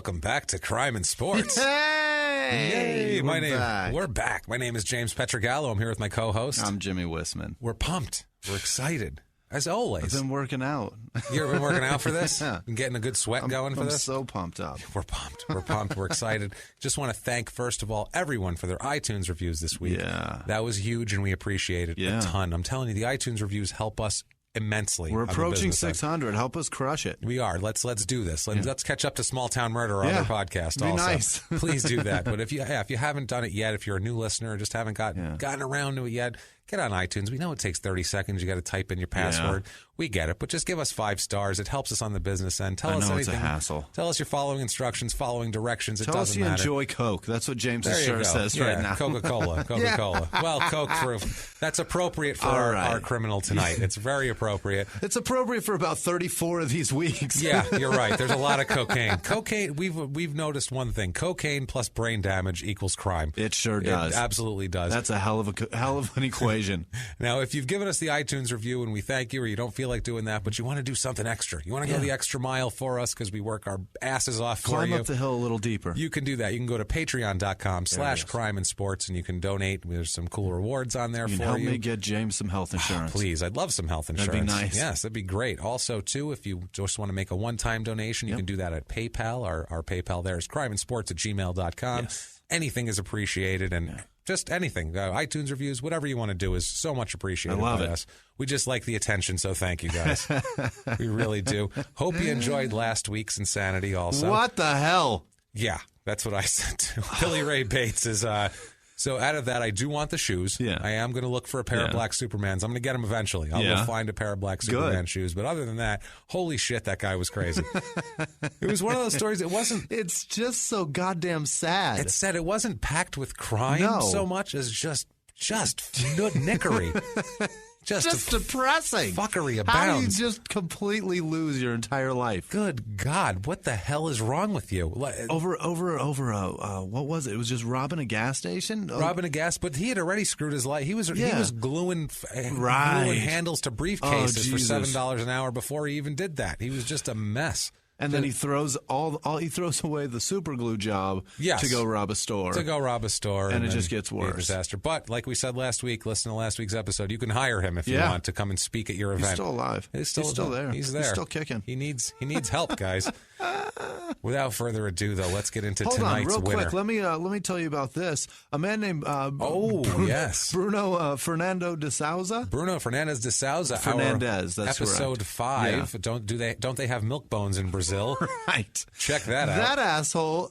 welcome back to Crime and Sports. Yay! We're back. My name is James Pietragallo. I'm here with my co-host. I'm Jimmie Whisman. We're pumped. We're excited. As always. I've been working out. You've been working out for this? Yeah. Been getting a good sweat going for this? I'm so pumped up. We're pumped. We're pumped. We're excited. Just want to thank, first of all, everyone for their iTunes reviews this week. Yeah. That was huge, and we appreciate it a ton. I'm telling you, the iTunes reviews help us immensely. We're approaching 600. Help us crush it. We are. Let's do this. Let's catch up to Small Town Murder, our other podcast. Be also. Nice. Please do that. But if you haven't done it yet, if you're a new listener or just haven't gotten around to it yet, get on iTunes. We know it takes 30 seconds. You got to type in your password. Yeah. We get it, but just give us 5 stars. It helps us on the business end. Tell us anything. It's a hassle. Tell us you're following instructions, following directions. Tell us you enjoy Coke. That's what James' shirt says right now. Coca-Cola. Coca-Cola. Well, Coke that's appropriate for our criminal tonight. It's very appropriate. It's appropriate for about 34 of these weeks. Yeah, you're right. There's a lot of cocaine. Cocaine. We've noticed one thing: cocaine plus brain damage equals crime. It sure does. It absolutely does. That's a hell of an equation. Now, if you've given us the iTunes review and we thank you, or you don't feel like doing that, but you want to do something extra, you want to go the extra mile for us because we work our asses off for you. Climb up the hill a little deeper. You can do that. You can go to patreon.com/crime and sports, and you can donate. There's some cool rewards on there for you. Help me get James some health insurance. Please, I'd love some health insurance. That'd be nice. Yes, that'd be great. Also, too, if you just want to make a one-time donation, you can do that at PayPal. Our PayPal there is crimeandsports@gmail.com. Yes. Anything is appreciated, and just anything. iTunes reviews, whatever you want to do is so much appreciated by us. We just like the attention, so thank you, guys. We really do. Hope you enjoyed last week's Insanity also. What the hell? Yeah, that's what I said, too. Billy Ray Bates is... So out of that, I do want the shoes. Yeah. I am going to look for a pair of black Supermans. I'm going to get them eventually. I'll go find a pair of black Superman shoes. But other than that, holy shit, that guy was crazy. It was one of those stories. It wasn't. It's just so goddamn sad. It said it wasn't packed with crime so much as just nickery. Just depressing. Fuckery abounds. How do you just completely lose your entire life? Good God, what the hell is wrong with you? Over what was it? It was just robbing a gas station? Robbing a gas, but he had already screwed his life. He was gluing handles to briefcases for $7 an hour before he even did that. He was just a mess. And then he throws he throws away the super glue job to go rob a store. And it just gets worse. Disaster. But like we said last week, listen to last week's episode, you can hire him if you want to come and speak at your event. He's still alive. He's still there. He's there. He's still kicking. He needs help, guys. Without further ado, though, let's get into tonight's winner. Hold on, real quick. Let me tell you about this. A man named Bruno Fernando de Souza. Bruno Fernandez de Souza. Fernandez. That's episode 5. Yeah. Don't they have milk bones in Brazil? Right. Check that out. That asshole.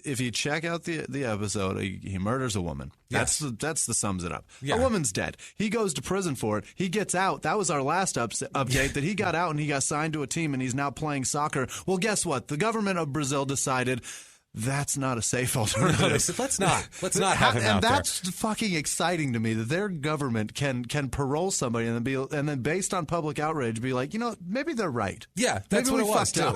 If you check out the episode, he murders a woman. Yes. That's the sums it up. Yeah. A woman's dead. He goes to prison for it. He gets out. That was our last update that he got out and he got signed to a team and he's now playing soccer. Well, guess what? The government of Brazil decided that's not a safe alternative. No, they said, let's not have him out there. And that's fucking exciting to me that their government can parole somebody and then based on public outrage be like, maybe they're right. Yeah, that's maybe what it was too.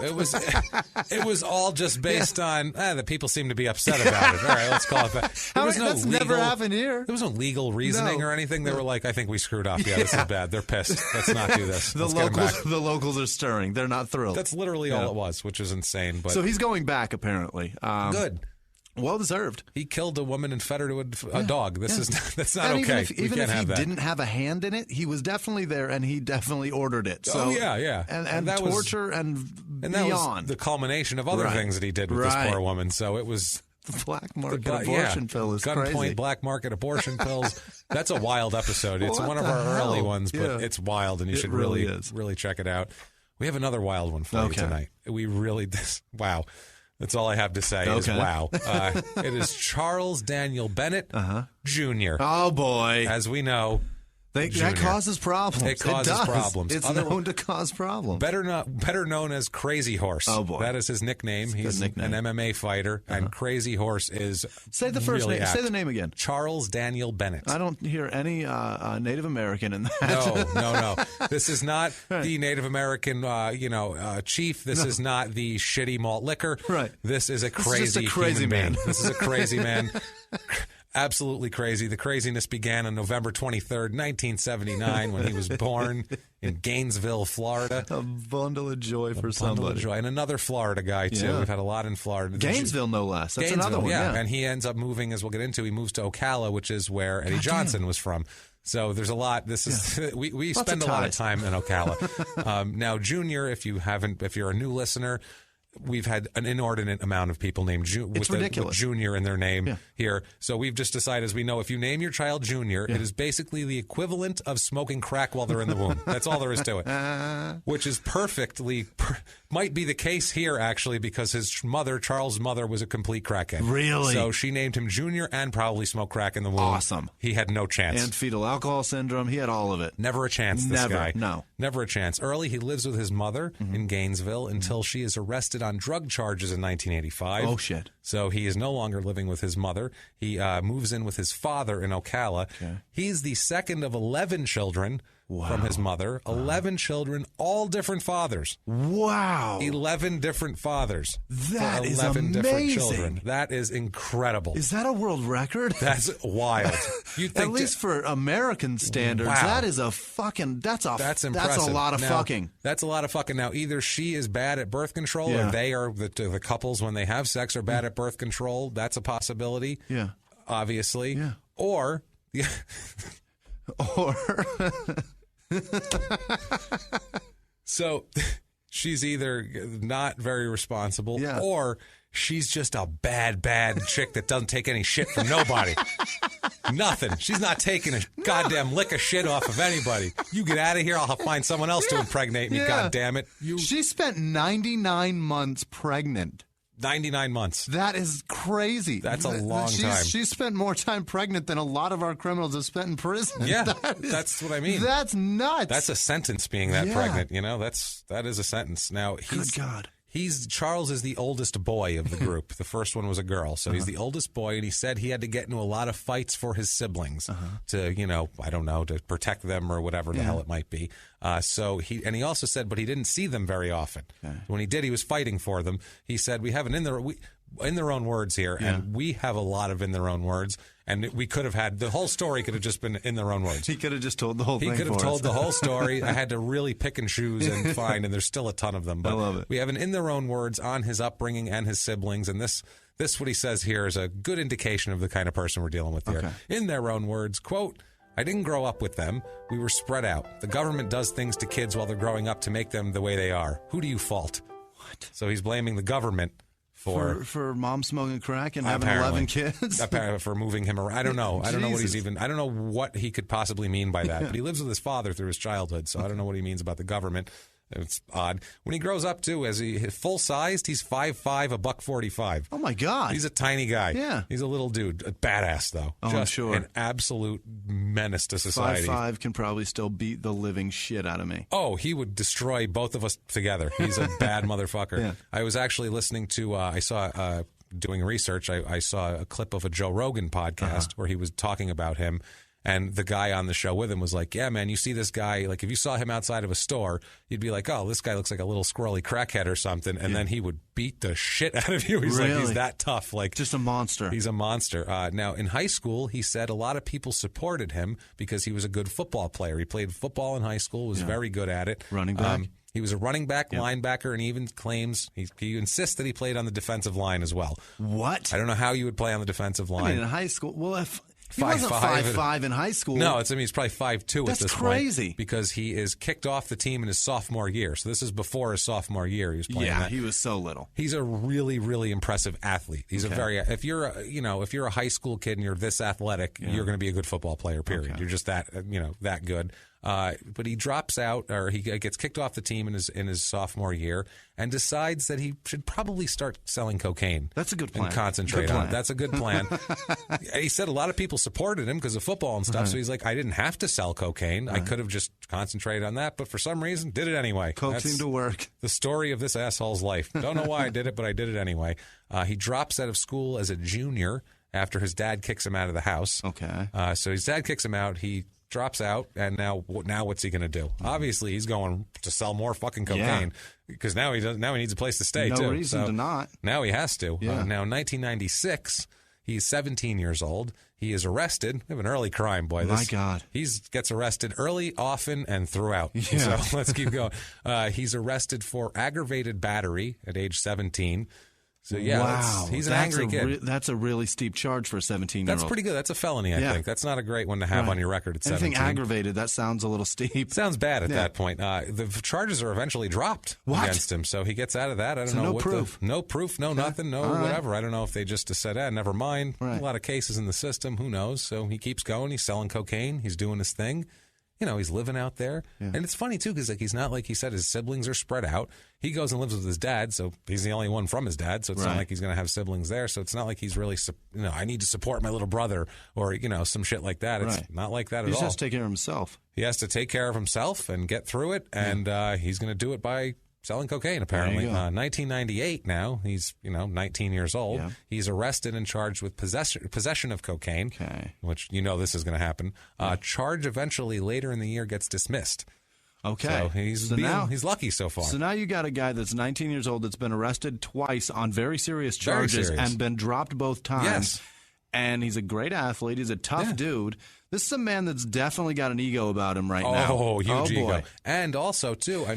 It was all just based on the people seem to be upset about it. All right, let's call it back. That's never happened here. There was no legal reasoning or anything. They were like, I think we screwed up. Yeah, this is bad. They're pissed. Let's not do this. The locals are stirring. They're not thrilled. That's literally all it was, which is insane. But so he's going back apparently. Good. Well deserved. He killed a woman and fed her to a dog. That's not and okay. Even if he didn't have a hand in it, he was definitely there and he definitely ordered it. So, yeah. And that torture and beyond. That was the culmination of other things that he did with this poor woman. So it was the black market abortion pill is crazy. Gunpoint black market abortion pills. That's a wild episode. It's one of our early ones, but it's wild, and you should really check it out. We have another wild one for you tonight. Wow. That's all I have to say is wow. It is Charles Daniel Bennett Jr. Oh, boy. As we know, that causes problems. It causes problems. It's known to cause problems. Better known as Krazy Horse. Oh, boy. That is his nickname. He's an MMA fighter, and Krazy Horse is Say the first name. Say the name again. Charles Daniel Bennett. I don't hear any Native American in that. No. This is not the Native American, chief. This is not the shitty malt liquor. Right. This is a crazy human man. This is a crazy man. Absolutely crazy. The craziness began on November 23rd, 1979, when he was born in Gainesville, Florida. A bundle of joy for somebody. Bundle of joy. And another Florida guy, too. Yeah. We've had a lot in Florida. Gainesville, no less. That's Gainesville, another one. yeah. And he ends up moving, as we'll get into, he moves to Ocala, which is where Eddie Johnson was from. So there's a lot. This is we spend a lot of time in Ocala. Now, Junior, if you're a new listener, we've had an inordinate amount of people named with Junior in their name here. So we've just decided, as we know, if you name your child Junior, it is basically the equivalent of smoking crack while they're in the womb. That's all there is to it. Which is might be the case here, actually, because his mother, Charles' mother, was a complete crackhead. Really? So she named him Junior and probably smoked crack in the womb. Awesome. He had no chance. And fetal alcohol syndrome. He had all of it. Never a chance, this guy. No. Never a chance. Early, he lives with his mother in Gainesville until she is arrested on drug charges in 1985. Oh, shit. So he is no longer living with his mother. He moves in with his father in Ocala. Okay. He's the second of 11 children from his mother. 11 children, all different fathers. Wow. 11 different fathers. That is 11 amazing. different children. That is incredible. Is that a world record? That's wild. You think At least for American standards, that is that's impressive. That's a lot of fucking. That's a lot of fucking. Now, either she is bad at birth control or they are, the couples when they have sex are bad at birth control. That's a possibility. Yeah. Obviously. Yeah. Or. So she's either not very responsible or she's just a bad chick that doesn't take any shit from nobody. Nothing. She's not taking a goddamn lick of shit off of anybody. You get out of here, I'll find someone else to impregnate me, God damn it. She spent 99 months pregnant. 99 months. That is crazy. That's a long time. She spent more time pregnant than a lot of our criminals have spent in prison. Yeah, that's what I mean. That's nuts. That's a sentence, being that pregnant. You know, that is a sentence. Now, good God. Charles is the oldest boy of the group. The first one was a girl, so he's the oldest boy, and he said he had to get into a lot of fights for his siblings to, to protect them or whatever the hell it might be. So he also said, but he didn't see them very often. Okay. When he did, he was fighting for them. He said, we have in their own words here, and we have a lot of in their own words. And we could have had, the whole story could have just been in their own words. He could have just told the whole thing. He could have told the whole story. I had to really pick and choose and find, and there's still a ton of them. But I love it. We have an in their own words on his upbringing and his siblings, and this what he says here is a good indication of the kind of person we're dealing with here. Okay. In their own words, quote, I didn't grow up with them. We were spread out. The government does things to kids while they're growing up to make them the way they are. Who do you fault? What? So he's blaming the government for mom smoking crack and having 11 kids? Apparently for moving him around. I don't know. I don't know what he could possibly mean by that. But he lives with his father through his childhood, so I don't know what he means about the government. It's odd. When he grows up, too, full-sized, he's 5'5", $145. Oh, my God. He's a tiny guy. Yeah. He's a little dude. A badass, though. Oh, I'm sure. An absolute menace to society. 5'5" can probably still beat the living shit out of me. Oh, he would destroy both of us together. He's a bad motherfucker. Yeah. I was actually listening to, doing research, I saw a clip of a Joe Rogan podcast where he was talking about him. And the guy on the show with him was like, yeah, man, you see this guy, like if you saw him outside of a store, you'd be like, oh, this guy looks like a little squirrely crackhead or something. And then he would beat the shit out of you. He's like, he's that tough. Like, just a monster. He's a monster. Now, in high school, he said a lot of people supported him because he was a good football player. He played football in high school, was very good at it. Running back. He was a running back, linebacker, and he even claims, he insists that he played on the defensive line as well. What? I don't know how you would play on the defensive line. I mean, in high school, well, if he wasn't 5'5" in high school. No, he's probably 5'2" at this point. That's crazy. Because he is kicked off the team in his sophomore year. So this is before his sophomore year. He was playing that. He was so little. He's a really, really impressive athlete. He's if you're a high school kid and you're this athletic, you're going to be a good football player, period. Okay. You're just that good. But he drops out, or he gets kicked off the team in his sophomore year, and decides that he should probably start selling cocaine. That's a good plan. And concentrate on it. That's a good plan. He said a lot of people supported him because of football and stuff. So he's like, I didn't have to sell cocaine. I could have just concentrated on that, but for some reason, did it anyway. Coke seemed to work. The story of this asshole's life. Don't know why I did it, but I did it anyway. He drops out of school as a junior after his dad kicks him out of the house. Okay. So his dad kicks him out. He drops out, and now what's he going to do? Obviously, he's going to sell more fucking cocaine because now he needs a place to stay too. No reason to not. Now he has to. Yeah. Now, in 1996, He's 17 years old. He is arrested. We have an early crime, boy. My God. He gets arrested early, often, and throughout. Yeah. So let's keep going. He's arrested for aggravated battery at age 17. So, yeah, wow. He's an angry kid. That's a really steep charge for a 17-year-old. That's pretty good. That's a felony, I think. That's not a great one to have on your record at 17. Anything aggravated, that sounds a little steep. Sounds bad at that point. The charges are eventually dropped against him, so he gets out of that. I don't know. No proof. No proof, no nothing, no whatever. I don't know if they just said, never mind. Right. A lot of cases in the system. Who knows? So he keeps going. He's selling cocaine. He's doing his thing. You know, he's living out there. Yeah. And it's funny, too, because he's not like he said his siblings are spread out. He goes and lives with his dad, so he's the only one from his dad, so it's not like he's going to have siblings there. So it's not like he's really, I need to support my little brother or, some shit like that. It's not like that at all. He's just taking care of himself. He has to take care of himself and get through it, and he's going to do it by selling cocaine, apparently. 1998 now. He's, 19 years old. Yeah. He's arrested and charged with possession of cocaine, which this is going to happen. Charge eventually later in the year gets dismissed. Okay. So he's lucky so far. So now you got a guy that's 19 years old that's been arrested twice on very serious charges and been dropped both times. Yes. And he's a great athlete. He's a tough dude. This is a man that's definitely got an ego about him right now. Oh, huge ego. Boy. And also, too,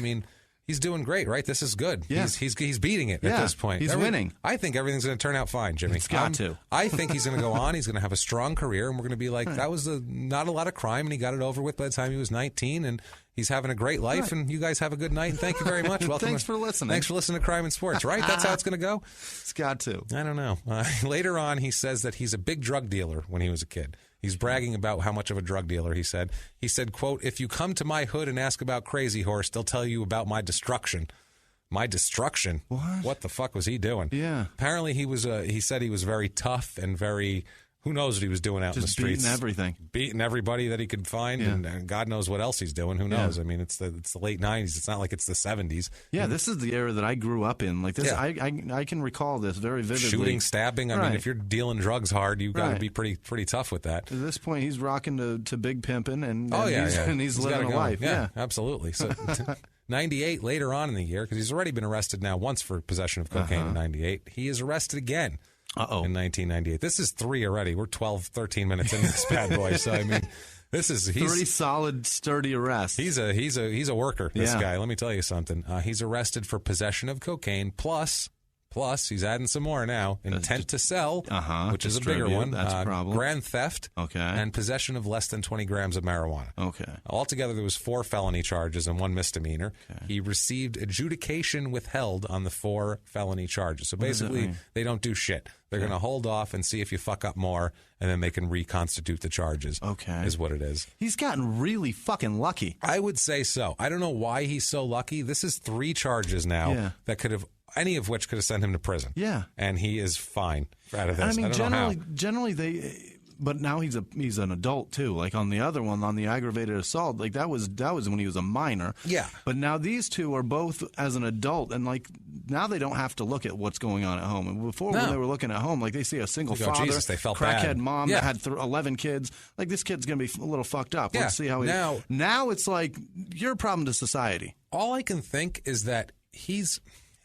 he's doing great, right? This is good. Yeah. He's beating it at this point. He's winning. I think everything's going to turn out fine, Jimmy. It's got to. I think he's going to go on. He's going to have a strong career, and we're going to be like, that was not a lot of crime, and he got it over with by the time he was 19, and he's having a great life, and you guys have a good night, and thank you very much. Welcome. Thanks for listening. Thanks for listening to Crime and Sports, right? That's how it's going to go? It's got to. I don't know. Later on, he says that he's a big drug dealer when he was a kid. He's bragging about how much of a drug dealer he said. He said, quote, "If you come to my hood and ask about Krazy Horse, they'll tell you about my destruction." My destruction? What the fuck was he doing? Yeah. Apparently he said he was very tough and very, who knows what he was doing out in the streets. Beating everything. Beating everybody that he could find, and God knows what else he's doing. Who knows? Yeah. It's the late 90s. It's not like it's the 70s. Yeah, this is the era that I grew up in. Like this, I can recall this very vividly. Shooting, stabbing. I mean, if you're dealing drugs hard, you've got to be pretty tough with that. At this point, he's rocking to big pimping, and he's living a life. Yeah, absolutely. So 98, later on in the year, because he's already been arrested now once for possession of cocaine in 98. He is arrested again in 1998. This is 3 already. We're 12, 13 minutes into this bad boy. So, he's 30 solid, sturdy arrests. He's a worker, this guy. Let me tell you something. He's arrested for possession of cocaine, plus he's adding some more now. Intent to sell, which is a bigger one. That's a problem. Grand theft, and possession of less than 20 grams of marijuana. Okay. Altogether, there was 4 felony charges and 1 misdemeanor. Okay. He received adjudication withheld on the 4 felony charges. So basically, they don't do shit. They're going to hold off and see if you fuck up more, and then they can reconstitute the charges. Okay. Is what it is. He's gotten really fucking lucky. I would say so. I don't know why he's so lucky. This is 3 charges now that could have, any of which could have sent him to prison. Yeah. And he is fine out of this. I don't know how. Generally they, but now he's an adult too. Like on the other one, on the aggravated assault, like that was when he was a minor. Yeah. But now these 2 are both as an adult, and like now they don't have to look at what's going on at home. And before, when they were looking at home, like they see a single father, Jesus, they felt crackhead bad. mom that had 11 kids. Like this kid's gonna be a little fucked up. Let's see how he. Now it's like you're a problem to society. All I can think is that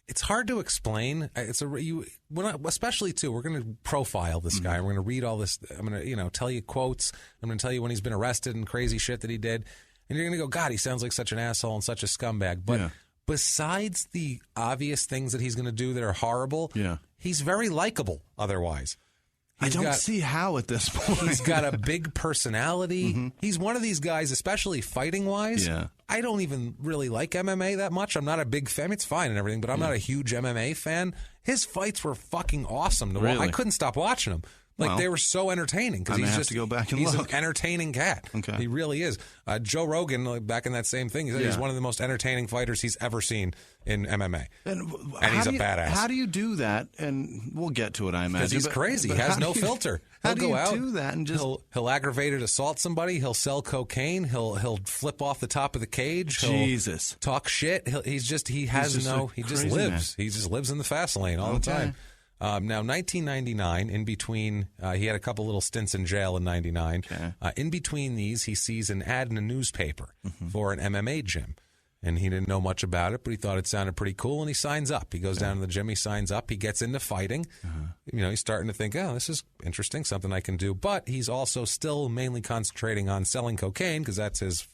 it's hard to explain. Especially too. We're going to profile this guy. We're going to read all this. I'm going to, tell you quotes. I'm going to tell you when he's been arrested and crazy shit that he did. And you're going to go, God, he sounds like such an asshole and such a scumbag. But besides the obvious things that he's going to do that are horrible, he's very likable. Otherwise. I don't see how at this point. He's got a big personality. He's one of these guys, especially fighting-wise. Yeah. I don't even really like MMA that much. I'm not a big fan. It's fine and everything, but I'm not a huge MMA fan. His fights were fucking awesome. I couldn't stop watching them. They were so entertaining because he's to go back and he's look. An entertaining cat. Okay. He really is. Joe Rogan, back in that same thing, he said he's one of the most entertaining fighters he's ever seen in MMA. And he's a badass. How do you do that? And we'll get to it, I imagine. Because he's crazy. He has no filter. How do you do that? And just he'll aggravated assault somebody. He'll sell cocaine. He'll flip off the top of the cage. Jesus. Talk shit. He just lives. He just lives in the fast lane all the time. Now, 1999, in between, he had a couple little stints in jail in 99. Okay. In between these, he sees an ad in a newspaper for an MMA gym. and he didn't know much about it, but he thought it sounded pretty cool, and he signs up. He goes down to the gym, he signs up, he gets into fighting. He's starting to think, oh, this is interesting, something I can do. But he's also still mainly concentrating on selling cocaine because that's his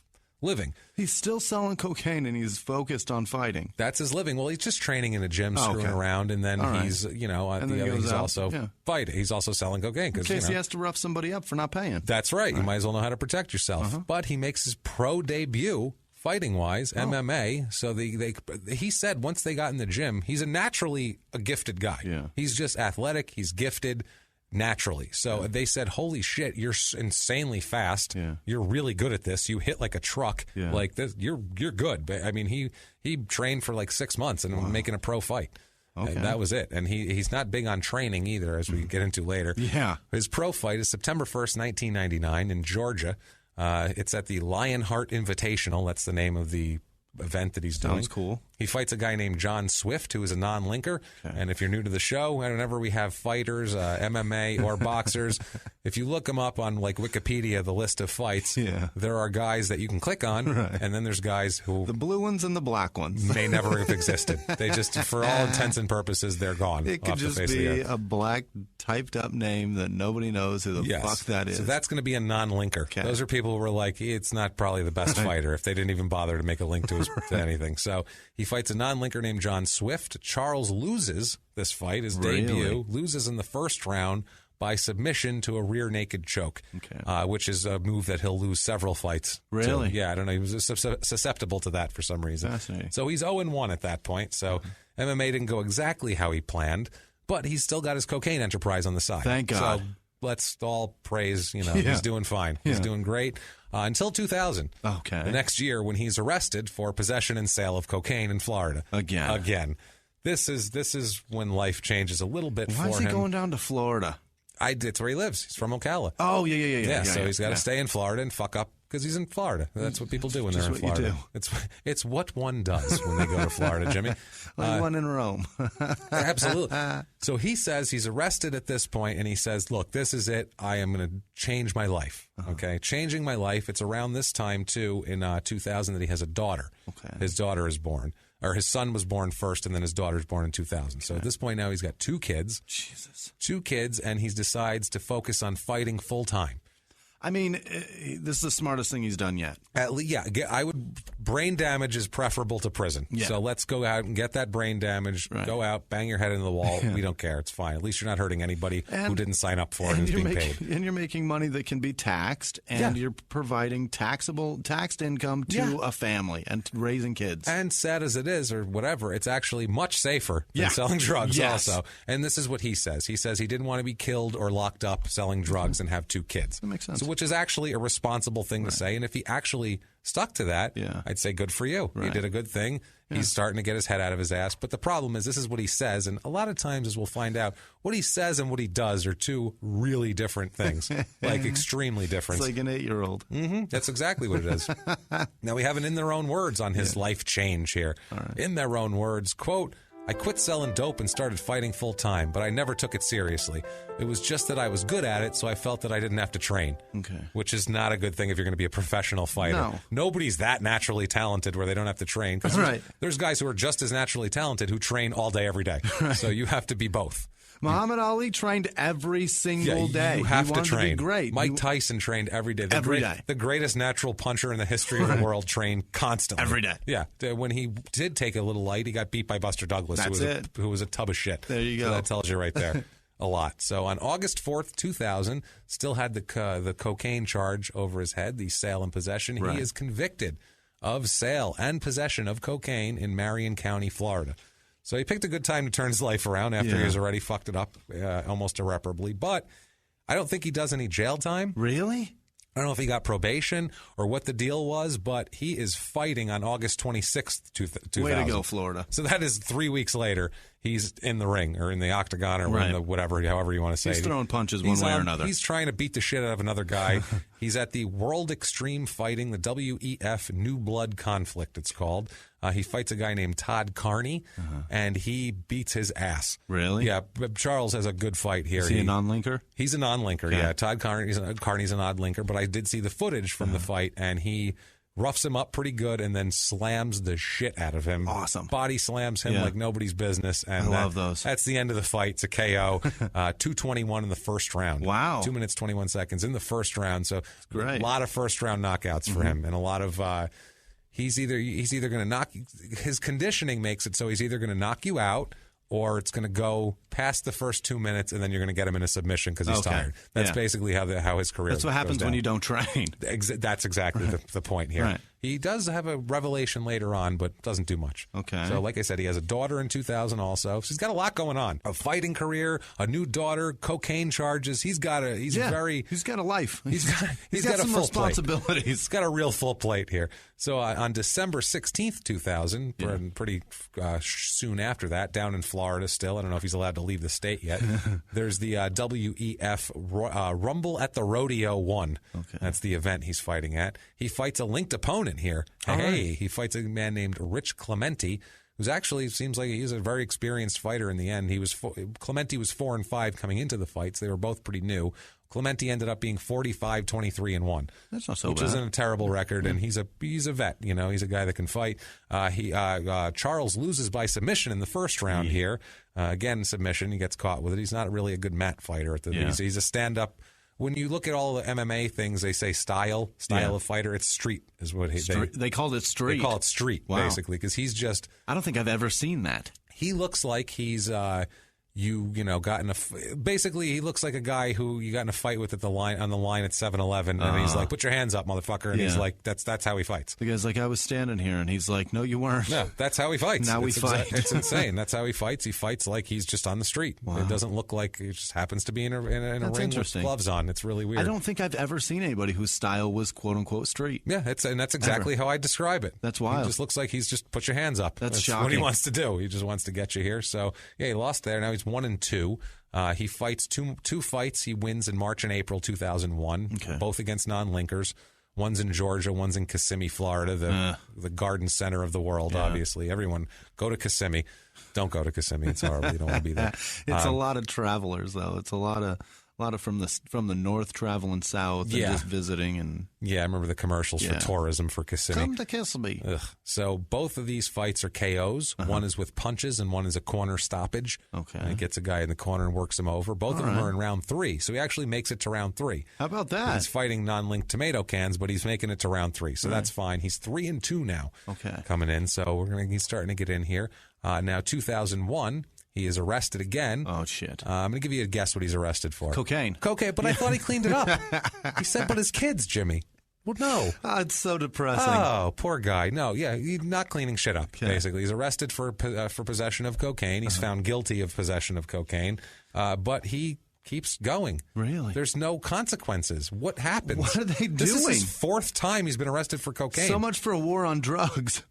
living. He's still selling cocaine, and he's focused on fighting. That's his living. Well, he's just training in a gym, screwing around, and then he's, he's also fighting. He's also selling cocaine. In case he has to rough somebody up for not paying. That's right. You might as well know how to protect yourself. But he makes his pro debut fighting-wise, MMA. So he said once they got in the gym, he's naturally a gifted guy. Yeah. He's just athletic. He's gifted naturally. So they said, holy shit, you're insanely fast. Yeah. You're really good at this. You hit like a truck. Yeah. Like this. You're good. But I mean, he trained for like 6 months and making a pro fight. Okay. And that was it. And he's not big on training either, as we get into later. Yeah. His pro fight is September 1st, 1999 in Georgia. It's at the Lionheart Invitational. That's the name of the event that he's doing. Sounds cool. He fights a guy named John Swift, who is a non-linker. Okay. And if you're new to the show, whenever we have fighters, MMA or boxers, if you look them up on like Wikipedia, the list of fights, there are guys that you can click on, and then there's guys who... The blue ones and the black ones. May never have existed. They just, for all intents and purposes, they're gone. It could just be a black typed-up name that nobody knows who the fuck that is. So that's going to be a non-linker. Okay. Those are people who were like, it's not probably the best fighter if they didn't even bother to make a link to anything. So he fights a non-linker named John Swift. Charles loses this fight, his debut, loses in the first round by submission to a rear naked choke, which is a move that he'll lose several fights. Really? Yeah, I don't know. He was susceptible to that for some reason. Fascinating. So he's 0-1 at that point. So MMA didn't go exactly how he planned, but he's still got his cocaine enterprise on the side. Thank God. So let's all praise, he's doing fine. He's doing great. Until 2000. Okay. The next year when he's arrested for possession and sale of cocaine in Florida. Again. This is when life changes a little bit for him. Why is he going down to Florida? It's where he lives. He's from Ocala. Oh, yeah. So he's got to stay in Florida and fuck up because he's in Florida. That's what people do when they're in Florida. It's what one does when they go to Florida, Jimmy. Like one in Rome. Absolutely. So he says he's arrested at this point, and he says, look, this is it. I am going to change my life. Okay? Changing my life. It's around this time, too, in 2000 that he has a daughter. Okay. His daughter is born. Or his son was born first, and then his daughter's born in 2000. So at this point now, he's got 2 kids. Jesus. 2 kids, and he decides to focus on fighting full time. I mean, this is the smartest thing he's done yet. Brain damage is preferable to prison. Yeah. So let's go out and get that brain damage. Right. Go out, bang your head into the wall. Yeah. We don't care. It's fine. At least you're not hurting anybody who didn't sign up for it and who's being paid. And you're making money that can be taxed, and you're providing taxed income to a family and raising kids. And sad as it is, or whatever, it's actually much safer than selling drugs also. And this is what he says. He says he didn't want to be killed or locked up selling drugs and have 2 kids. That makes sense. So, which is actually a responsible thing to say. And if he actually stuck to that, I'd say good for you. Right. He did a good thing. Yeah. He's starting to get his head out of his ass. But the problem is, this is what he says. And a lot of times, as we'll find out, what he says and what he does are 2 really different things, like extremely different. It's like an 8-year-old. Mm-hmm. That's exactly what it is. Now, we have an in their own words on his life change here. Right. In their own words, quote, I quit selling dope and started fighting full time, but I never took it seriously. It was just that I was good at it, so I felt that I didn't have to train. Okay. Which is not a good thing if you're going to be a professional fighter. No. Nobody's that naturally talented where they don't have to train. There's guys who are just as naturally talented who train all day, every day. Right. So you have to be both. Muhammad Ali trained every single day. You have to train. To be great. Mike Tyson trained every day. Every day. The greatest natural puncher in the history of the world trained constantly. Every day. Yeah. When he did take a little light, he got beat by Buster Douglas, who was a tub of shit. There you go. So that tells you right there a lot. So on August 4th, 2000, still had the cocaine charge over his head, the sale and possession. Right. He is convicted of sale and possession of cocaine in Marion County, Florida. So he picked a good time to turn his life around after he has already fucked it up almost irreparably. But I don't think he does any jail time. Really? I don't know if he got probation or what the deal was, but he is fighting on August 26th, 2000. Way to go, Florida. So that is 3 weeks later. He's in the ring or in the octagon or in the whatever, however you want to say. He's throwing punches one way or another. He's trying to beat the shit out of another guy. He's at the World Extreme Fighting, the WEF New Blood Conflict, it's called. He fights a guy named Todd Carney, and he beats his ass. Really? Yeah. Charles has a good fight here. Is he a non-linker? He's a non-linker, yeah. Todd Carney's a non-linker, but I did see the footage from the fight, and he roughs him up pretty good, and then slams the shit out of him. Awesome. Body slams him like nobody's business. And I love those. That's the end of the fight. It's a KO. 2:21 in the first round. Wow. 2 minutes, 21 seconds in the first round. So great. A lot of first-round knockouts for him, and a lot of he's either going to knock – his conditioning makes it so he's either going to knock you out or it's going to go past the first 2 minutes, and then you're going to get him in a submission because he's tired. That's basically how his career goes. That's what happens when you don't train. That's exactly the point here. Right. He does have a revelation later on, but doesn't do much. Okay. So, like I said, he has a daughter in 2000 also. So he's got a lot going on. A fighting career, a new daughter, cocaine charges. He's got a He's got a life. He's got some a full responsibilities. Plate. He's got a real full plate here. So on December 16th, 2000, pretty soon after that, down in Florida still. I don't know if he's allowed to leave the state yet. There's the WEF Rumble at the Rodeo 1. Okay. That's the event he's fighting at. He fights a linked opponent here. He fights a man named Rich Clementi, who's actually seems like he's a very experienced fighter in the end. Clementi was 4-5 coming into the fights. They were both pretty new. Clementi ended up being 45-23-1. That's not so bad. Which isn't a terrible record, and he's a vet. You know, he's a guy that can fight. Charles loses by submission in the first round here. Again, submission. He gets caught with it. He's not really a good mat fighter. He's a stand-up. When you look at all the MMA things, they say style of fighter. It's street is what they called it street. They call it street, basically, because he's just. I don't think I've ever seen that. He looks like he's got in basically he looks like a guy who you got in a fight with on the line at 7-Eleven, and he's like, put your hands up, motherfucker, and he's like, that's how he fights. The guy's like, I was standing here, and he's like, no, you weren't. No, that's how he fights. Now we fight. It's insane. That's how he fights. He fights like he's just on the street. Wow. It doesn't look like he just happens to be in a ring with gloves on. It's really weird. I don't think I've ever seen anybody whose style was quote unquote street. Yeah, that's exactly how I describe it. That's wild. He just looks like he's just put your hands up. That's shocking. What he wants to do. He just wants to get you here. So yeah, he lost there. Now he's 1-2. He fights two fights. He wins in March and April 2001, both against non-linkers. One's in Georgia, one's in Kissimmee, Florida, the garden center of the world, obviously. Everyone, go to Kissimmee. Don't go to Kissimmee. It's horrible. You don't want to be there. It's a lot of travelers, though. It's a lot of from the north traveling south and just visiting. And I remember the commercials for tourism for Kissimmee. Come to Kissimmee. So both of these fights are KOs. One is with punches and one is a corner stoppage. Okay. And he gets a guy in the corner and works him over. Both of them are in round 3. So he actually makes it to round 3. How about that? He's fighting non-linked tomato cans, but he's making it to round 3. So that's fine. He's 3-2 now coming in. So he's starting to get in here. Now 2001. He is arrested again. Oh, shit. I'm going to give you a guess what he's arrested for. Cocaine, but I thought he cleaned it up. He said, but his kids, Jimmie. Well, no. Oh, it's so depressing. Oh, poor guy. No, he's not cleaning shit up, basically. He's arrested for possession of cocaine. He's found guilty of possession of cocaine, but he keeps going. Really? There's no consequences. What happens? What are they doing? This is his 4th time he's been arrested for cocaine. So much for a war on drugs.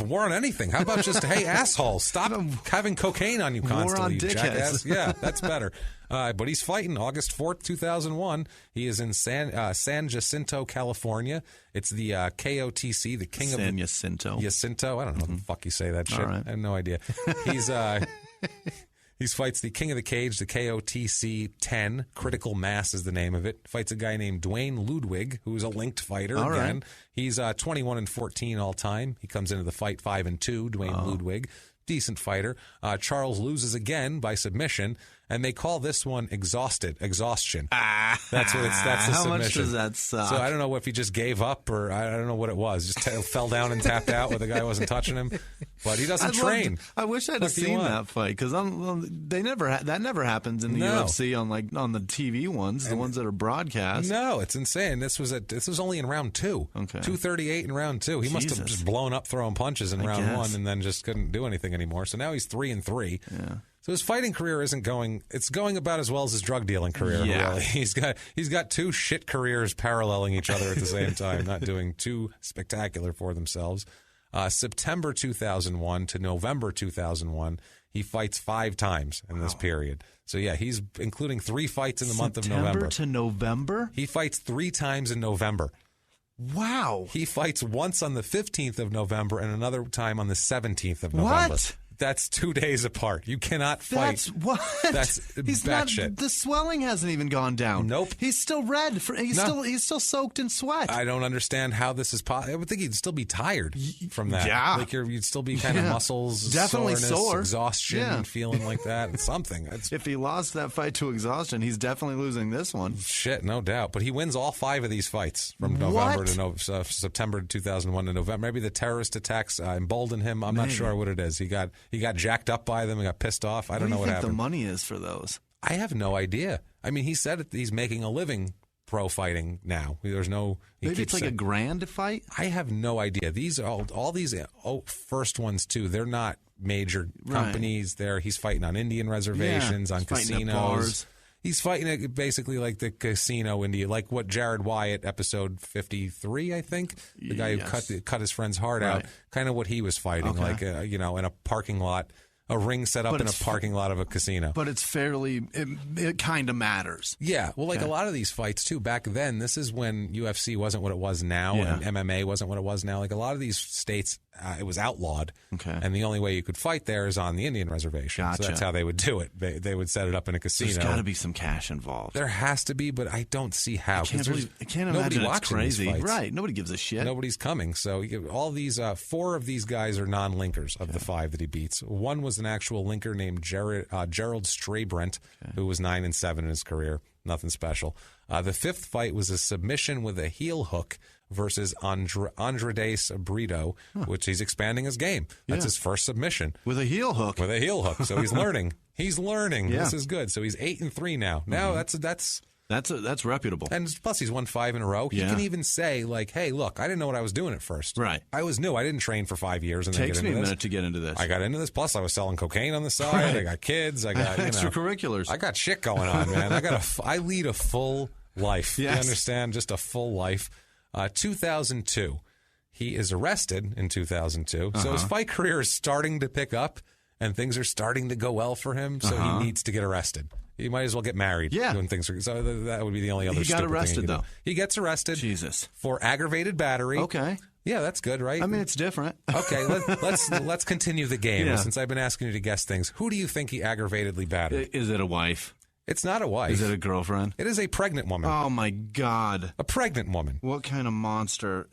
War on anything. How about just, hey, asshole, stop having cocaine on you constantly, war on you jackass. dickheads. Yeah, that's better. But he's fighting August 4th, 2001. He is in San Jacinto, California. It's the KOTC, the king San Jacinto. Jacinto? I don't know how the fuck you say that shit. Right. I have no idea. He fights the king of the cage, the KOTC 10. Critical Mass is the name of it. Fights a guy named Dwayne Ludwig, who's a linked fighter. All again. right. He's 21-14 all time. He comes into the fight 5-2, Dwayne Ludwig. Decent fighter. Charles loses again by submission, and they call this one exhaustion. That's the How submission. much does that suck? So I don't know if he just gave up or I don't know what it was. Just fell down and tapped out where the guy wasn't touching him. But he doesn't train. I wish I'd have seen that fight because that never happens in the UFC on the TV ones, the ones that are broadcast. No, it's insane. This was only in round 2. Okay. 238 in round 2. He must have just blown up throwing punches in round 1 and then just couldn't do anything anymore. So now he's 3-3. Yeah. So his fighting career isn't going. It's going about as well as his drug dealing career. Yeah. Really. He's got 2 shit careers paralleling each other at the same time, not doing too spectacular for themselves. September 2001 to November 2001, he fights 5 times in this period. So yeah, he's including 3 fights in the month of November. September to November? He fights 3 times in November. Wow. He fights once on the 15th of November and another time on the 17th of November. What? That's 2 days apart. You cannot fight. That's what? That's batshit. The swelling hasn't even gone down. Nope. He's still red. He's still soaked in sweat. I don't understand how this is possible. I would think he'd still be tired from that. Yeah. Like you'd still be kind of muscles, definitely soreness, sore, exhaustion, feeling like that. Something. If he lost that fight to exhaustion, he's definitely losing this one. Shit, no doubt. But he wins all 5 of these fights from November to September 2001 to November. Maybe the terrorist attacks emboldened him. I'm not sure what it is. He got jacked up by them and got pissed off. I don't know what happened. What do you think the money is for those? I have no idea. I mean, he said he's making a living pro fighting now. There's no. Maybe it's like $1,000 to fight. I have no idea. These are all these first ones too. They're not major companies. He's fighting on Indian reservations, on casinos. He's fighting it basically like the casino India, like what Jared Wyatt, episode 53, I think, the guy who cut his friend's heart out, kind of what he was fighting, like in a parking lot. A ring set up in a parking lot of a casino. But it's it kind of matters. Yeah. Well, like a lot of these fights, too, back then, this is when UFC wasn't what it was now and MMA wasn't what it was now. Like a lot of these states, it was outlawed. Okay. And the only way you could fight there is on the Indian reservation. Gotcha. So that's how they would do it. They would set it up in a casino. There's got to be some cash involved. There has to be, but I don't see how. I can't imagine it's crazy. Right. Nobody gives a shit. Nobody's coming. So all these, 4 of these guys are non-linkers of the 5 that he beats. One was an actual linker named Gerald Straybrent, who was 9-7 in his career. Nothing special. The 5th fight was a submission with a heel hook versus Andrades Brito, which he's expanding his game. That's his first submission. With a heel hook. So he's learning. He's learning. Yeah. This is good. So he's 8-3 now. Now that's reputable. And plus, he's won 5 in a row. He can even say, like, hey, look, I didn't know what I was doing at first. Right. I was new. I didn't train for 5 years and then get into this. Takes me a minute to get into this. I got into this. Plus, I was selling cocaine on the side. Right. I got kids. I got extracurriculars. I got shit going on, man. I lead a full life. Yes. You understand? Just a full life. 2002. He is arrested in 2002. So his fight career is starting to pick up and things are starting to go well for him. So he needs to get arrested. He might as well get married. Yeah. When things are, so that would be the only other stupid thing. He got arrested, though. He gets arrested. Jesus. For aggravated battery. Okay. Yeah, that's good, right? I mean, it's different. Okay, let's continue the game. Since I've been asking you to guess things, who do you think he aggravatedly battered? Is it a wife? It's not a wife. Is it a girlfriend? It is a pregnant woman. Oh my God! A pregnant woman. What kind of monster?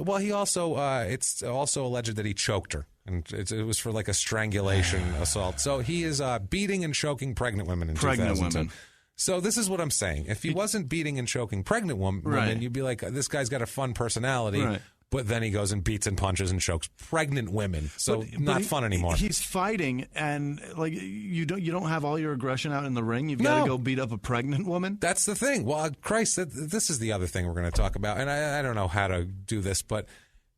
Well, he also it's also alleged that he choked her, and it was for like a strangulation assault. So he is beating and choking pregnant women in 2002. So this is what I'm saying. If he wasn't beating and choking pregnant women, you'd be like, this guy's got a fun personality. Right. But then he goes and beats and punches and chokes pregnant women. So not fun anymore. He's fighting, and like you don't have all your aggression out in the ring. You've got to go beat up a pregnant woman. That's the thing. Well, Christ, this is the other thing we're going to talk about. And I don't know how to do this, but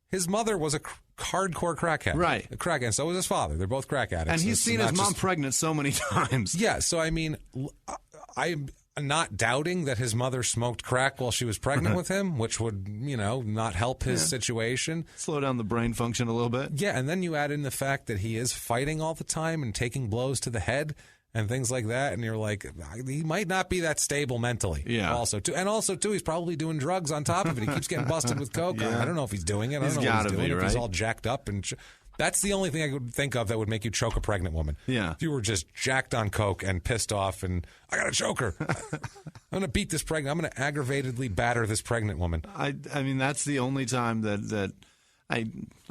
his mother was a hardcore crackhead. Right. A crackhead. So was his father. They're both crack addicts. And he's seen his mom pregnant so many times. Yeah. So, I mean, I'm not doubting that his mother smoked crack while she was pregnant with him, which would, not help his situation. Slow down the brain function a little bit. Yeah, and then you add in the fact that he is fighting all the time and taking blows to the head and things like that, and you're like, he might not be that stable mentally. Yeah. Also, too, he's probably doing drugs on top of it. He keeps getting busted with coke. I don't know if he's doing it. I don't know what he's doing. If he's all jacked up and. That's the only thing I could think of that would make you choke a pregnant woman. Yeah. If you were just jacked on coke and pissed off and, I got to choke her. I'm going to beat this pregnant. I'm going to aggravatedly batter this pregnant woman. I mean, that's the only time that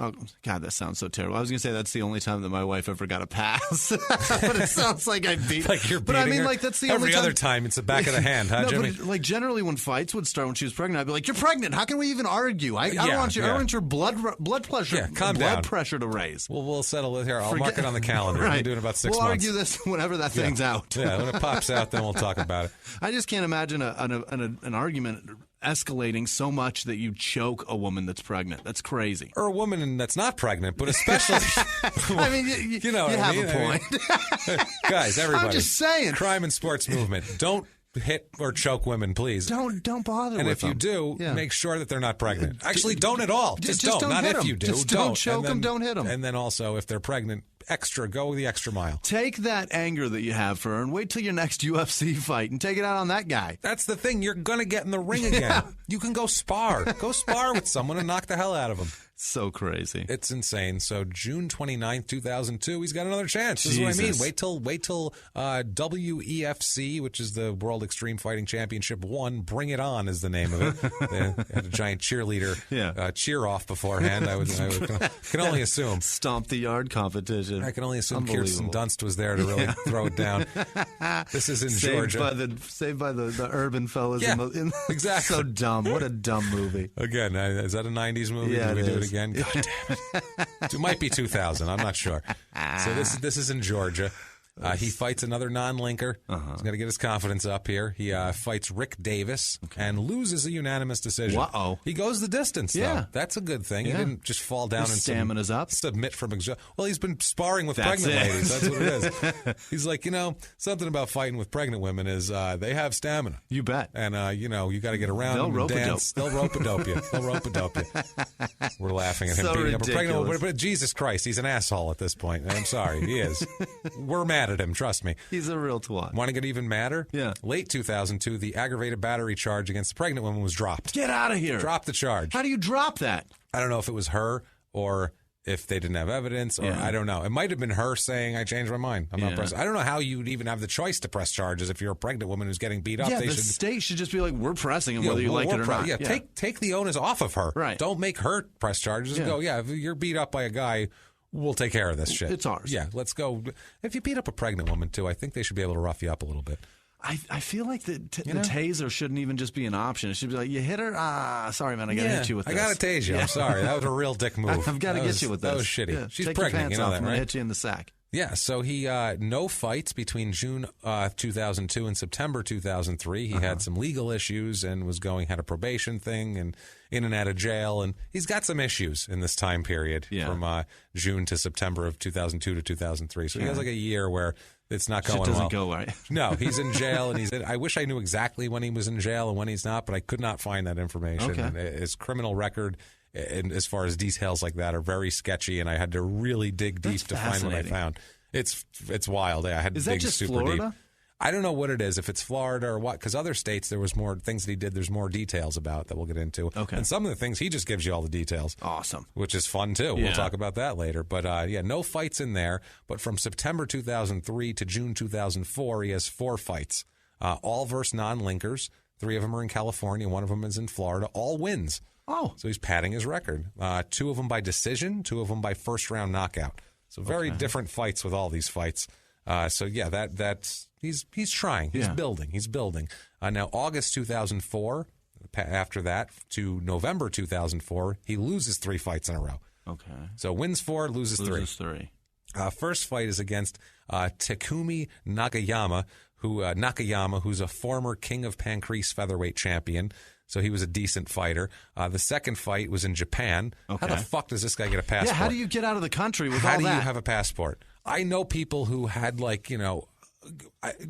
oh, God, that sounds so terrible. I was going to say that's the only time that my wife ever got a pass. But it sounds like I beat like you're beating But I mean, her. like, that's the only time. Every other time, it's the back of the hand, huh, no, Jimmie? But like, generally when fights would start when she was pregnant, I'd be like, you're pregnant. How can we even argue? I don't want you. I want your blood pressure. Yeah, calm down. Blood pressure to raise. Well, we'll settle it here. I'll mark it on the calendar. Right. We'll do it in about 6 months. We'll argue this whenever that thing's out. Yeah, when it pops out, then we'll talk about it. I just can't imagine an argument escalating so much that you choke a woman that's pregnant. That's crazy. Or a woman that's not pregnant, but especially... I mean, you have a point. Guys, everybody. I'm just saying. Crime and sports movement. Don't hit or choke women, please. Don't bother with them. And if you do, make sure that they're not pregnant. Actually, don't at all. Just don't. Not if you do. Just don't choke them, don't hit them. And then also, if they're pregnant, go the extra mile. Take that anger that you have for her and wait till your next UFC fight and take it out on that guy. That's the thing. You're going to get in the ring again. You can go spar. Go spar with someone and knock the hell out of them. So crazy. It's insane. So June 29th, 2002, he's got another chance. This is what I mean. Wait till WEFC, which is the World Extreme Fighting Championship 1, Bring It On is the name of it. They had a giant cheerleader cheer off beforehand. I can only assume. Stomp the yard competition. I can only assume Kirsten Dunst was there to really throw it down. This is in Georgia. Saved by the urban fellas. Yeah, exactly. So dumb. What a dumb movie. Again, is that a 90s movie? Yeah, Did we do it again? God damn it. It might be 2000. I'm not sure. So this is in Georgia. He fights another non-linker. He's got to get his confidence up here. He fights Rick Davis and loses a unanimous decision. Uh-oh. He goes the distance, though. That's a good thing. He didn't just fall down and stamina's up. Submit from well, he's been sparring with pregnant ladies. That's what it is. He's like, something about fighting with pregnant women is they have stamina. You bet. And, you got to get around them and dance. They'll rope-a-dope you. They'll rope-a-dope you. We're laughing at him beating up a pregnant woman. But Jesus Christ, he's an asshole at this point. I'm sorry. He is. We're mad at him, trust me. He's a real twat. Want to get even madder? Yeah. Late 2002, the aggravated battery charge against the pregnant woman was dropped. Get out of here. Drop the charge. How do you drop that? I don't know if it was her or if they didn't have evidence, or I don't know. It might have been her saying, I changed my mind. I'm not pressing. I don't know how you'd even have the choice to press charges if you're a pregnant woman who's getting beat up. Yeah, the state should just be like, we're pressing him whether you like it or not. Yeah, take the onus off of her. Right. Don't make her press charges and go, if you're beat up by a guy, we'll take care of this shit. It's ours. Yeah, let's go. If you beat up a pregnant woman, too, I think they should be able to rough you up a little bit. I feel like the taser shouldn't even just be an option. It should be like, you hit her? Sorry, man, I got to hit you with this. I got to tase you. I'm sorry. That was a real dick move. I've got to get you with this. That was shitty. Yeah. She's Take pregnant, your pants off, that, I'm right? going to hit you in the sack. Yeah, so he no fights between June 2002 and September 2003. He had some legal issues and had a probation thing and in and out of jail. And he's got some issues in this time period from June to September of 2002 to 2003. So he has like a year where it's not going well. It doesn't go right. No, he's in jail, and I wish I knew exactly when he was in jail and when he's not, but I could not find that information. Okay. And his criminal record, and as far as details like that, are very sketchy, and I had to really dig deep to find what I found. It's wild. I had to dig super Florida? deep. I don't know what it is, if it's Florida or what, because other states there was more things that he did. There's more details about that we'll get into. Okay. And some of the things he just gives you all the details. Awesome. Which is fun too. Yeah. We'll talk about that later. But no fights in there. But from September 2003 to June 2004, he has 4 fights, all versus non-linkers. 3 of them are in California. 1 of them is in Florida. All wins. Oh. So he's padding his record. 2 of them by decision. 2 of them by first-round knockout. So very different fights with all these fights. That's he's trying. He's building. He's building. Now, August 2004, after that, to November 2004, he loses 3 fights in a row. Okay. So wins 4, loses 3. First fight is against Takumi Nakayama, who's a former King of Pancrase featherweight champion. So he was a decent fighter. The second fight was in Japan. Okay. How the fuck does this guy get a passport? Yeah, how do you get out of the country with all that? How do you have a passport? I know people who had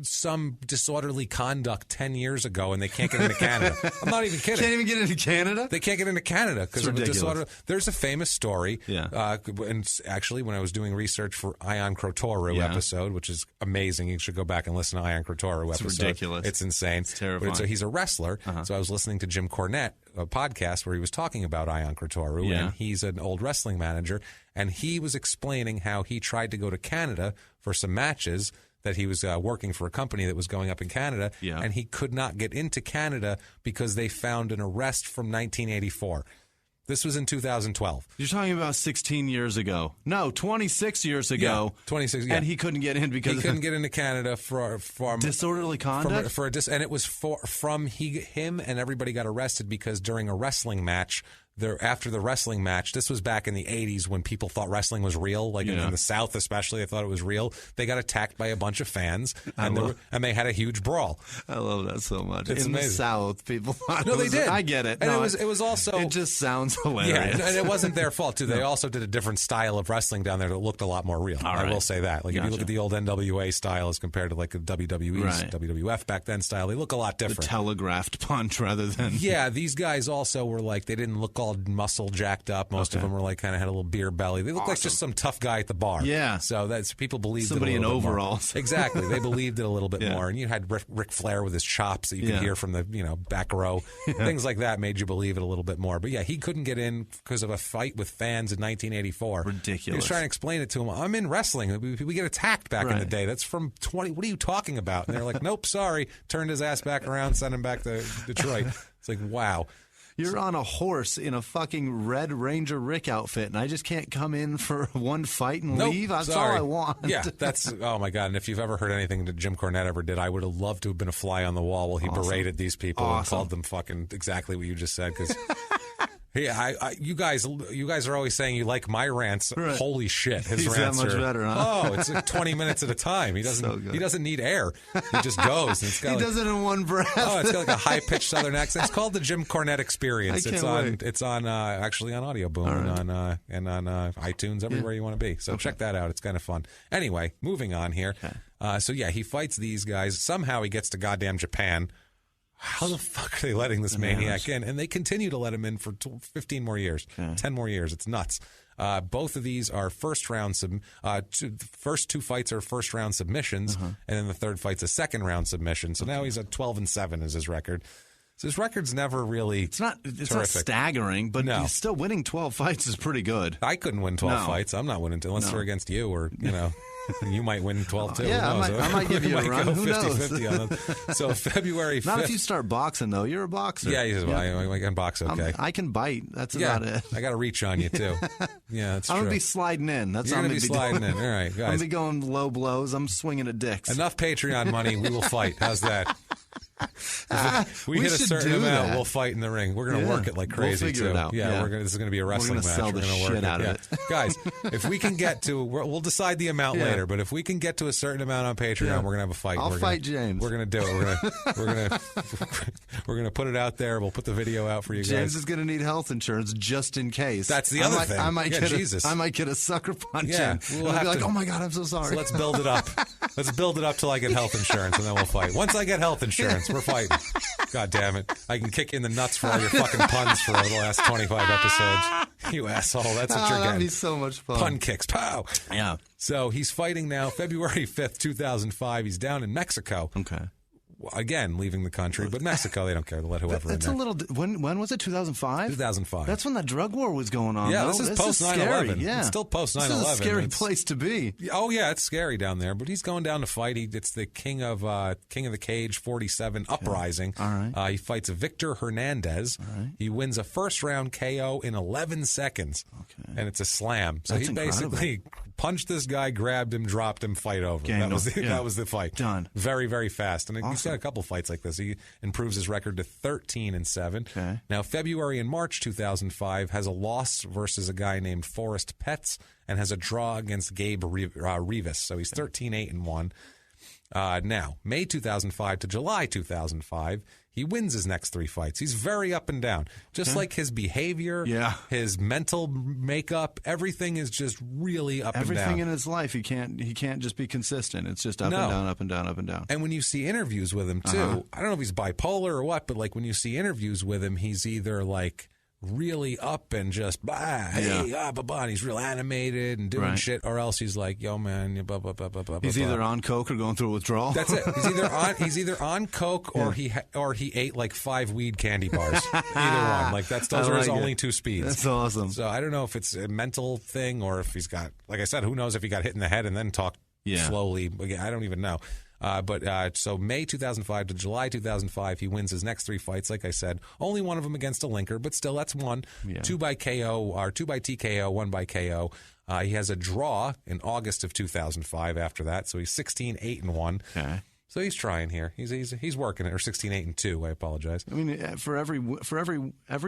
some disorderly conduct 10 years ago, and they can't get into Canada. I'm not even kidding. Can't even get into Canada? They can't get into Canada because of a disorder. There's a famous story. Yeah. And actually, when I was doing research for Ion Crotoru episode, which is amazing, you should go back and listen to Ion Crotoru episode. It's ridiculous. It's insane. It's terrifying. So he's a wrestler. So I was listening to Jim Cornette, a podcast where he was talking about Ion Crotoru, and he's an old wrestling manager, and he was explaining how he tried to go to Canada for some matches, that he was working for a company that was going up in Canada, and he could not get into Canada because they found an arrest from 1984. This was in 2012. You're talking about 16 years ago. No, 26 years ago. 26, And he couldn't get in because he couldn't get into Canada from disorderly conduct. And it was him and everybody got arrested because during a wrestling match, after the wrestling match, this was back in the 80s when people thought wrestling was real, like in the South especially, they thought it was real. They got attacked by a bunch of fans, and they had a huge brawl. I love that so much. It's in amazing. The South, people thought they did. I get it. And it was also... It just sounds hilarious. Yeah, and it wasn't their fault, too. They also did a different style of wrestling down there that looked a lot more real. All right. I will say that. Like, if you look at the old NWA style as compared to, like, the WWE's, WWF back then style, they look a lot different. The telegraphed punch rather than... Yeah, these guys also were like, they didn't look all all muscle jacked up. Most of them were like kind of had a little beer belly. They looked like just some tough guy at the bar. Yeah. So that's people believed somebody it a in little bit overalls. More. Exactly. They believed it a little bit more. And you had Ric Flair with his chops that you could hear from the back row. Things like that made you believe it a little bit more. But yeah, he couldn't get in because of a fight with fans in 1984. Ridiculous. He was trying to explain it to him. I'm in wrestling. We get attacked back in the day. That's from 20. What are you talking about? And they're like, nope, sorry. Turned his ass back around, sent him back to Detroit. It's like, wow. You're on a horse in a fucking Red Ranger Rick outfit, and I just can't come in for one fight and leave? That's all I want. Yeah, that's, oh my God. And if you've ever heard anything that Jim Cornette ever did, I would have loved to have been a fly on the wall while he berated these people and called them fucking exactly what you just said. Because you guys are always saying you like my rants. Right. Holy shit, his rants that much better, huh? Oh, it's like 20 minutes at a time. He doesn't need air. He just goes. And it's got does it in one breath. Oh, it's got like a high pitched Southern accent. It's called the Jim Cornette Experience. It's on actually on Audio Boom and on iTunes, everywhere you want to be. So check that out. It's kind of fun. Anyway, moving on here. Okay. So yeah, he fights these guys. Somehow he gets to goddamn Japan. How the fuck are they letting this maniac in? And they continue to let him in for 15 more years, 10 more years. It's nuts. Both of these are first round. The first two fights are first round submissions, and then the third fight's a second round submission. So now he's at 12-7 is his record. So his record's never really It's not staggering, but he's still winning 12 fights is pretty good. I couldn't win 12 fights. I'm not winning unless they're against you or, you might win 12 too. Yeah, I might give you a run. Who 50-50 on them. So February 5th. Not if you start boxing, though. You're a boxer. Yeah, I can box okay. I can bite. That's about it. I got to reach on you, too. Yeah, that's true. I'm going to be sliding in. That's You're what I'm going to be sliding in. All right, guys. I'm going to be going low blows. I'm swinging at dicks. Enough Patreon money. We will fight. How's that? We hit a certain amount, we'll fight in the ring. We're going to work it like crazy, we'll figure it out. Yeah, this is going to be a wrestling match. Sell the shit out of it. Guys, if we can get to, we'll decide the amount later, but if we can get to a certain amount on Patreon, we're going to have a fight. I'll fight James. We're going to do it. We're going to put it out there. We'll put the video out for you guys. James is going to need health insurance just in case. That's the other thing. I might get a sucker punch in. We'll have be like, oh my God, I'm so sorry. So let's build it up. Let's build it up till I get health insurance, and then we'll fight. Once I get health insurance, we're fighting. God damn it. I can kick you in the nuts for all your fucking puns for the last 25 episodes. You asshole. That's what you're getting. That'd be so much fun. Pun kicks. Pow. Yeah. So he's fighting now February 5th, 2005. He's down in Mexico. Okay. Again, leaving the country, but Mexico, they don't care. They'll let whoever in there. A little. When was it? 2005. 2005. That's when the drug war was going on. Yeah, this is post 9/11. Yeah, it's still post 9/11. This is a scary place to be. Oh yeah, it's scary down there. But he's going down to fight. It's the King of the Cage 47 uprising. All right. He fights Victor Hernandez. All right. He wins a first round KO in 11 seconds. Okay. And it's a slam. So That's he basically punched this guy, grabbed him, dropped him, fight over. That was the fight. Done. Very, very fast. And he's got a couple fights like this. He improves his record to 13-7. Okay. Now, February and March 2005 has a loss versus a guy named Forrest Petz and has a draw against Gabe Rivas. So he's 13-8-1. Now, May 2005 to July 2005, he wins his next three fights. He's very up and down. Just like his behavior, his mental makeup, everything is just really up and down. Everything in his life, he can't just be consistent. It's just up and down, up and down, up and down. And when you see interviews with him, too, I don't know if he's bipolar or what, but like when you see interviews with him, he's either like really up and just and he's real animated and doing shit, or else he's like, yo man, blah, blah, blah, blah, blah, he's either on coke or going through withdrawal. That's it. He's either on coke or he ate like 5 weed candy bars. Either one. Like those are his only two speeds. That's awesome. So I don't know if it's a mental thing or if he's got, like I said, who knows if he got hit in the head and then talked slowly. I don't even know. So May 2005 to July 2005, he wins his next three fights. Like I said, only one of them against a linker, but still that's one. Yeah. 2 by KO, or 2 by TKO, 1 by KO. He has a draw in August of 2005 after that, so he's 16-8-1. Okay. So he's trying here. He's working it. Or 16-8-2. I apologize. I mean, for every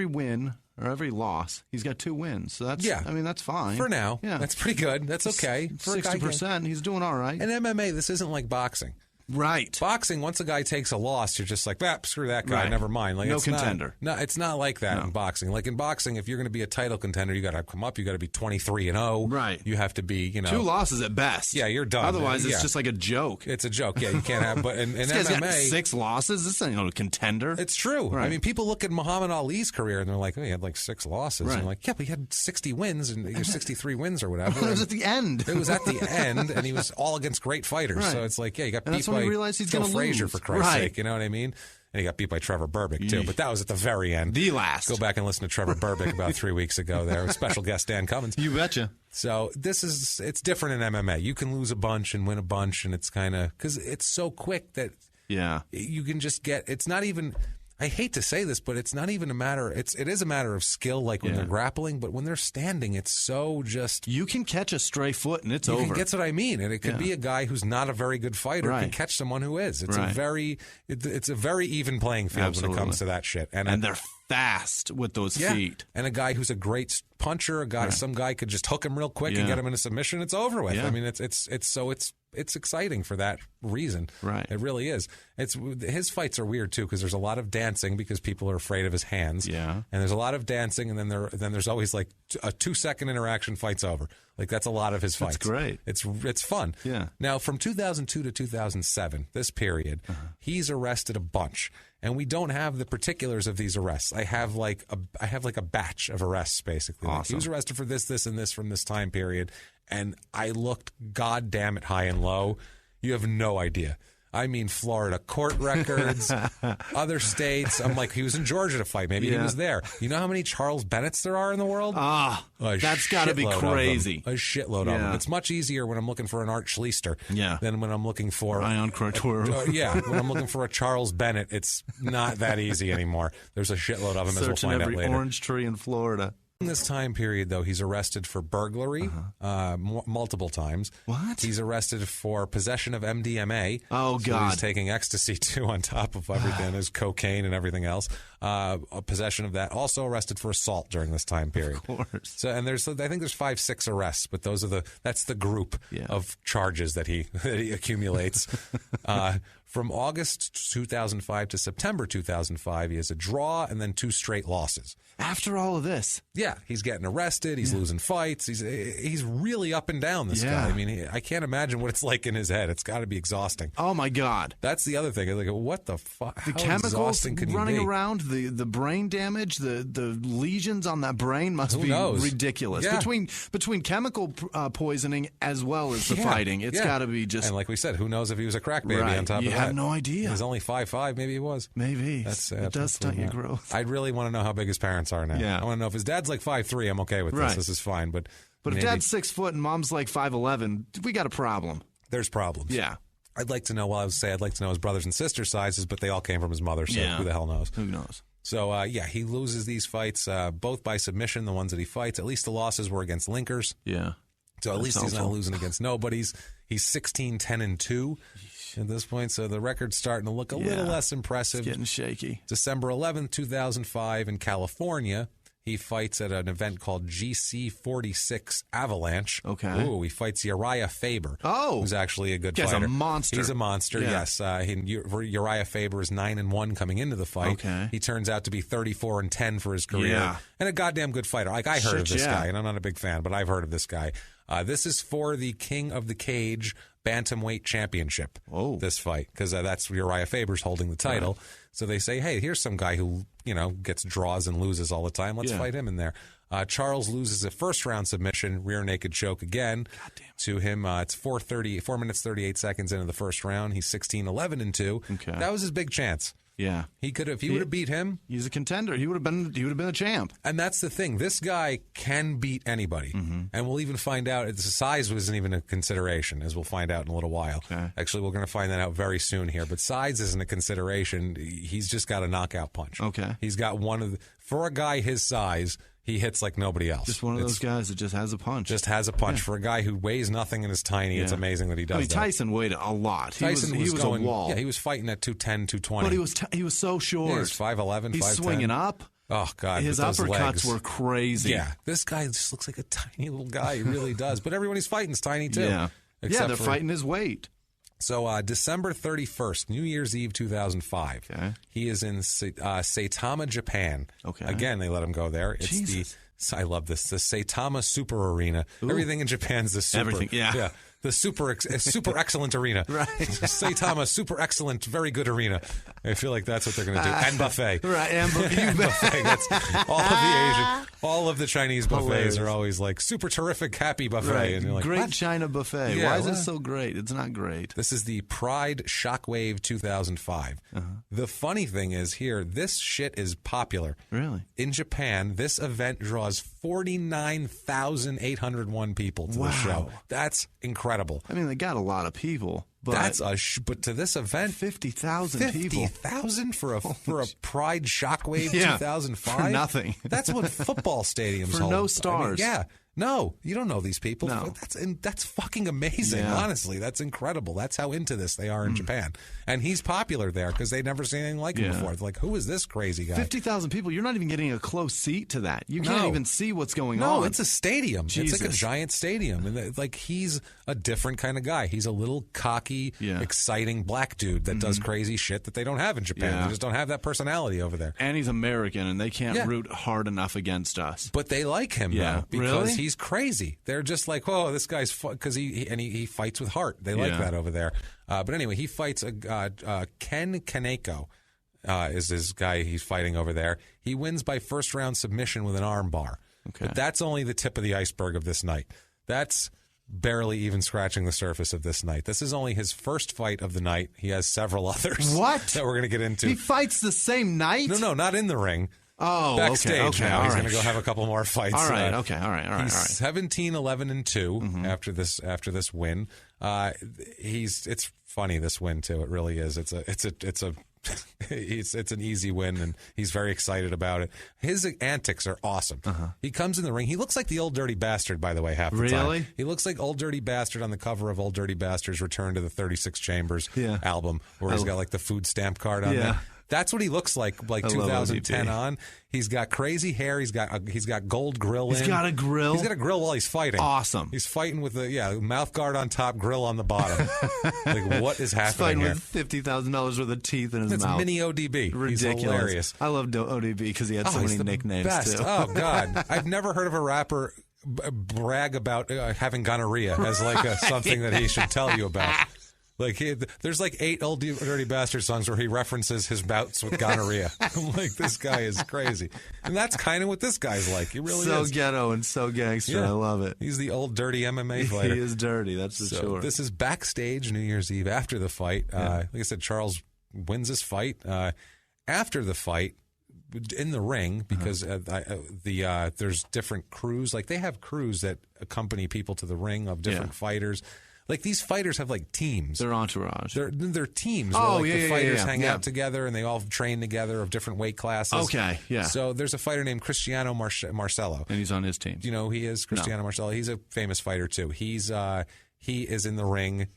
win or every loss, he's got 2 wins. So that's I mean, that's fine for now. Yeah, that's pretty good. That's okay. 60%. He's doing all right. And MMA, this isn't like boxing. Right. Boxing, once a guy takes a loss, you're just like, screw that guy, never mind. Like, no contender. It's not like that in boxing. Like in boxing, if you're going to be a title contender, you got to come up. You got to be 23-0. Right. You have to be, 2 losses at best. Yeah, you're done. Otherwise, it's just like a joke. It's a joke. Yeah, you can't have. But in this MMA, guy's got 6 losses. This ain't a contender. It's true. Right. I mean, people look at Muhammad Ali's career and they're like, he had like 6 losses. Right. And I'm like, yeah, but he had 60 wins and 63 wins or whatever. It was at the end. It was at the end, and he was all against great fighters. Right. So it's like, you got beat that's when by he realized he's Joe gonna Frazier, lose. for Christ's Right. sake. You know what I mean? And he got beat by Trevor Berbick, too. But that was at the very end. The last. Go back and listen to Trevor Berbick about 3 weeks ago there. Special guest Dan Cummins. You betcha. So it's different in MMA. You can lose a bunch and win a bunch, and it's kind of, because it's so quick that you can just get, it's not even, I hate to say this, but it's not even a matter, it is a matter of skill, like when they're grappling, but when they're standing, it's so just... You can catch a stray foot and it's over. That's what I mean. And it could be a guy who's not a very good fighter can catch someone who is. It's a very even playing field when it comes to that shit. And they're fast with those feet. And a guy who's a great puncher, some guy could just hook him real quick and get him in a submission. It's over with. I mean, it's exciting for that reason. Right. It really is. His fights are weird too because there's a lot of dancing because people are afraid of his hands. Yeah. And there's a lot of dancing, and then there's always like a 2-second interaction, fight's over. Like that's a lot of his fights. That's great. It's fun. Yeah. Now from 2002 to 2007, this period, he's arrested a bunch. And we don't have the particulars of these arrests. I have like a batch of arrests, basically. Awesome. Like he was arrested for this, and this from this time period, and I looked goddamn it high and low. You have no idea. I mean, Florida court records, other states. I'm like, he was in Georgia to fight. Maybe he was there. You know how many Charles Bennetts there are in the world? That's got to be crazy. A shitload of them. It's much easier when I'm looking for an Art Schleister than when I'm looking for Ion Crotoro. When I'm looking for a Charles Bennett, it's not that easy anymore. There's a shitload of them, as we'll find out later. Every orange tree in Florida. In this time period, though, he's arrested for burglary multiple times. What? He's arrested for possession of MDMA. Oh, so God. he's taking ecstasy, too, on top of everything. There's cocaine and everything else. Possession of that. Also arrested for assault during this time period. Of course. So, and I think there's 5-6 arrests, but that's the group of charges that he accumulates. From August 2005 to September 2005, he has a draw and then 2 straight losses. After all of this. Yeah, he's getting arrested. He's losing fights. He's really up and down, this guy. I mean, I can't imagine what it's like in his head. It's got to be exhausting. Oh, my God. That's the other thing. Like, what the fuck? The chemicals running around, the brain damage, the lesions on that brain must be ridiculous. Yeah. Between chemical poisoning as well as the fighting, it's got to be just... And like we said, who knows if he was a crack baby on top of that. I have no idea. He's only 5'5", maybe he was. Maybe. That's sad. It does stunt your growth. I'd really want to know how big his parents are now. Yeah. I want to know if his dad's like 5'3", I'm okay with this. This is fine. But if dad's 6 foot and mom's like 5'11", we got a problem. There's problems. Yeah. I'd like to know his brothers and sisters' sizes, but they all came from his mother, so who the hell knows? Who knows? So, he loses these fights both by submission, the ones that he fights. At least the losses were against linkers. Yeah. So at least he's not losing against nobodies. He's 16-10-2 at this point, so the record's starting to look a little less impressive. It's getting shaky. December 11th, 2005 in California. He fights at an event called GC46 Avalanche. Okay. Ooh, he fights Uriah Faber. Oh. Who's actually a good fighter. He's a monster. He's a monster, yes. Uriah Faber is 9-1 coming into the fight. Okay. He turns out to be 34-10 for his career. Yeah. And a goddamn good fighter. Like, I heard of this guy, and I'm not a big fan, but I've heard of this guy. This is for the King of the Cage Bantamweight Championship, this fight, because that's Uriah Faber's holding the title. Right. So they say, hey, here's some guy who, gets draws and loses all the time. Let's fight him in there. Charles loses a first-round submission, rear naked choke again to him. It's 4 minutes, 38 seconds into the first round. He's 16-11-2. Okay. That was his big chance. Yeah, he could have. If he would have beat him, he's a contender. He would have been a champ. And that's the thing. This guy can beat anybody, and we'll even find out. The size wasn't even a consideration, as we'll find out in a little while. Okay. Actually, we're going to find that out very soon here. But size isn't a consideration. He's just got a knockout punch. Okay, he's got for a guy his size. He hits like nobody else. Just one of those guys that just has a punch. Just has a punch. For a guy who weighs nothing and is tiny, it's amazing that he does that. Tyson weighed a lot. He was going, a wall. Yeah, he was fighting at 210, 220. But he was so short. Yeah, he was 5'11", He's 5'10". swinging up. Oh, God. His uppercuts were crazy. Yeah. This guy just looks like a tiny little guy. He really does. But everyone he's fighting is tiny, too. Yeah. They're fighting his weight. So December 31st, New Year's Eve 2005. Okay. He is in Saitama, Japan. Okay. Again, they let him go there. It's Jesus. I love this. The Saitama Super Arena. Ooh. Everything in Japan's the super. Everything, yeah. The super excellent arena. Right. Saitama, super excellent, very good arena. I feel like that's what they're going to do. And buffet. Right, and buffet. That's all of the Chinese buffets are always like super terrific, happy buffet. Right. And you're like, great what? China buffet. Yeah, why is it so great? It's not great. This is the Pride Shockwave 2005. The funny thing is here, this shit is popular. Really? In Japan, this event draws 49,801 people to the show. That's incredible. I mean, they got a lot of people, but but to this event, 50,000 people. 50,000 for a Pride Shockwave 2005 for nothing. That's what football stadiums hold. No stars. I mean, no, you don't know these people. No. That's fucking amazing. Yeah. Honestly, that's incredible. That's how into this they are in Japan, and he's popular there because they've never seen anything like him before. It's like, who is this crazy guy? 50,000 people. You're not even getting a close seat to that. You can't even see what's going on. No, it's a stadium. Jesus. It's like a giant stadium, and like he's a different kind of guy. He's a little cocky, exciting black dude that does crazy shit that they don't have in Japan. They just don't have that personality over there. And he's American, and they can't root hard enough against us. But they like him, though, because he's crazy. They're just like, whoa, this guy's because he fights with heart. They like that over there. But anyway, he fights Ken Kaneko. Is this guy he's fighting over there? He wins by first round submission with an arm bar. Okay. But that's only the tip of the iceberg of this night. That's barely even scratching the surface of this night. This is only his first fight of the night. He has several others. What? That we're going to get into. He fights the same night? No, not in the ring. Oh, backstage okay, now. He's going to go have a couple more fights. All right, all right. He's 17-11-2 after this win. It's funny, this win too. It really is. It's an easy win, and he's very excited about it. His antics are awesome. He comes in the ring. He looks like the Old Dirty Bastard, by the way, half the time. Really? He looks like Old Dirty Bastard on the cover of Old Dirty Bastard's Return to the 36 Chambers album, where he's got like the food stamp card on there. That's what he looks like 2010 on. He's got crazy hair. He's got gold grill. He's got a grill. He's got a grill while he's fighting. Awesome. He's fighting with the mouth guard on top, grill on the bottom. Like, what is happening here? He's fighting with $50,000 worth of teeth in his mouth. It's mini ODB. Ridiculous. He's hilarious. I loved ODB because he had so many nicknames best. too. Oh God, I've never heard of a rapper brag about having gonorrhea as like something that he should tell you about. Like there's like 8 Old Dirty Bastard songs where he references his bouts with gonorrhea. I'm like, this guy is crazy, and that's kind of what this guy's like. He really so is. So ghetto and so gangster. Yeah. I love it. He's the old dirty MMA fighter. He is dirty. That's for sure. This is backstage New Year's Eve after the fight. Like I said, Charles wins his fight. After the fight, in the ring, because there's different crews. Like they have crews that accompany people to the ring of different fighters. Like these fighters have like teams. They're entourage. They're teams. Oh, where, the fighters hang out together and they all train together of different weight classes. Okay, yeah. So there's a fighter named Cristiano Marcello. And he's on his team. Do you know who he is? Cristiano Marcello. He's a famous fighter too. He is in the ring,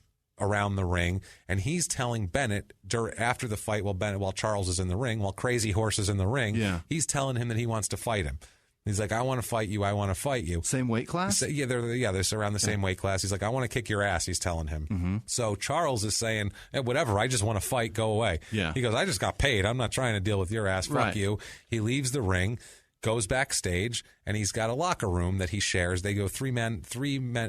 around the ring, and he's telling Bennett after the fight while Charles is in the ring, while Krazy Horse is in the ring, he's telling him that he wants to fight him. He's like, I want to fight you. I want to fight you. Same weight class? Yeah, they're around the same weight class. He's like, I want to kick your ass. He's telling him. Mm-hmm. So Charles is saying, whatever. I just want to fight. Go away. Yeah. He goes, I just got paid. I'm not trying to deal with your ass. Fuck you. He leaves the ring, goes backstage, and he's got a locker room that he shares. They go three men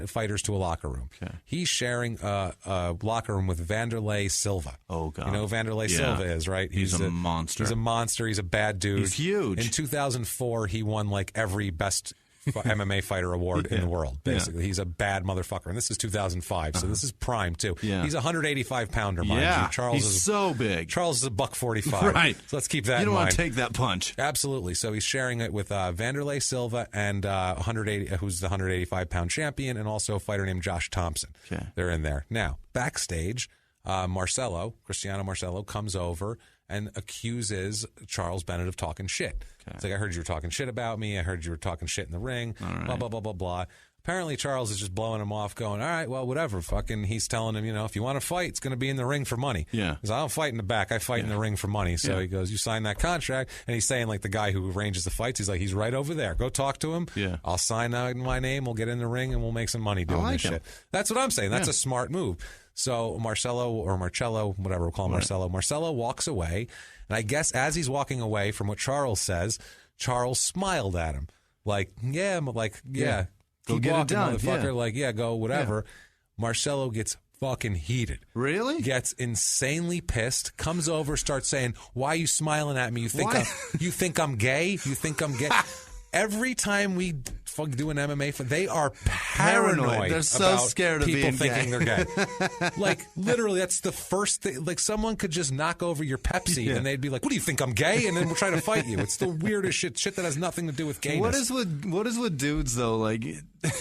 fighters to a locker room. Okay. He's sharing a locker room with Vanderlei Silva. Oh, God. You know who Vanderlei Silva is, right? He's a monster. He's a monster. He's a bad dude. He's huge. In 2004, he won like every best MMA fighter award in the world, basically. He's a bad motherfucker. And this is 2005, so this is prime, too. Yeah. He's a 185-pounder, mind you. Charles he's so big. Charles is a $145. Right. So let's keep that in mind. You don't want to take that punch. Absolutely. So he's sharing it with Vanderlei Silva and who's the 185-pound champion, and also a fighter named Josh Thompson. Okay. They're in there. Now, backstage, Cristiano Marcello, comes over and accuses Charles Bennett of talking shit. Okay. It's like, I heard you were talking shit about me. I heard you were talking shit in the ring. All right. Blah, blah, blah, blah, blah. Apparently, Charles is just blowing him off, going, all right, well, whatever. Fucking, he's telling him, if you want to fight, it's going to be in the ring for money. Yeah. Because I don't fight in the back. I fight in the ring for money. So he goes, you sign that contract. And he's saying, like, the guy who arranges the fights, he's like, he's right over there. Go talk to him. Yeah. I'll sign out my name. We'll get in the ring, and we'll make some money doing this shit. That's what I'm saying. That's a smart move. So Marcello, whatever we'll call him, Marcello walks away. And I guess as he's walking away, from what Charles says, Charles smiled at him. Like, yeah. Go Keep get walking, it done. motherfucker. Yeah. Go, whatever. Yeah. Marcello gets fucking heated. Really? Gets insanely pissed. Comes over, starts saying, "Why are you smiling at me? You think I'm gay? You think I'm gay?" Every time we do an MMA fight, they are paranoid. They're so about scared of people being thinking gay. they're gay. Like, literally, that's the first thing. Like, someone could just knock over your Pepsi, and they'd be like, "What do you think, I'm gay?" And then we'll try to fight you. It's the weirdest shit that has nothing to do with gayness. What is with dudes, though? Like,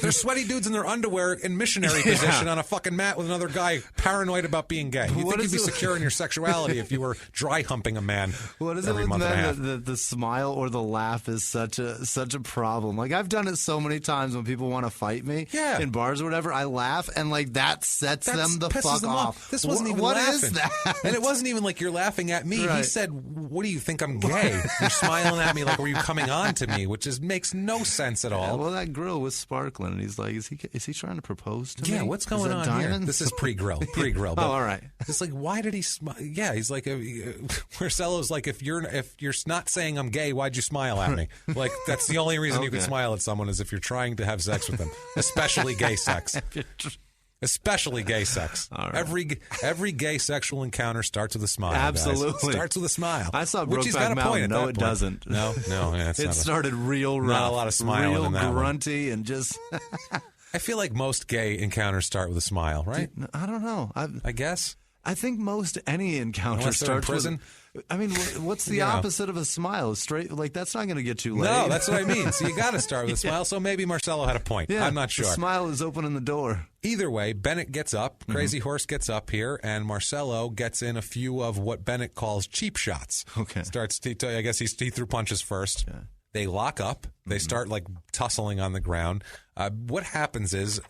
they're sweaty dudes in their underwear in missionary position on a fucking mat with another guy paranoid about being gay. You think you'd be secure in your sexuality if you were dry humping a man what is every it with month and a half? The smile or the laugh is such a problem. Like, I've done it so many times when people want to fight me in bars or whatever. I laugh, and like that sets them the fuck off. This wasn't even what laughing. Is that? And it wasn't even like you're laughing at me. Right. He said, "What do you think, I'm gay?" You're smiling at me like, "Were you coming on to me?" Which makes no sense at all. Yeah, well, that grill was sparkling, and he's like, "Is he trying to propose to me?" Yeah, what's going on diamonds? here? This is pre-grill. But all right. It's like, why did he smile? Yeah, he's like, Marcello's like, if you're not saying I'm gay, why'd you smile at me? Like, that's the only reason you can smile at someone is if you're trying to have sex with them, especially gay sex. Especially gay sex. Right. Every gay sexual encounter starts with a smile. Absolutely. Guys. Starts with a smile. I saw Brokeback Mountain. No, it doesn't. No. Yeah, it started real rough. Not a lot of smiling real in that grunty and just... I feel like most gay encounters start with a smile, right? I don't know. I guess. I think most any encounter starts in prison. I mean, what's the opposite of a smile? Straight, like, that's not going to get you laid. No, that's what I mean. So you got to start with a smile. So maybe Marcello had a point. Yeah, I'm not sure. The smile is opening the door. Either way, Bennett gets up, Krazy Horse gets up here, and Marcello gets in a few of what Bennett calls cheap shots. Okay. I guess he threw punches first. Yeah. They lock up. They start, like, tussling on the ground. What happens is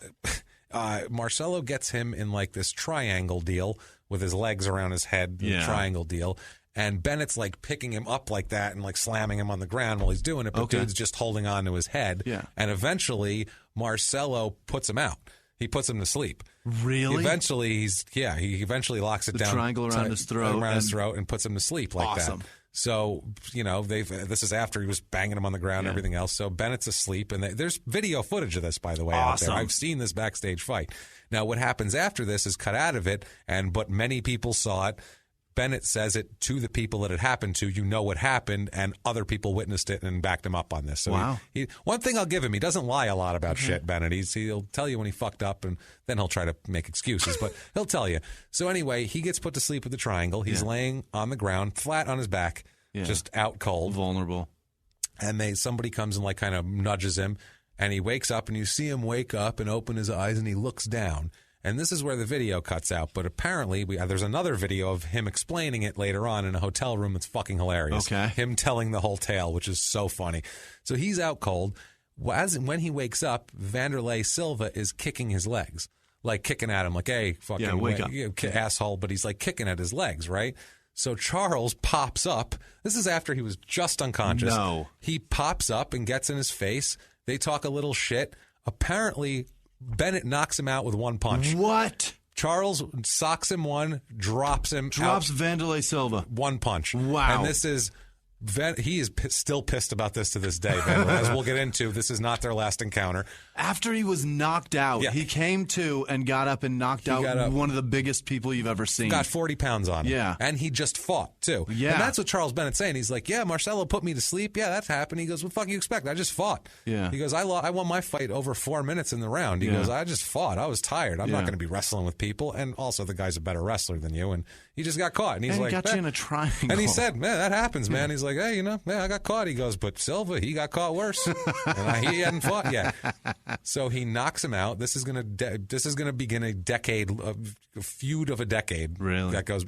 Marcello gets him in, like, this triangle deal with his legs around his head, triangle deal. And Bennett's like picking him up like that and like slamming him on the ground while he's doing it. But dude's just holding on to his head. Yeah. And eventually Marcello puts him out. He puts him to sleep. Really? He eventually locks it down. The triangle around his throat. And puts him to sleep like that. So, this is after he was banging him on the ground and everything else. So Bennett's asleep. And there's video footage of this, by the way, out there. I've seen this backstage fight. Now, what happens after this is cut out of it, but many people saw it. Bennett says it to the people that it happened to. You know what happened, and other people witnessed it and backed him up on this. So wow. One thing I'll give him, he doesn't lie a lot about shit, Bennett. He'll tell you when he fucked up, and then he'll try to make excuses, but he'll tell you. So anyway, he gets put to sleep with the triangle. He's laying on the ground, flat on his back, just out cold. Vulnerable. And somebody comes and like kind of nudges him, and he wakes up, and you see him wake up and open his eyes, and he looks down. And this is where the video cuts out. But apparently, there's another video of him explaining it later on in a hotel room that's fucking hilarious. Okay. Him telling the whole tale, which is so funny. So he's out cold. When he wakes up, Vanderlei Silva is kicking his legs. Like kicking at him. Like, hey, fucking wake up. Asshole. But he's like kicking at his legs, right? So Charles pops up. This is after he was just unconscious. No. He pops up and gets in his face. They talk a little shit. Apparently, Bennett knocks him out with one punch. What? Charles socks him one, drops him Drops out. Vanderlei Silva. One punch. Wow. And this is... he is still pissed about this to this day, as we'll get into. This is not their last encounter. After he was knocked out, he came to and got up and knocked out one of the biggest people you've ever seen. Got 40 pounds on him. Yeah. And he just fought, too. Yeah. And that's what Charles Bennett's saying. He's like, Marcello put me to sleep. Yeah, that's happened. He goes, what the fuck you expect? I just fought. Yeah. He goes, I won my fight over 4 minutes in the round. He goes, I just fought. I was tired. I'm not going to be wrestling with people. And also, the guy's a better wrestler than you. And he just got caught. And he's like, got you in a triangle. And he said, man, that happens, man. He's like, hey, I got caught. He goes, but Silva, he got caught worse. And he hadn't fought yet. So he knocks him out. This is gonna begin a feud of a decade. Really? That goes,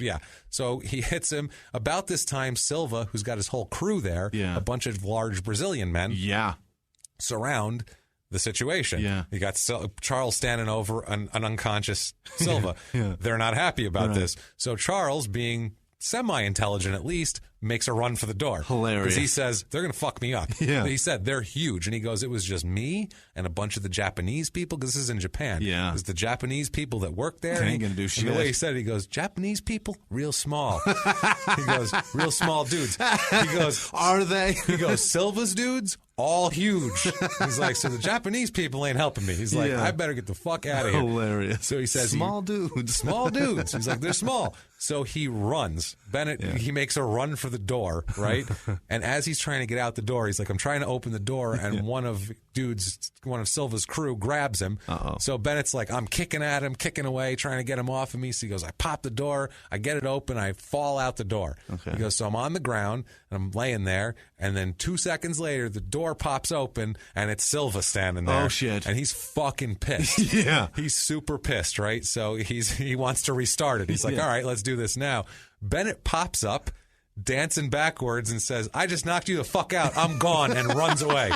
So he hits him. About this time, Silva, who's got his whole crew there, a bunch of large Brazilian men, surround the situation. Yeah. You got Charles standing over an unconscious Silva. Yeah. They're not happy about this. So Charles, being semi-intelligent at least, makes a run for the door. Hilarious. Because he says, they're going to fuck me up. Yeah. He said, they're huge. And he goes, it was just me and a bunch of the Japanese people, because this is in Japan. Yeah. It was the Japanese people that work there. They ain't going to do shit. And the way he said it, he goes, Japanese people? Real small. He goes, real small dudes. He goes, are they? He goes, Silva's dudes? All huge. He's like, so the Japanese people ain't helping me. He's like, I better get the fuck out of here. Hilarious. So he says, small dudes. Small dudes. He's like, they're small. So he runs. Bennett, he makes a run for the door, right? And as he's trying to get out the door, he's like, I'm trying to open the door, and one of Silva's crew grabs him. So Bennett's like, I'm kicking at him, kicking away, trying to get him off of me. So he goes, I pop the door, I get it open, I fall out the door. Okay. He goes, so I'm on the ground, and I'm laying there, and then 2 seconds later, the door pops open, and it's Silva standing there. Oh, shit. And he's fucking pissed. Yeah. He's super pissed, right? So he wants to restart it. He's like, all right, let's do this now. Bennett pops up, dancing backwards, and says, I just knocked you the fuck out. I'm gone, and runs away.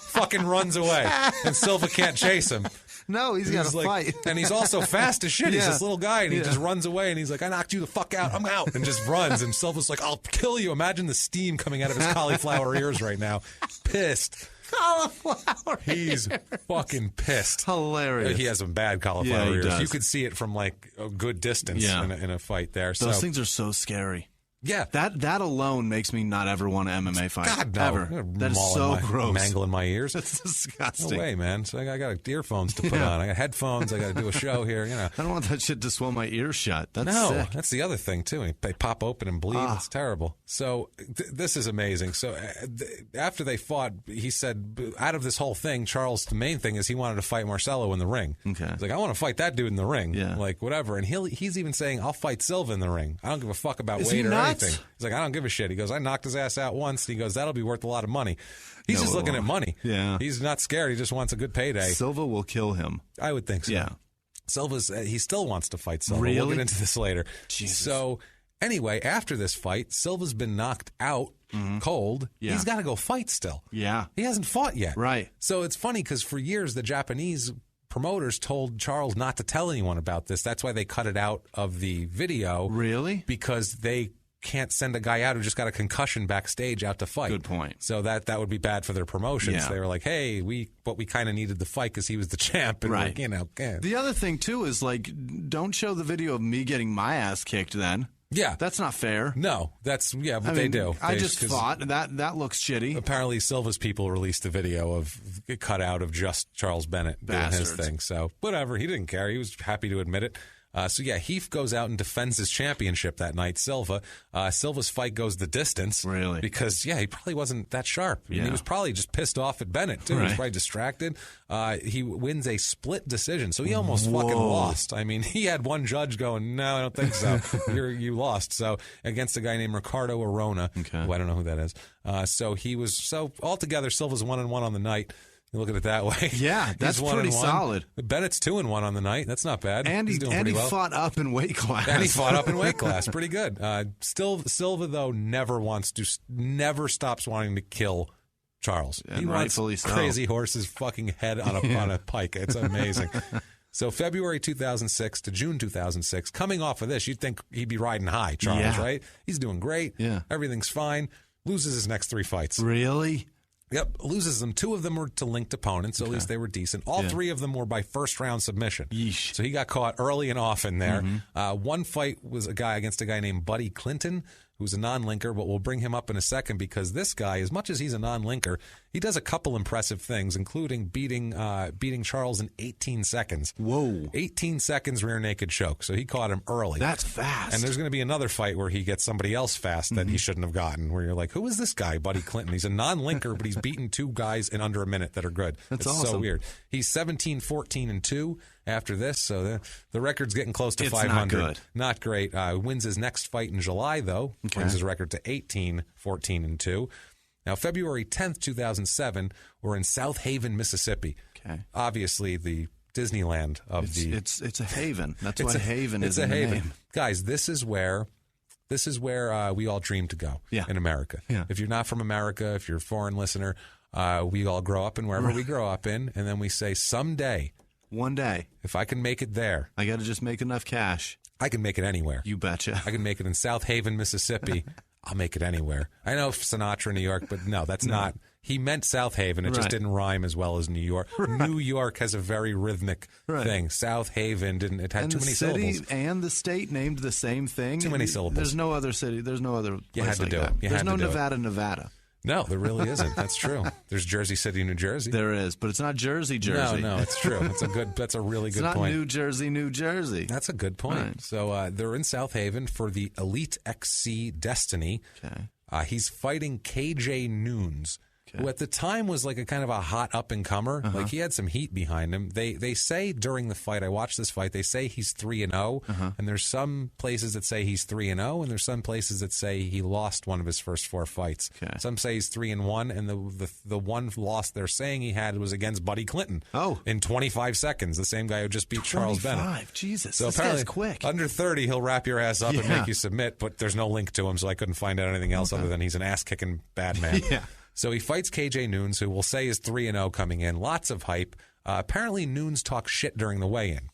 Fucking runs away. And Silva can't chase him. No, he's got to fight. And he's also fast as shit. He's this little guy, and he just runs away, and he's like, I knocked you the fuck out. I'm out. And just runs. And Silva's like, I'll kill you. Imagine the steam coming out of his cauliflower ears right now. Pissed. Cauliflower He's fucking pissed. Hilarious. He has some bad cauliflower ears. Does. You could see it from like a good distance in a fight there. Those things are so scary. Yeah. That alone makes me not ever want an MMA fight. God, no. Ever. That is so gross. Mangling my ears. That's disgusting. No way, man. So I got earphones to put on. I got headphones. I got to do a show here. You know. I don't want that shit to swell my ears shut. That's sick. That's the other thing, too. They pop open and bleed. It's terrible. So this is amazing. So after they fought, he said, out of this whole thing, Charles, the main thing is he wanted to fight Marcelo in the ring. Okay. He's like, I want to fight that dude in the ring. Yeah. Like, whatever. And he's even saying, I'll fight Silva in the ring. I don't give a fuck about weight or anything. He's like, I don't give a shit. He goes, I knocked his ass out once. And he goes, that'll be worth a lot of money. He's just looking at money. Yeah. He's not scared. He just wants a good payday. Silva will kill him. I would think so. Yeah. He still wants to fight Silva. Really? We'll get into this later. Jesus. So anyway, after this fight, Silva's been knocked out cold. Yeah. He's got to go fight still. Yeah. He hasn't fought yet. Right. So it's funny because for years the Japanese promoters told Charles not to tell anyone about this. That's why they cut it out of the video. Really? Because they can't send a guy out who just got a concussion backstage out to fight. Good point. So that would be bad for their promotions. Yeah. They were like, hey, we kind of needed the fight because he was the champ. And right. The other thing, too, is like, don't show the video of me getting my ass kicked then. Yeah. That's not fair. No, but they do. I just thought that looks shitty. Apparently, Silva's people released a video of cut out of just Charles Bennett doing his thing. So whatever, he didn't care. He was happy to admit it. Heath goes out and defends his championship that night. Silva's fight goes the distance. Really? Because, he probably wasn't that sharp. Yeah. He was probably just pissed off at Bennett, too. He was probably distracted. He wins a split decision, so he almost fucking lost. I mean, he had one judge going, no, I don't think so. You lost. So against a guy named Ricardo Arona, who I don't know who that is. Altogether, Silva's 1-1 on the night. You look at it that way. Yeah, that's pretty solid. Bennett's 2-1 on the night. That's not bad. And he's doing pretty well. Fought up in weight class. And he fought up in weight class. Pretty good. Still, Silva, though, never stops wanting to kill Charles. And he rightfully wants so. Krazy Horse's fucking head on a pike. It's amazing. So February 2006 to June 2006, coming off of this, you'd think he'd be riding high, Charles, right? He's doing great. Yeah. Everything's fine. Loses his next 3 fights. Really? Yep, loses them. 2 of them were to linked opponents, so at least they were decent. All 3 of them were by first-round submission. Yeesh. So he got caught early and often there. One fight was against a guy named Buddy Clinton, who's a non-linker, but we'll bring him up in a second because this guy, as much as he's a non-linker, he does a couple impressive things, including beating Charles in 18 seconds. Whoa. 18 seconds rear naked choke, so he caught him early. That's fast. And there's going to be another fight where he gets somebody else fast that he shouldn't have gotten, where you're like, who is this guy, Buddy Clinton? He's a non-linker, but he's beaten 2 guys in under a minute that are good. That's awesome. So weird. He's 17-14-2 after this, so the record's getting close to 500. Not good. Not great. Wins his next fight in July, though. Brings his record to 18-14-2. Now, February 10th, 2007, we're in South Haven, Mississippi. Okay. Obviously, the Disneyland of it's a haven. That's why Haven is a haven. Name. Guys, this is where we all dream to go in America. Yeah. If you're not from America, if you're a foreign listener, We all grow up in wherever we grow up in, and then we say, someday, one day, if I can make it there, I got to just make enough cash. I can make it anywhere. You betcha. I can make it in South Haven, Mississippi. I'll make it anywhere. I know Sinatra, New York, but no, that's not. He meant South Haven. It just didn't rhyme as well as New York. New York has a very rhythmic thing. South Haven didn't. It had too many syllables. And the city and the state named the same thing. Too many syllables. There's no other city. There's no other place you had to like do that. it. There's no Nevada, Nevada. No, there really isn't. That's true. There's Jersey City, New Jersey. There is, but it's not Jersey, Jersey. No, it's true. That's a really good point. It's not New Jersey, New Jersey. That's a good point. Right. So they're in South Haven for the Elite XC Destiny. Okay. He's fighting KJ Nunes, who at the time was like a kind of a hot up-and-comer. Like, he had some heat behind him. They say during the fight, I watched this fight, they say he's 3-0, and there's some places that say he's 3-0, and there's some places that say he lost one of his first 4 fights. Okay. Some say he's 3-1, and the one loss they're saying he had was against Buddy Clinton in 25 seconds, the same guy who just beat Charles Bennett. Jesus, so this apparently, guy's quick. Under 30, he'll wrap your ass up and make you submit, but there's no link to him, so I couldn't find out anything else other than he's an ass-kicking bad man. So he fights KJ Nunes, who we'll say is 3-0 coming in. Lots of hype. Apparently, Nunes talked shit during the weigh-in.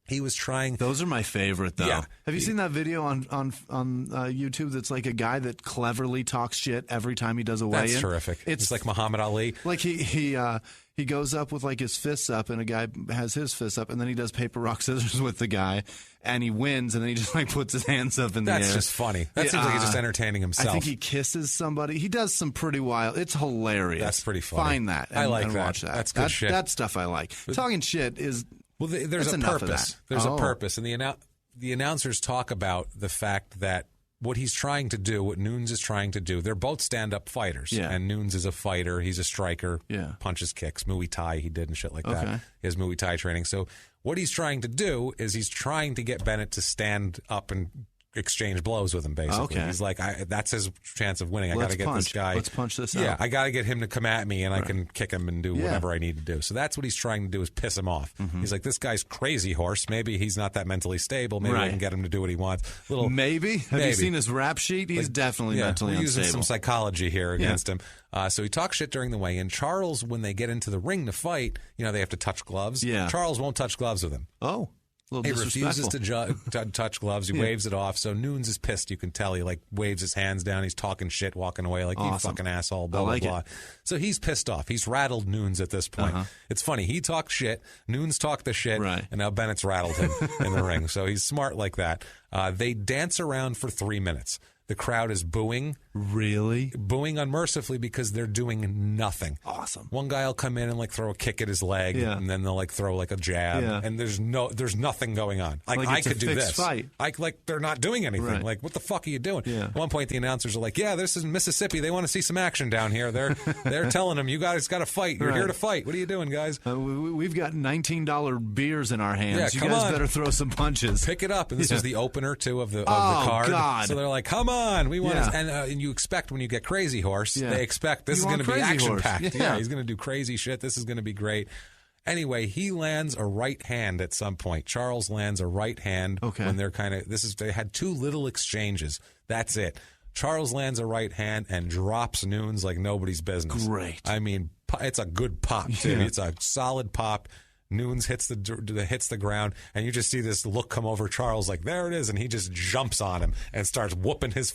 He was trying. Those are my favorite, though. Yeah. Have you seen that video on YouTube that's like a guy that cleverly talks shit every time he does a weigh-in? That's terrific. It's like Muhammad Ali. Like he goes up with like his fists up, and a guy has his fists up, and then he does paper, rock, scissors with the guy, and he wins, and then he just like puts his hands up in the air. That's just funny. That seems like he's just entertaining himself. I think he kisses somebody. He does some pretty wild. It's hilarious. That's pretty funny. Find that. And, I like and that. Watch that. That's good shit. That stuff I like. Talking shit is. Well, there's a purpose. There's a purpose, and the announcers talk about the fact that what he's trying to do, what Nunes is trying to do, they're both stand-up fighters. And Nunes is a fighter. He's a striker. Punches, kicks, Muay Thai he did and shit like that. He has Muay Thai training. So what he's trying to do is he's trying to get Bennett to stand up and exchange blows with him, basically. He's like, that's his chance of winning. I got to get this guy. Let's punch this out. Yeah, I got to get him to come at me, and I can kick him and do whatever I need to do. So that's what he's trying to do, is piss him off. He's like, this guy's Krazy Horse. Maybe he's not that mentally stable. Maybe I can get him to do what he wants. Maybe? Have you seen his rap sheet? He's definitely mentally unstable. Using some psychology here against him. So he talks shit during the weigh-in. Charles, when they get into the ring to fight, they have to touch gloves. Charles won't touch gloves with him. Oh. He refuses to touch gloves. He waves it off. So Nunes is pissed. You can tell he waves his hands down. He's talking shit, walking away like, you fucking asshole, blah, blah, blah. So he's pissed off. He's rattled Nunes at this point. It's funny. He talked shit. Nunes talked the shit. And now Bennett's rattled him in the ring. So he's smart like that. They dance around for 3 minutes. The crowd is booing. Really? Booing unmercifully because they're doing nothing. Awesome. One guy will come in and throw a kick at his leg, and then they'll throw a jab, and there's nothing going on. I could do this. Fight. They're not doing anything. What the fuck are you doing? At one point, the announcers are like, "Yeah, this is Mississippi. They want to see some action down here. They're telling them, you guys got to fight. You're here to fight. What are you doing, guys? We've got $19 beers in our hands. Yeah, you guys better throw some punches. Pick it up." And this was the opener too of the card. God. So they're like, "Come on, we want." And you expect when you get Krazy Horse, they expect this is going to be action-packed. Yeah, he's going to do crazy shit. This is going to be great. Anyway, he lands a right hand at some point. Charles lands a right hand when they're they had 2 little exchanges. That's it. Charles lands a right hand and drops Nunes like nobody's business. Great. I mean, it's a good pop, too. It's a solid pop. Nunes hits the ground, and you just see this look come over Charles like, there it is, and he just jumps on him and starts whooping his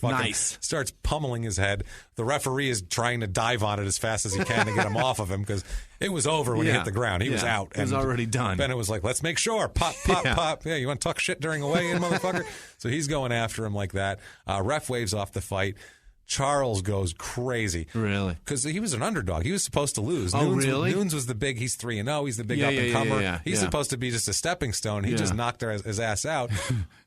starts pummeling his head. The referee is trying to dive on it as fast as he can to get him off of him because it was over when he hit the ground. He was out. It was already done. Bennett was like, let's make sure. Pop, pop, pop. Yeah, you want to talk shit during a weigh-in, motherfucker? So he's going after him like that. Ref waves off the fight. Charles goes crazy. Really? Because he was an underdog. He was supposed to lose. Really? Nunes was the big, he's 3-0. He's the big up-and-comer. He's supposed to be just a stepping stone. He just knocked his ass out.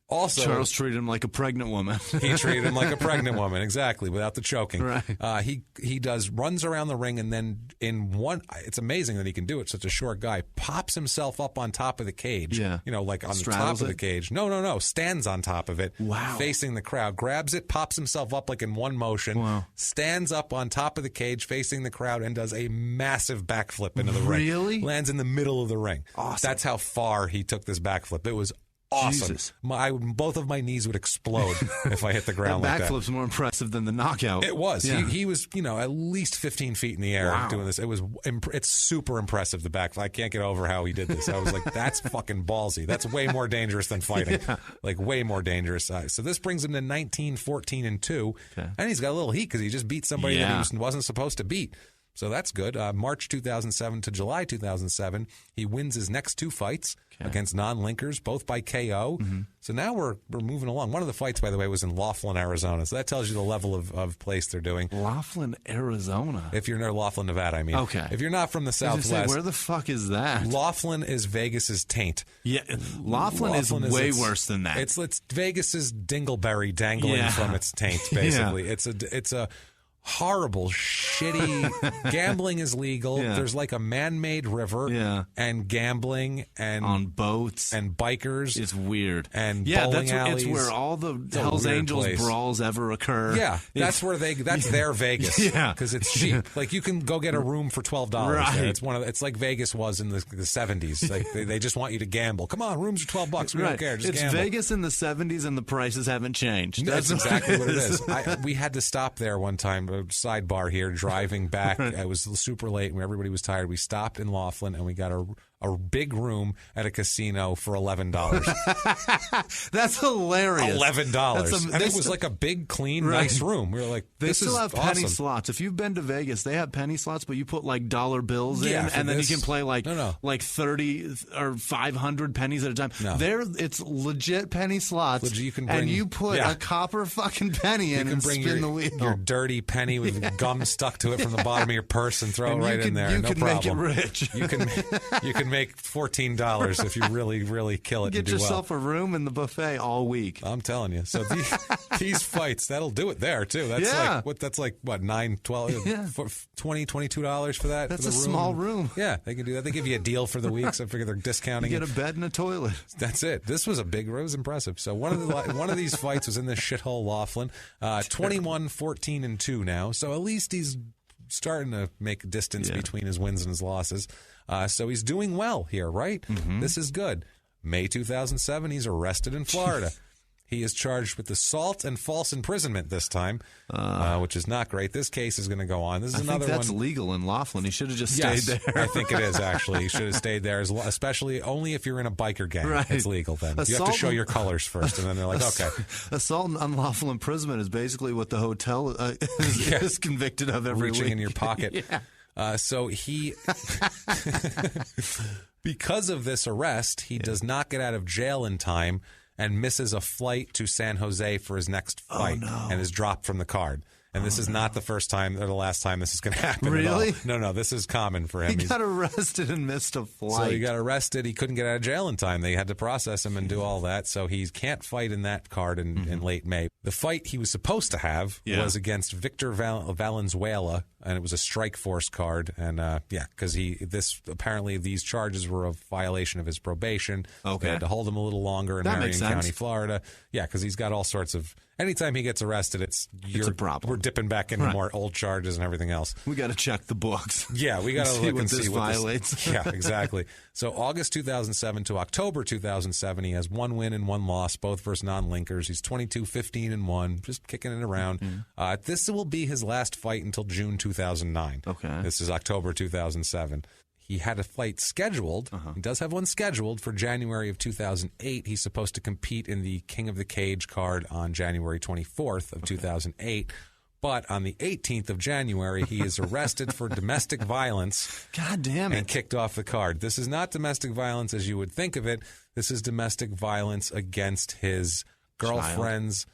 Also, Charles treated him like a pregnant woman. He treated him like a pregnant woman, exactly, without the choking. Right. He runs around the ring, and then it's amazing that he can do it, such a short guy, pops himself up on top of the cage. Yeah. On Straddles the top of the cage. No. Stands on top of it. Wow. Facing the crowd. Grabs it, pops himself up in one motion. Wow. Stands up on top of the cage, facing the crowd, and does a massive backflip into the ring. Really? Lands in the middle of the ring. Awesome. That's how far he took this backflip. It was awesome. Jesus. Both of my knees would explode if I hit the ground like that. Backflip's more impressive than the knockout. It was. Yeah. He was, at least 15 feet in the air doing this. It's super impressive, the backflip. I can't get over how he did this. I was like, that's fucking ballsy. That's way more dangerous than fighting. Yeah. Like, way more dangerous. So this brings him to 19, 14, and 2. Okay. And he's got a little heat because he just beat somebody that he wasn't supposed to beat. So that's good. March 2007 to July 2007, he wins his next 2 fights against non-linkers, both by KO. Mm-hmm. So now we're moving along. One of the fights, by the way, was in Laughlin, Arizona. So that tells you the level of place they're doing. Laughlin, Arizona? If you're near Laughlin, Nevada, I mean. Okay. If you're not from the Southwest. Where the fuck is that? Laughlin is Vegas's taint. Yeah, Laughlin is way worse than that. It's Vegas's dingleberry dangling from its taint, basically. Yeah. It's a horrible, shitty. Gambling is legal. Yeah. There's like a man-made river, and gambling and on boats and bikers. It's weird. And bowling alleys. It's where all the Hells Angels brawls ever occur. Yeah, that's their Vegas. Yeah, because it's cheap. Like you can go get a room for $12. Right. There. It's like Vegas was in the 70s. Like they just want you to gamble. Come on, rooms are $12. We don't care. Just gamble. It's Vegas in the 70s, and the prices haven't changed. That's exactly what it is. We had to stop there one time. A sidebar here, driving back. It was super late and everybody was tired. We stopped in Laughlin and we got a big room at a casino for $11. That's hilarious. $11. And it was like a big, clean, nice room. We were like, they still have penny awesome. slots. If you've been to Vegas, they have penny slots, but you put like dollar bills in, and then you can play like 30 or 500 pennies at a time. No. It's legit penny slots. You can bring, and you put a copper fucking penny in and spin the wheel. Your dirty penny with gum stuck to it from the bottom of your purse and throw it right in there. You no can problem. make it rich. You can make $14 if you really, really kill it. Get yourself a room in the buffet all week. I'm telling you. So these fights, that'll do it there too. That's like what, $9, $12, $20, $22 for that. That's for the a small room. Yeah, they can do that. They give you a deal for the week. So I figure they're discounting. You get a bed and a toilet. That's it. This was it was impressive. So one of these fights was in this shithole Laughlin. 21, 14, and 2 now. So at least he's starting to make distance between his wins and his losses. So he's doing well here, right? Mm-hmm. This is good. May 2007, he's arrested in Florida. He is charged with assault and false imprisonment this time, which is not great. This case is going to go on. This is another one. I think that's legal in Laughlin. He should have just stayed there. I think it is, actually. He should have stayed there, especially only if you're in a biker gang. Right. It's legal then. You have to show your colors first, and then they're like, okay. Assault and unlawful imprisonment is basically what the hotel is convicted of every Reaching week. in your pocket. So he... Because of this arrest, he does not get out of jail in time and misses a flight to San Jose for his next fight and is dropped from the card. And this is not the first time or the last time this is going to happen. Really? At all. No, this is common for him. He got arrested and missed a flight. So he got arrested. He couldn't get out of jail in time. They had to process him and do all that. So he can't fight in that card in late May. The fight he was supposed to have was against Victor Valenzuela, and it was a strike force card. And because apparently these charges were a violation of his probation. Okay. They had to hold him a little longer in Marion County, Florida. Yeah, because he's got all sorts of. Anytime he gets arrested, it's a problem. We're dipping back into more old charges and everything else. We got to check the books. Yeah, we got to look and see what violates. Yeah, exactly. So August 2007 to October 2007, he has 1 win and 1 loss, both versus non-linkers. He's 22, 15, and 1, just kicking it around. Mm-hmm. This will be his last fight until June 2009. Okay. This is October 2007. He had a fight scheduled. He does have one scheduled for January of 2008. He's supposed to compete in the King of the Cage card on January 24th of 2008. But on the 18th of January, he is arrested for domestic violence. God damn it. And kicked off the card. This is not domestic violence as you would think of it. This is domestic violence against his girlfriend's,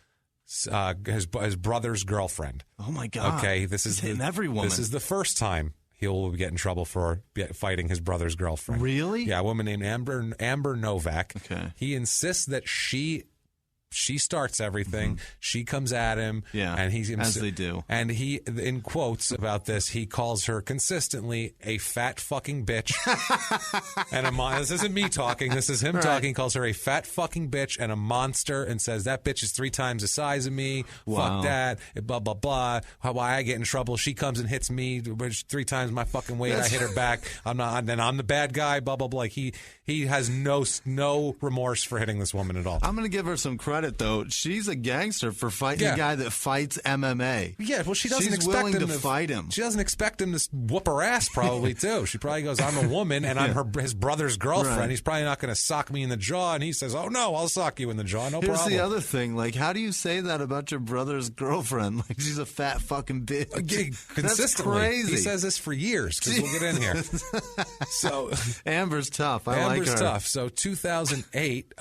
his brother's girlfriend. Oh, my God. Okay, He's hitting every woman. This is the first time he'll get in trouble for fighting his brother's girlfriend. Really? Yeah, a woman named Amber Novak. Okay. He insists that she starts everything. She comes at him. Yeah, and as they do. And he, in quotes about this, he calls her consistently a fat fucking bitch. And this isn't me talking. This is him talking. He calls her a fat fucking bitch and a monster and says, that bitch is 3 times the size of me. Wow. Fuck that. Blah, blah, blah. Why I get in trouble. She comes and hits me, which 3 times my fucking weight. I hit her back. I'm the bad guy. Blah, blah, blah. Like he He has no remorse for hitting this woman at all. I'm going to give her some credit, though. She's a gangster for fighting a guy that fights MMA. Yeah, well, she doesn't She's expect willing him to fight him. She doesn't expect him to whoop her ass, probably, too. She probably goes, I'm a woman, and I'm his brother's girlfriend. Right. He's probably not going to sock me in the jaw. And he says, oh, no, I'll sock you in the jaw. No Here's problem. the other thing. Like, how do you say that about your brother's girlfriend? Like, she's a fat fucking bitch. Consistently. That's crazy. He says this for years, because we'll get in here. So Amber's tough. Amber's like her. tough. So 2008,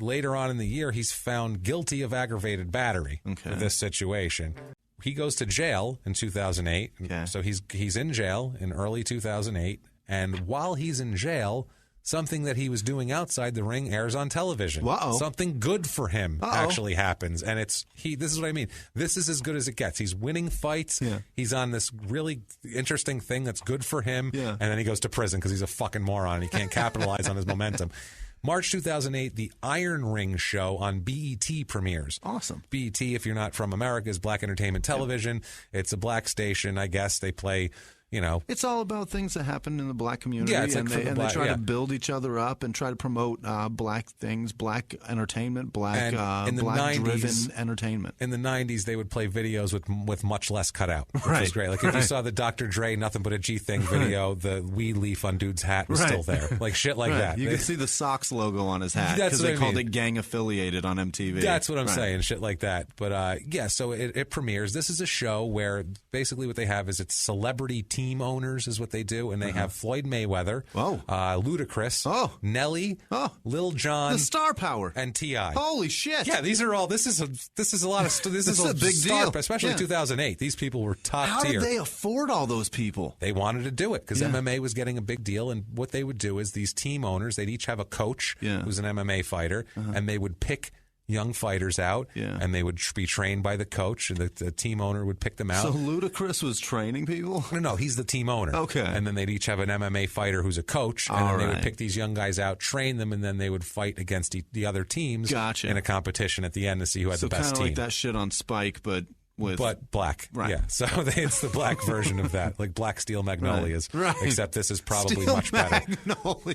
later on in the year, he's found guilty of aggravated battery for this situation. He goes to jail in 2008. Okay. So he's in jail in early 2008. And while he's in jail, something that he was doing outside the ring airs on television. Uh-oh. Something good for him actually happens. And this is what I mean. This is as good as it gets. He's winning fights. Yeah. He's on this really interesting thing that's good for him. Yeah. And then he goes to prison because he's a fucking moron. He can't capitalize on his momentum. March 2008, the Iron Ring show on BET premieres. Awesome. BET, if you're not from America, is Black Entertainment Television. Yeah. It's a black station, I guess. They play, It's all about things that happen in the black community. Yeah, it's and like they try to build each other up and try to promote black things, black entertainment, black-driven entertainment. In the 90s, they would play videos with much less cut out, which right. was great. Like if you saw the Dr. Dre Nothing But a G Thing video, the weed leaf on dude's hat was still there. Like shit like that. You could see the Sox logo on his hat because they called it gang affiliated on MTV. That's what I'm saying, shit like that. But so it premieres. This is a show where basically what they have is it's celebrity team owners is what they do, and they have Floyd Mayweather, Ludacris, Nelly, Lil Jon, the star power, and T.I. Holy shit! Yeah, these are all. This is a lot of. This is a big deal, especially 2008. These people were top How tier. How did they afford all those people? They wanted to do it because MMA was getting a big deal, and what they would do is these team owners, they'd each have a coach who's an MMA fighter, and they would pick young fighters out, and they would be trained by the coach, and the team owner would pick them out. So Ludacris was training people? No, he's the team owner. Okay. And then they'd each have an MMA fighter who's a coach, and then they would pick these young guys out, train them, and then they would fight against the other teams in a competition at the end to see who had the best team. So kind of like that shit on Spike, but black. Right. Yeah. So it's the black version of that, like Black Steel Magnolias. Right. Except this is probably much better.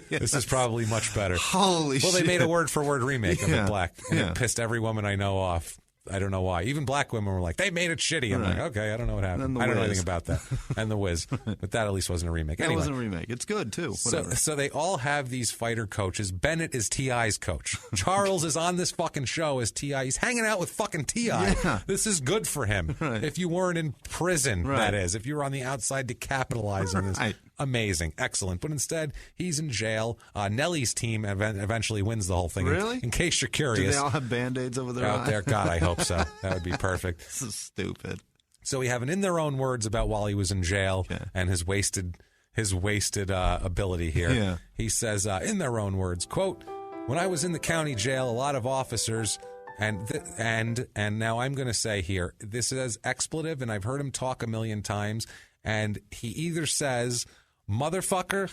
This is probably much better. Holy shit. Well, they made a word-for-word remake of it black, and it pissed every woman I know off. I don't know why. Even black women were like, they made it shitty. I'm like, okay, I don't know what happened. I don't know anything about that. And The Wiz. But that at least wasn't a remake. Anyway, it wasn't a remake. It's good, too. So they all have these fighter coaches. Bennett is T.I.'s coach. Charles is on this fucking show as T.I. He's hanging out with fucking T.I. Yeah. This is good for him. Right. If you weren't in prison, that is. If you were on the outside to capitalize on this. Amazing. Excellent. But instead, he's in jail. Nelly's team eventually wins the whole thing. Really? In case you're curious. Do they all have Band-Aids over their out there? God, I hope so. That would be perfect. This is stupid. So we have an in their own words about while he was in jail and his wasted ability here. Yeah. He says, in their own words, quote, "When I was in the county jail, a lot of officers and now I'm going to say here, this is expletive, and I've heard him talk a million times, and he either says motherfucker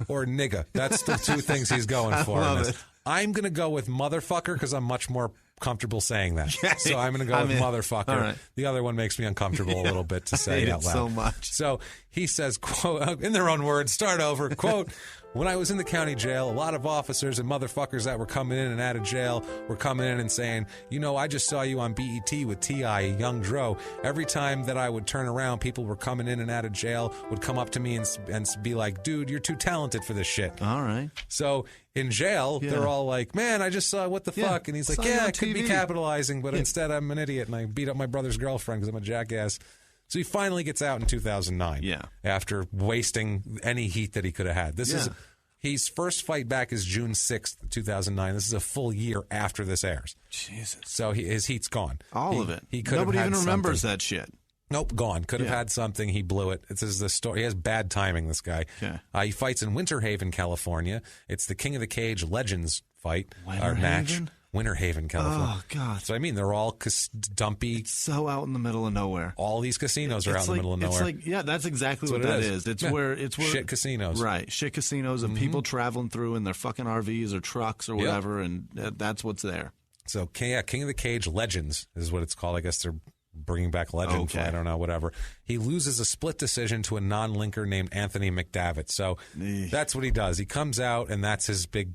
or nigga. That's the two things he's going for. I love it. I'm going to go with motherfucker because I'm much more comfortable saying that. So I'm going to go with motherfucker. Right. The other one makes me uncomfortable a little bit to say out loud. So much. So he says, quote, in their own words, start over, quote, "When I was in the county jail, a lot of officers and motherfuckers that were coming in and out of jail were coming in and saying, I just saw you on BET with T.I., Young Dro. Every time that I would turn around, people were coming in and out of jail, would come up to me and be like, dude, you're too talented for this shit." All right. So in jail, they're all like, man, I just saw what the fuck. And he's like, I could be capitalizing, but instead I'm an idiot and I beat up my brother's girlfriend because I'm a jackass. So he finally gets out in 2009 after wasting any heat that he could have had. His first fight back is June 6th, 2009. This is a full year after this airs. Jesus. So his heat's gone. All of it. Nobody even remembers that shit. Nope, gone. Could have had something. He blew it. This is the story. He has bad timing, this guy. He fights in Winter Haven, California. It's the King of the Cage Legends fight or match. Winter Haven, California. Oh, God. So, they're all dumpy. It's so out in the middle of nowhere. All these casinos are out in the middle of nowhere. That's exactly what that is. It's where shit casinos. Right. Shit casinos of people traveling through in their fucking RVs or trucks or whatever, and that's what's there. So, King of the Cage Legends is what it's called. I guess they're bringing back Legends. I don't know, whatever. He loses a split decision to a non-linker named Anthony McDavitt. So that's what he does. He comes out, and that's his big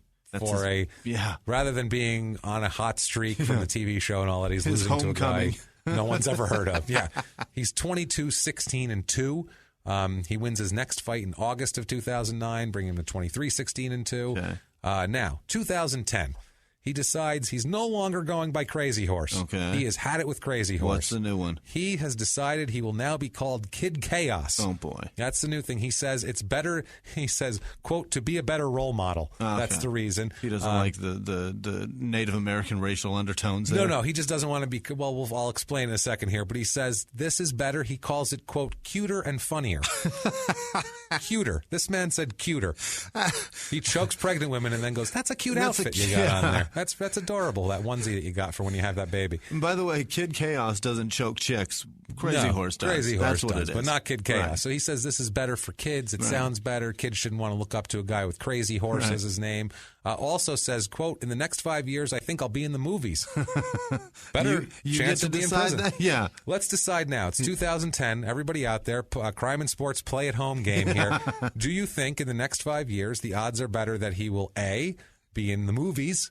rather than being on a hot streak from the TV show and all that, he's losing to a guy no one's ever heard of. Yeah. He's 22-16-2. He wins his next fight in August of 2009, bringing him to 23-16-2. Okay. Now, 2010. He decides he's no longer going by Krazy Horse. Okay. He has had it with Krazy Horse. What's the new one? He has decided he will now be called Kid Chaos. Oh, boy. That's the new thing. He says it's better, he says, quote, to be a better role model. Okay. That's the reason. He doesn't like the Native American racial undertones there. No, he just doesn't want to be, I'll explain in a second here, but he says this is better. He calls it, quote, cuter and funnier. Cuter. This man said cuter. He chokes pregnant women and then goes, that's a cute outfit you got on there. That's adorable, that onesie that you got for when you have that baby. And by the way, Kid Chaos doesn't choke chicks. Krazy Horse does. Krazy Horse That's what does, it is. but not Kid Chaos. Right. So he says this is better for kids. It sounds better. Kids shouldn't want to look up to a guy with Krazy Horse as his name. Also says, quote, in the next 5 years, I think I'll be in the movies. Better you chance get to to be in decide prison. that? Yeah. Let's decide now. It's 2010. Everybody out there, crime and sports play at home game here. Do you think in the next 5 years the odds are better that he will A, be in the movies,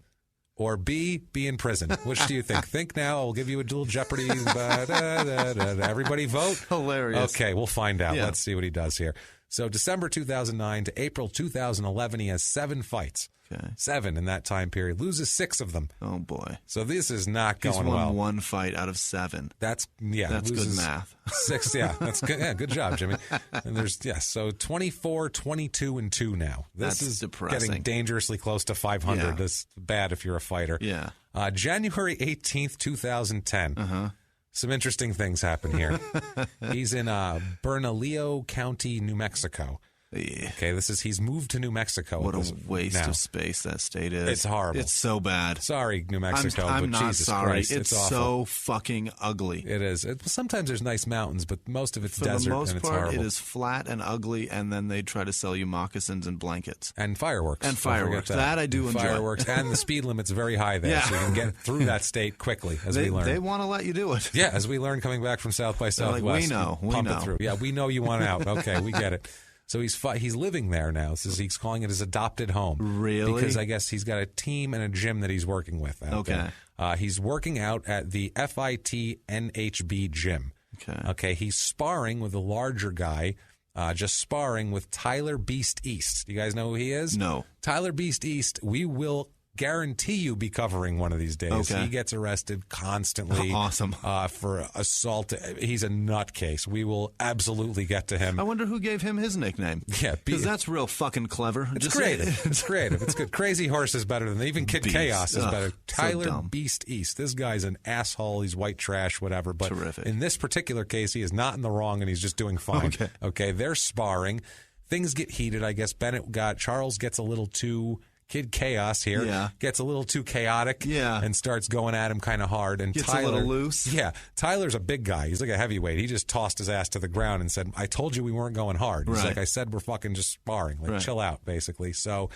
or B, be in prison? Which do you think? Think now. I'll give you a little Jeopardy. Everybody vote. Hilarious. Okay, we'll find out. Let's see what he does here. So December 2009 to April 2011, he has 7 fights. Okay. 7 in that time period. Loses 6 of them. Oh, boy. So this is not going well. He's won 1 fight out of 7. That's good math. 6, that's good. Yeah, good job, Jimmy. And there's, so 24, 22-2 now. This is depressing. Getting dangerously close to 500. Yeah. That's bad if you're a fighter. Yeah. January 18th, 2010. Some interesting things happen here. He's in Bernalillo County, New Mexico. Yeah. Okay, he's moved to New Mexico. What a waste of space that state is. It's horrible. It's so bad. Sorry, New Mexico, I'm but not Jesus sorry. Christ, it's awful. so fucking ugly. It is. Sometimes there's nice mountains, but most of it's desert, For the most and it's part, horrible. it is flat and ugly, and then they try to sell you moccasins and blankets. And fireworks. And fireworks. That I do enjoy. Fireworks. And the speed limit's very high there, so you can get through that state quickly, as we learn. They want to let you do it. Yeah, as we learn coming back from South by Southwest. Like, we know. It through. Yeah, we know you want out. Okay, we get it. So he's living there now. So he's calling it his adopted home. Really? Because I guess he's got a team and a gym that he's working with. Okay. He's working out at the FIT NHB gym. Okay. He's sparring with a larger guy, just sparring with Tyler Beast East. Do you guys know who he is? No. Tyler Beast East, we will guarantee you be covering one of these days. Okay. He gets arrested constantly. Awesome. For assault. He's a nutcase. We will absolutely get to him. I wonder who gave him his nickname. Yeah. Because that's real fucking clever. It's creative. It's creative. It's good. Krazy Horse is better than even Kid Chaos is better. Tyler so Beast East. This guy's an asshole. He's white trash, whatever. But terrific. In this particular case, he is not in the wrong and he's just doing fine. Okay. They're sparring. Things get heated. I guess Charles gets a little too... Kid Chaos here gets a little too chaotic and starts going at him kind of hard. And gets Tyler, a little loose. Yeah. Tyler's a big guy. He's like a heavyweight. He just tossed his ass to the ground and said, I told you we weren't going hard. He's like, I said we're fucking just sparring. Like, chill out, basically. So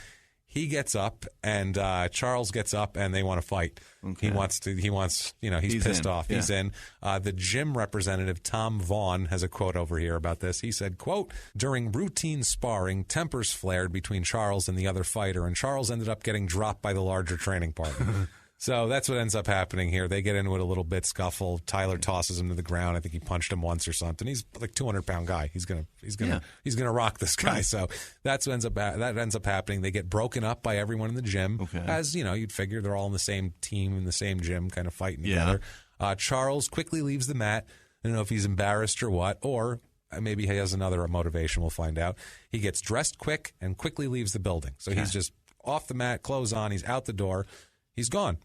he gets up and Charles gets up and they want to fight. Okay. He's pissed off. Yeah. He's in. The gym representative, Tom Vaughn, has a quote over here about this. He said, quote, during routine sparring, tempers flared between Charles and the other fighter, and Charles ended up getting dropped by the larger training partner. So that's what ends up happening here. They get into it a little bit, scuffle. Tyler tosses him to the ground. I think he punched him once or something. He's like 200-pound guy. He's gonna rock this guy. Right. So that ends up happening. They get broken up by everyone in the gym. Okay. As you'd figure they're all in the same team in the same gym, kind of fighting together. Charles quickly leaves the mat. I don't know if he's embarrassed or what, or maybe he has another motivation. We'll find out. He gets dressed quick and quickly leaves the building. So he's just off the mat, clothes on. He's out the door. He's gone.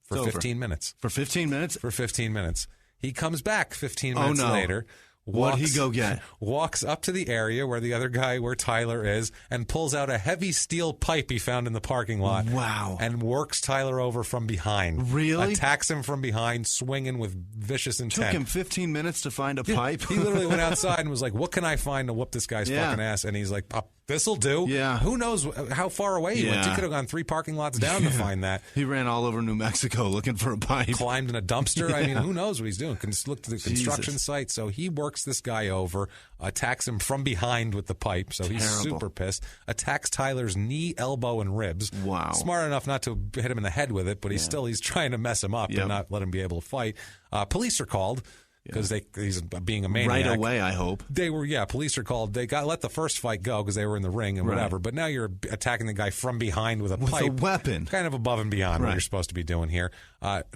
For 15 minutes. For 15 minutes? For 15 minutes. He comes back 15 minutes later. What'd he go get? Walks up to the area where Tyler is, and pulls out a heavy steel pipe he found in the parking lot. Wow. And works Tyler over from behind. Really? Attacks him from behind, swinging with vicious intent. Took him 15 minutes to find a pipe? He literally went outside and was like, what can I find to whoop this guy's fucking ass? And he's like, this'll do. Yeah. Who knows how far away he went? He could have gone 3 parking lots down to find that. He ran all over New Mexico looking for a pipe. Climbed in a dumpster. I mean, who knows what he's doing? Can look to the construction site. So he works this guy over, attacks him from behind with the pipe. So he's super pissed. Attacks Tyler's knee, elbow, and ribs. Wow. Smart enough not to hit him in the head with it, but he's trying to mess him up and not let him be able to fight. Police are called. Because he's being a maniac. Right away, I hope. Police are called. They let the first fight go because they were in the ring and whatever. But now you're attacking the guy from behind with a pipe. With a weapon. Kind of above and beyond what you're supposed to be doing here.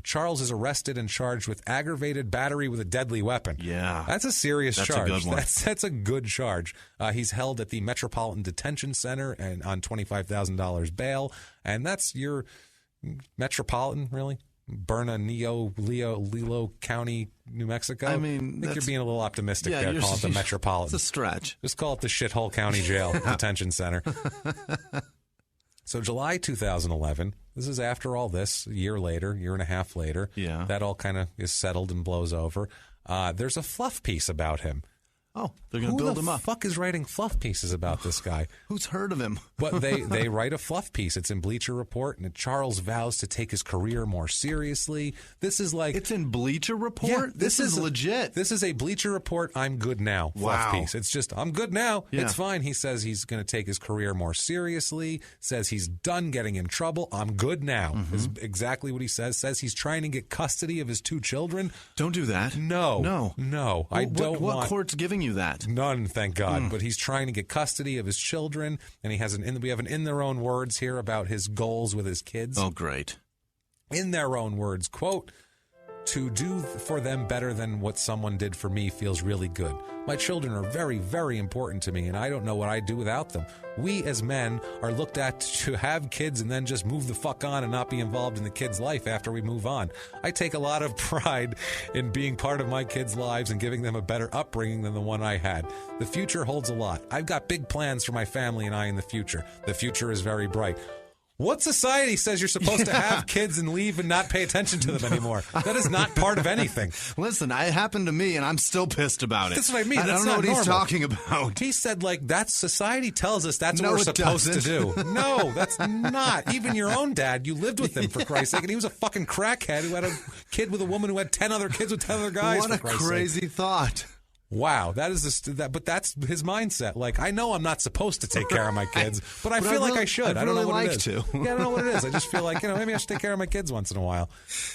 Charles is arrested and charged with aggravated battery with a deadly weapon. Yeah. That's a serious charge. That's a good one. That's a good charge. He's held at the Metropolitan Detention Center and on $25,000 bail. And that's your Metropolitan, really? Bernalillo, Lilo County, New Mexico. I mean, I think you're being a little optimistic there. Call it the Metropolitan. It's a stretch. Just call it the Shithole County Jail Detention Center. So July 2011, this is after all this, a year and a half later. Yeah. That all kind of is settled and blows over. There's a fluff piece about him. Oh, they're going to build him up. Who the fuck is writing fluff pieces about this guy? Who's heard of him? But they write a fluff piece. It's in Bleacher Report, and Charles vows to take his career more seriously. This is like... It's in Bleacher Report? Yeah, this is legit. This is a Bleacher Report, I'm good now fluff piece. It's just, I'm good now. Yeah. It's fine. He says he's going to take his career more seriously, says he's done getting in trouble. I'm good now is exactly what he says. Says he's trying to get custody of his 2 children. Don't do that. No. I don't want... What court's giving you that? None, thank God. But he's trying to get custody of his children, and he has we have an in their own words here about his goals with his kids. Oh, great. In their own words, quote, "To do for them better than what someone did for me feels really good. My children are very, very important to me, and I don't know what I'd do without them. We as men are looked at to have kids and then just move the fuck on and not be involved in the kid's life after we move on. I take a lot of pride in being part of my kids' lives and giving them a better upbringing than the one I had. The future holds a lot. I've got big plans for my family and I in the future. The future is very bright." What society says you're supposed to have kids and leave and not pay attention to them anymore? That is not part of anything. Listen, it happened to me, and I'm still pissed about it. That's what I mean. I don't know what he's talking about. He said, that society tells us that's what we're supposed to do. No, that's not. Even your own dad, you lived with him, for Christ's sake, and he was a fucking crackhead who had a kid with a woman who had 10 other kids with 10 other guys. What a crazy thought. Wow, but that's his mindset. Like, I know I'm not supposed to take care of my kids, but I feel like I should. I don't know what it is. Yeah, I don't know what it is. I just feel like, maybe I should take care of my kids once in a while.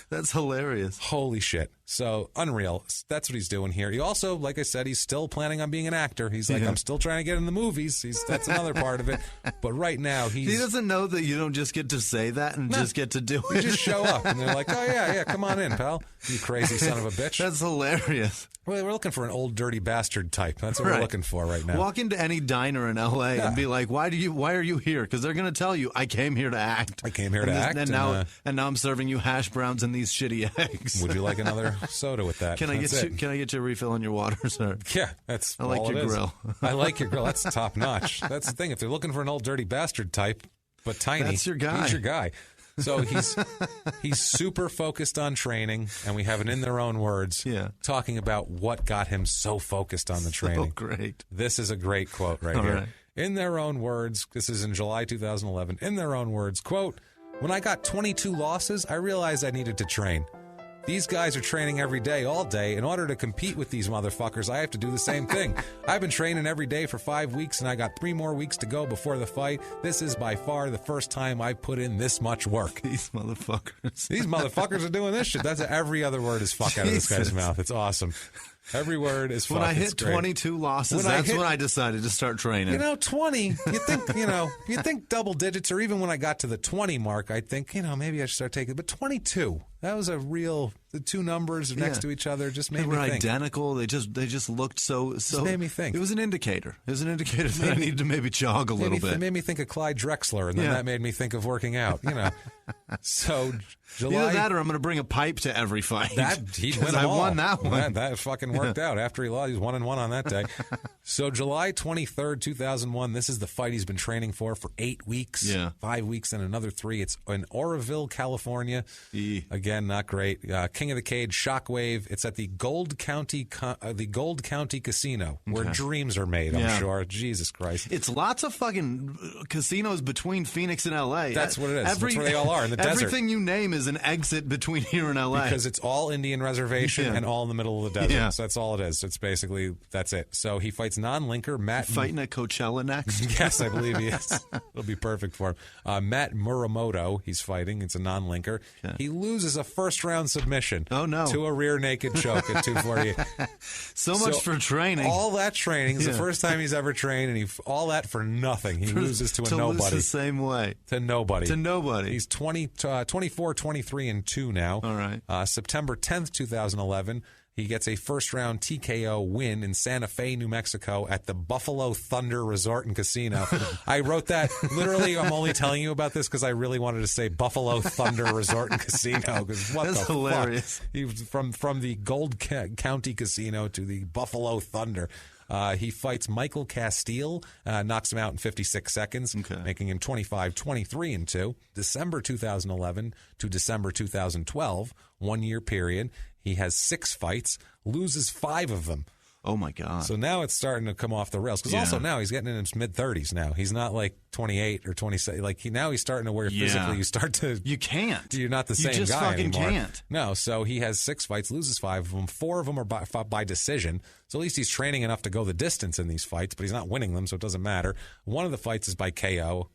That's hilarious. Holy shit. So, unreal. That's what he's doing here. He also, like I said, he's still planning on being an actor. He's like, I'm still trying to get in the movies. That's another part of it. But right now, he doesn't know that you don't just get to say that and just get to do it. You just show up, and they're like, oh, yeah, come on in, pal. You crazy son of a bitch. That's hilarious. Well, we're looking for an old dirty bastard type. That's what we're looking for right now. Walk into any diner in L.A. and be like, why are you here? Because they're going to tell you, I came here to act. I came here to act. And now I'm serving you hash browns and these shitty eggs. Would you like another soda with that? Can I get you a refill on your water, sir? Yeah, I like your grill. I like your grill. That's top notch. That's the thing. If they're looking for an old dirty bastard type, but tiny, that's your guy. He's your guy. So he's super focused on training, and we have it in their own words, talking about what got him so focused on the training. So great. This is a great quote right here. Right. In their own words, this is in July 2011, in their own words, quote, "When I got 22 losses, I realized I needed to train. These guys are training every day, all day. In order to compete with these motherfuckers, I have to do the same thing. I've been training every day for 5 weeks, and I got 3 more weeks to go before the fight. This is by far the first time I've put in this much work." These motherfuckers. These motherfuckers are doing this shit. That's every other word is fuck out of this guy's mouth. It's awesome. Every word is fuck. When I hit 22 losses, when I decided to start training. 20, you think double digits, or even when I got to the 20 mark, I think, maybe I should start taking it. But 22, that was the 2 numbers next to each other just made me think. They were identical. They just looked so. Just made me think. It was an indicator. That I needed to maybe jog a little bit. It made me think of Clyde Drexler, and then that made me think of working out, So Either that or I'm going to bring a pipe to every fight. He'd win them all. I won that one. That fucking worked out. After he lost, he's 1-1 on that day. So July 23rd, 2001, this is the fight he's been training for 8 weeks. Yeah. 5 weeks and another 3. It's in Oroville, California. Again, not great. King of the Cage, Shockwave. It's at the Gold County Casino, where dreams are made, I'm sure. Jesus Christ. It's lots of fucking casinos between Phoenix and L.A. That's what it is. That's where they all are, in the desert. Everything you name is an exit between here and L.A. Because it's all Indian reservation and all in the middle of the desert. Yeah. So that's all it is. It's basically, that's it. So he fights non-linker Matt. Fighting at Coachella next? Yes, I believe he is. It'll be perfect for him. Matt Muramoto, he's fighting. It's a non-linker. Yeah. He loses a first-round submission to a rear naked choke at 248. So much for training. All that training is the first time he's ever trained, and all that for nothing. He loses to a nobody. Lose the same way. To nobody. To nobody. He's 24, 23-2 now. All right. September 10th, 2011, he gets a first-round TKO win in Santa Fe, New Mexico at the Buffalo Thunder Resort and Casino. I wrote that. Literally, I'm only telling you about this because I really wanted to say Buffalo Thunder Resort and Casino. That's hilarious. Fuck? He was from the Gold County Casino to the Buffalo Thunder. He fights Michael Castile, knocks him out in 56 seconds, making him 25-23-2. December 2011 to December 2012, 1 year period. He has 6 fights, loses 5 of them. Oh, my God. So now it's starting to come off the rails. Because also now he's getting in his mid-30s now. He's not like 28 or 27. Like now he's starting to where physically you start to... You can't. You're not the same guy anymore. You just fucking can't. No, so he has 6 fights, loses 5 of them. 4 of them are by decision. So at least he's training enough to go the distance in these fights, but he's not winning them, so it doesn't matter. One of the fights is by KO.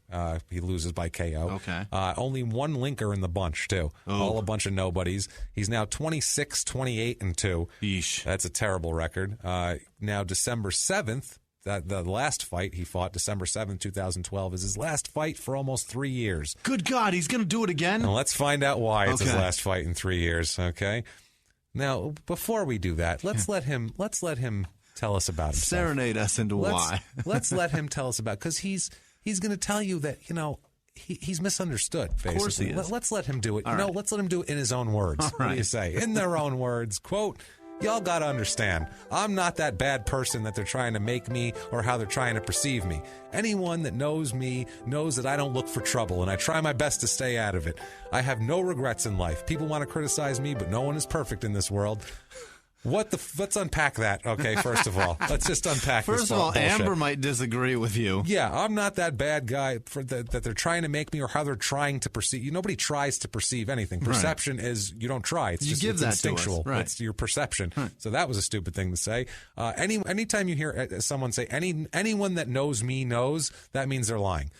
He loses by KO. Okay. Only one linker in the bunch, too. Oh. All a bunch of nobodies. He's now 26-28-2. Yeesh. That's a terrible record. Now, December 7th, the last fight he fought, December 7th, 2012, is his last fight for almost 3 years. Good God, he's going to do it again? Now, let's find out why it's his last fight in 3 years, okay? Now, before we do that, let's let him tell us about himself. Serenade us into why. Let's let him tell us about, because he's going to tell you that, he's misunderstood, basically. Of course he is. Let's let him do it. Right. Let's let him do it in his own words. What do you say? In their own words, quote, "Y'all got to understand, I'm not that bad person that they're trying to make me or how they're trying to perceive me. Anyone that knows me knows that I don't look for trouble, and I try my best to stay out of it. I have no regrets in life. People want to criticize me, but no one is perfect in this world." Let's unpack that, okay, first of all. Let's just unpack this. First of all, bullshit. Amber might disagree with you. Yeah, I'm not that bad guy that they're trying to make me or how they're trying to perceive. Nobody tries to perceive anything. Perception is you don't try. It's just it's instinctual. Right. It's your perception. Right. So that was a stupid thing to say. Anytime you hear someone say anyone that knows me knows, that means they're lying.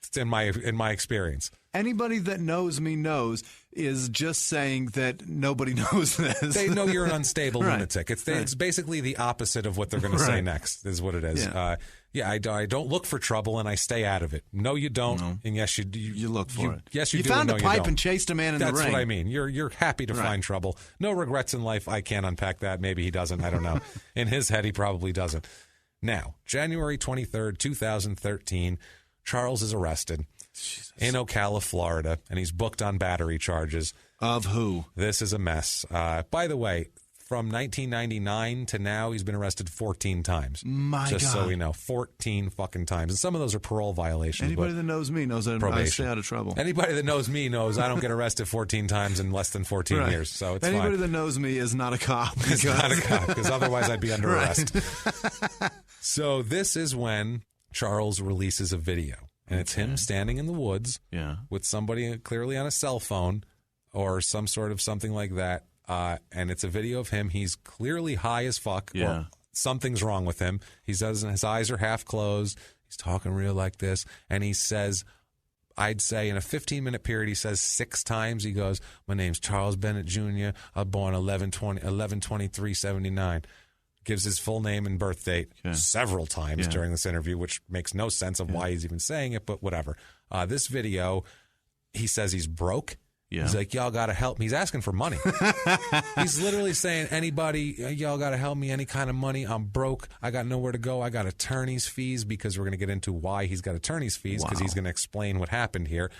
It's in my experience. Anybody that knows me knows is just saying that nobody knows this. They know you're an unstable lunatic. It's basically the opposite of what they're going to say next is what it is. Yeah. I don't look for trouble and I stay out of it. No, you don't. No. And yes, you look for it. Yes, you do. You found a pipe and chased a man in the ring. That's what I mean. You're happy to find trouble. No regrets in life. I can't unpack that. Maybe he doesn't. I don't know. In his head, he probably doesn't. Now, January 23rd, 2013, Charles is arrested. Jesus. In Ocala, Florida, and he's booked on battery charges. Of who? This is a mess. By the way, from 1999 to now, he's been arrested 14 times. My God. Just so we know, 14 fucking times. And some of those are parole violations. Anybody that knows me knows that I stay out of trouble. Anybody that knows me knows I don't get arrested 14 times in less than 14 years. So it's Anybody fine. that knows me is not a cop. Is not a cop, because otherwise I'd be under arrest. So this is when Charles releases a video. And it's him standing in the woods with somebody clearly on a cell phone or some sort of something like that. And it's a video of him. He's clearly high as fuck. Yeah. Or something's wrong with him. His eyes are half closed. He's talking real like this. And he says, I'd say in a 15-minute period, he says 6 times. He goes, "My name's Charles Bennett Jr. I was born 11/23/79. Gives his full name and birth date several times during this interview, which makes no sense of why he's even saying it, but whatever. This video, he says he's broke. Yeah. He's like, "Y'all got to help me." He's asking for money. He's literally saying, "Anybody, y'all got to help me, any kind of money. I'm broke. I got nowhere to go. I got attorney's fees," because we're going to get into why he's got attorney's fees, because he's going to explain what happened here.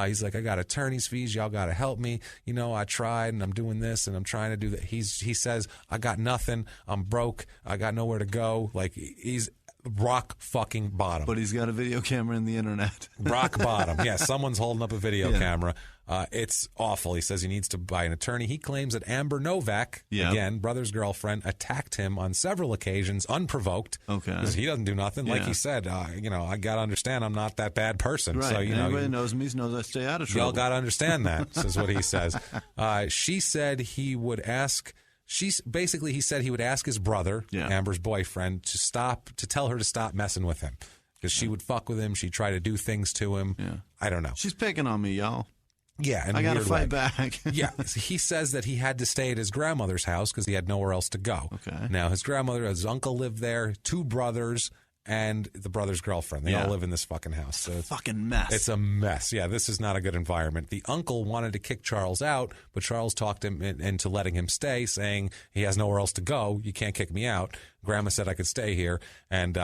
He's like, I got attorney's fees. Y'all got to help me. You know, I tried, and I'm doing this, and I'm trying to do that. He says, I got nothing. I'm broke. I got nowhere to go. Like, he's rock fucking bottom. But he's got a video camera in the internet. Rock bottom. Yeah, someone's holding up a video camera. It's awful. He says he needs to buy an attorney. He claims that Amber Novak, again, brother's girlfriend, attacked him on several occasions, unprovoked. Okay. Because he doesn't do nothing. Like he said, you know, I got to understand I'm not that bad person. Right. So, you know, everybody knows me, knows I stay out of trouble. Y'all got to understand that, is what he says. She said he would ask... he said he would ask his brother, Amber's boyfriend, to tell her to stop messing with him. Because she would fuck with him. She'd try to do things to him. Yeah. I don't know. She's picking on me, y'all. Yeah, and I got to fight back. Yeah, he says that he had to stay at his grandmother's house because he had nowhere else to go. Okay. Now, his uncle lived there, 2 brothers, and the brother's girlfriend. They all live in this fucking house. So it's a fucking mess. It's a mess. Yeah, this is not a good environment. The uncle wanted to kick Charles out, but Charles talked him into letting him stay, saying he has nowhere else to go. You can't kick me out. Grandma said I could stay here, and